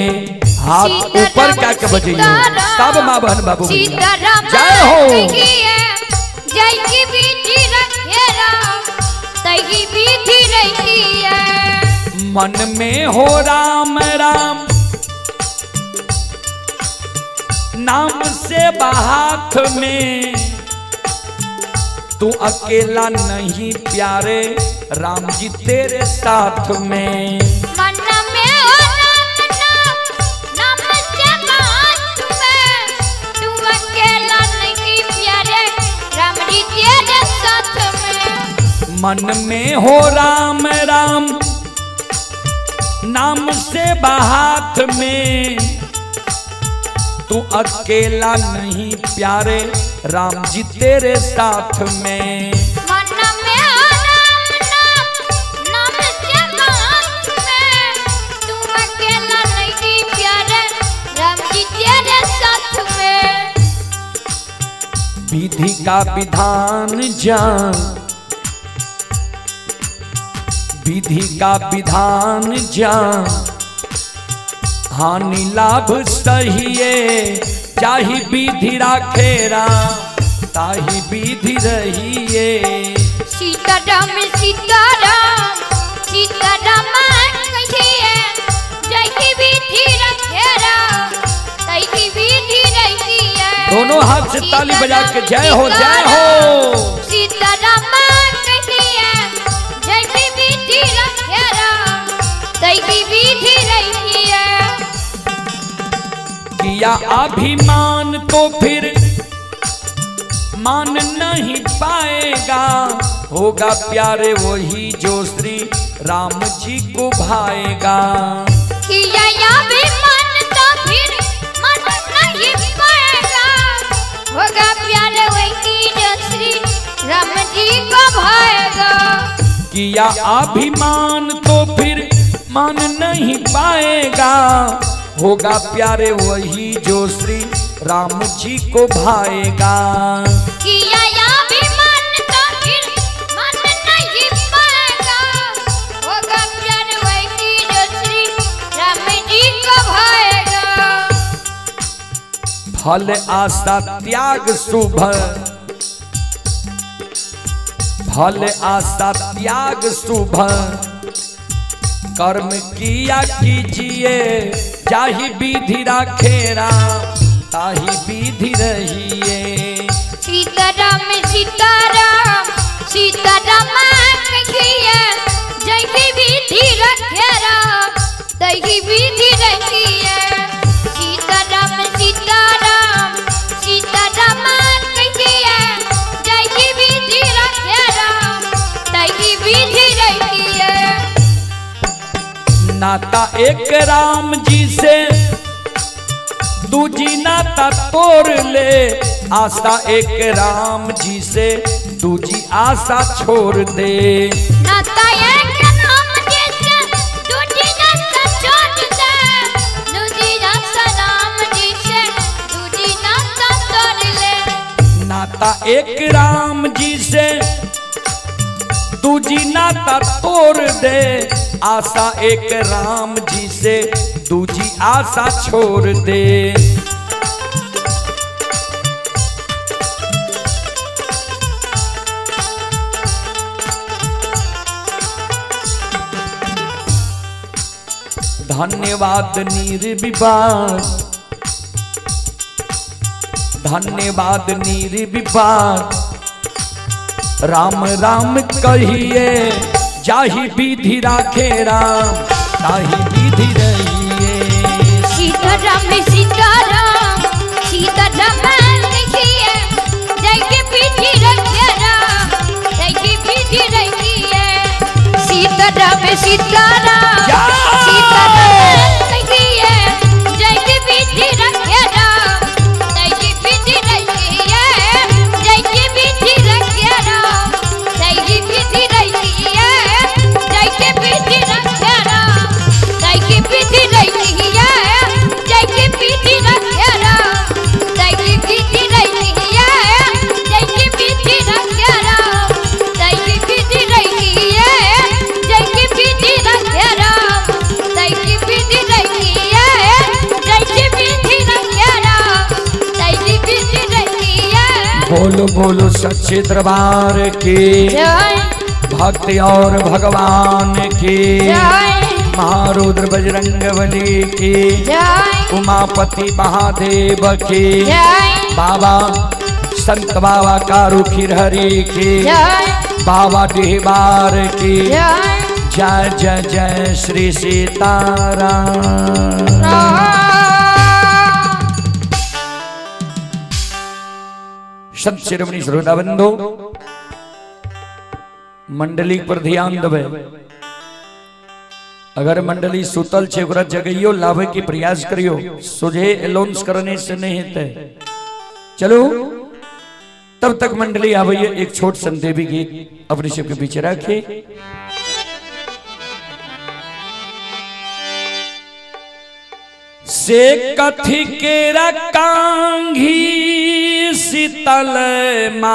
हाथ ऊपर क्या के बजाइए सब माँ बहन बाबू जय हो। जाहि विधि राखे राम ताहि विधि रहिए। मन में हो राम राम नाम से बाहाथ में तू अकेला नहीं प्यारे राम जी तेरे साथ में। मन में हो राम नाम नाम से बात में तू अकेला नहीं प्यारे राम जी तेरे साथ में। मन में हो राम राम नाम से बाहाथ में तू अकेला नहीं प्यारे राम जी तेरे साथ में। मन में हो राम नाम नाम से बात में तू अकेला नहीं प्यारे राम जी तेरे साथ में। विधि का विधान जान विधि का विधान जान हानि लाभ सहिए चाहि विधि राखे राम ताहि विधि रहिए। सीताराम सीताराम सीताराम कहिए जाहि विधि राखे राम ताहि विधि रहिए। दोनों हाथ से ताली बजा के जय हो जय हो। सीताराम कहिए जय की विधि रखेरा तई की विधि रही है। किया अभिमान तो फिर मान नहीं पाएगा, होगा प्यारे वही जो श्री राम जी को भाएगा। किया अभिमान तो फिर मान नहीं पाएगा, होगा प्यारे वही जो श्री राम जी को भाएगा। किया अभिमान तो फिर मान नहीं पाएगा, होगा प्यारे वही जो श्री राम जी को भाएगा। किया अभिमान तो फिर मान नहीं पाएगा, होगा प्यारे वही जो श्री राम जी को भाएगा। फल आशा त्याग शुभ, फल आशा त्याग शुभ, कर्म किया कीजिए जाहि विधि राखेरा ताहि विधि रहिए। सीताराम सीताराम सीताराम कहिए जय की विधि रखेरा तई की विधि रहिए। सीताराम सीताराम सीताराम कहिए जय की विधि रखेरा तई की विधि रहिए। नाता एक राम जी से दूजी नाता तोड़ ले, आशा एक राम जी से दूजी आशा छोड़ दे। नाता एक राम जी से दूजी नाता छोड़ दे, दूजी आशा राम जी से दूजी नाता तोड़ ले। नाता एक राम जी से दूजी नाता तोड़ दे, आशा एक राम जी से दूजी आशा छोड़ दे। धन्यवाद निर्विवाद, धन्यवाद निर्विवाद, राम राम कहिए जाहि विधि राखे राम ताहि विधि रहिए। सीताराम सीताराम सीताराम कहिए जय की विधि रखेरा जय की विधि रहिए। सीताराम सीताराम सीताराम कहिए जय की विधि रखेरा जय की विधि रहिए। जय की विधि रखेरा जय की विधि रहिए। जय की विधि रखेरा जय की विधि रहिए। जय की विधि रखेरा जय की विधि रहिए। जय की विधि रखेरा जय की विधि रहिए। जय की विधि रखेरा जय की विधि रहिए। जय की विधि रखेरा जय की विधि रहिए। बोलो बोलो सच्चे दरबार की जय भक्ति और भगवान की जय महारुद्र बजरंगबली की जय उमापति महादेव की जय बाबा संत बाबा कारू खिरहरी की जय बाबा डिहबार की जय जय जय जय श्री सीताराम। संत शिरोमणि श्रोता बंधु मंडली पर ध्यान देवे। अगर मंडली सुतल छे ओकरा जगइयो लाभे के प्रयास करियो, सोझे एलाउंस करने से नहीं हेते। चलो तब तक मंडली आवे एक छोट संदेवी गीत अपने शिव के पीछे रखे। से कथी केरा कांघी शीतल माँ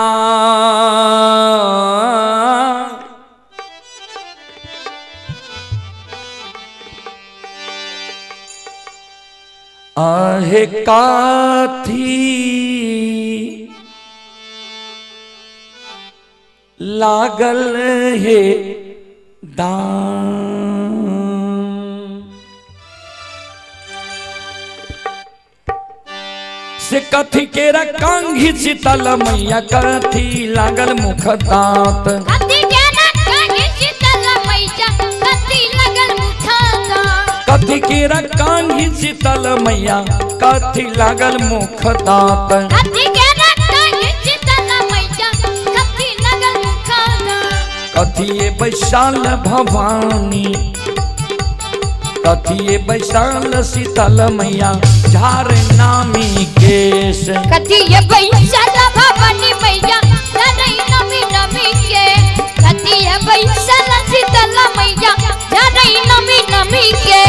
आहे काथी लागल है दान से कथी के रकांगी शीतल मैया कथी लागल मुख दांत कथी के रकांगी शीतल मैया कथी लागल मुख दांत कथी के रकांगी शीतल मैया कथी लागल मुख दांत कथी के रकांगी शीतल मैया कथी लागल मुख दांत कथी ये वैशाल भवानी कथी ये वैशाल शीतल मैया झार नामी केश कथी ये वैशाल भवानी मैया झारई नमी नमी के कथी ये वैशाल शीतल मैया झारई नमी नमी के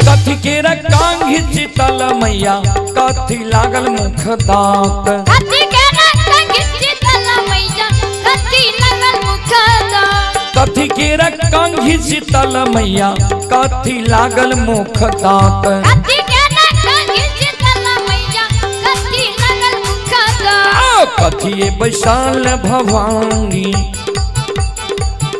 कथी के रकांगी शीतल मैया कथी लागल मुख दांत कथी के रकांगी शीतल मैया कथी लागल मुख दांत कथी के रकांगी शीतल मैया कथी लागल मुख दांत कथी के रकांगी शीतल मैया कथी लागल मुख दांत कथी ये वैशाल भवानी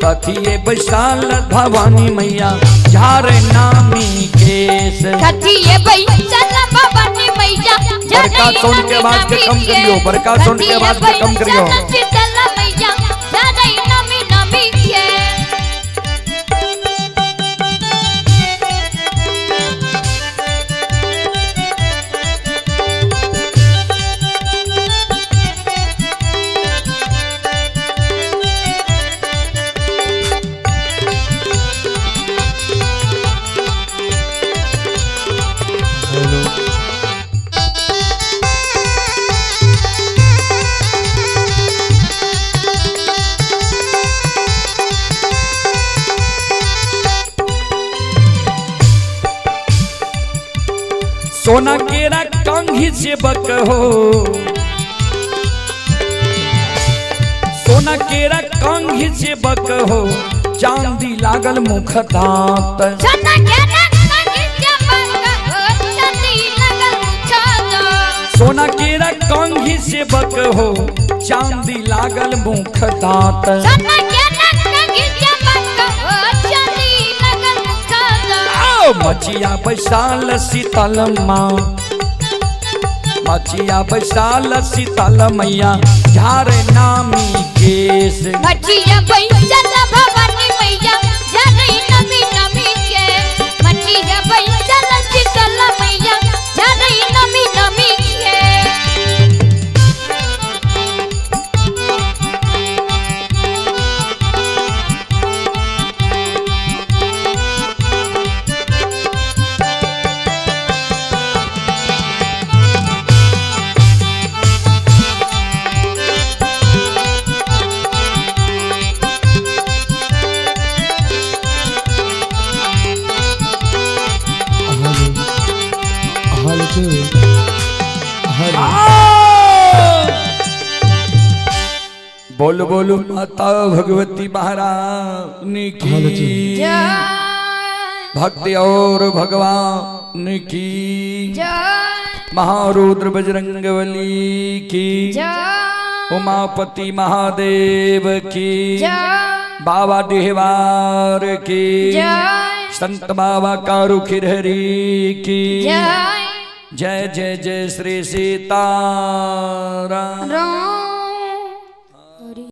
कथी ये वैशाल भवानी मैया झार नामी केश कथी ये वैशाल भवानी मैया बड़का सोन के आवाज के कम करियो बड़का सोन के आवाज के कम करियो शीतल मैया झारई नमी नमी के सोना केरा कंघी से बक हो सोना केरा कंघी से बक हो चांदी लागल मुख दांत सोना के रकांगी से बक हो चांदी लागल मुख दांत सोना केरा कंघी से बक हो चांदी लागल मुख दांत सोना के रकांगी से बक हो चांदी लागल मुख दांत मचिया वैशाल शीतल माँ मचिया वैशाल शीतल मैया झार नामी केश मचिया वैशाल भवानी मैया झारई नमी नमी के मचिया वैशाल शीतल मैया झारई नमी नमी के बोलो बोलो माता भगवती महारानी की जय भक्ति और भगवान की जय महारुद्र बजरंगबली की जय उमापति महादेव की जय बाबा डिहवार की जय संत बाबा कारू खिरहरी की जय जय जय जय श्री सीताराम।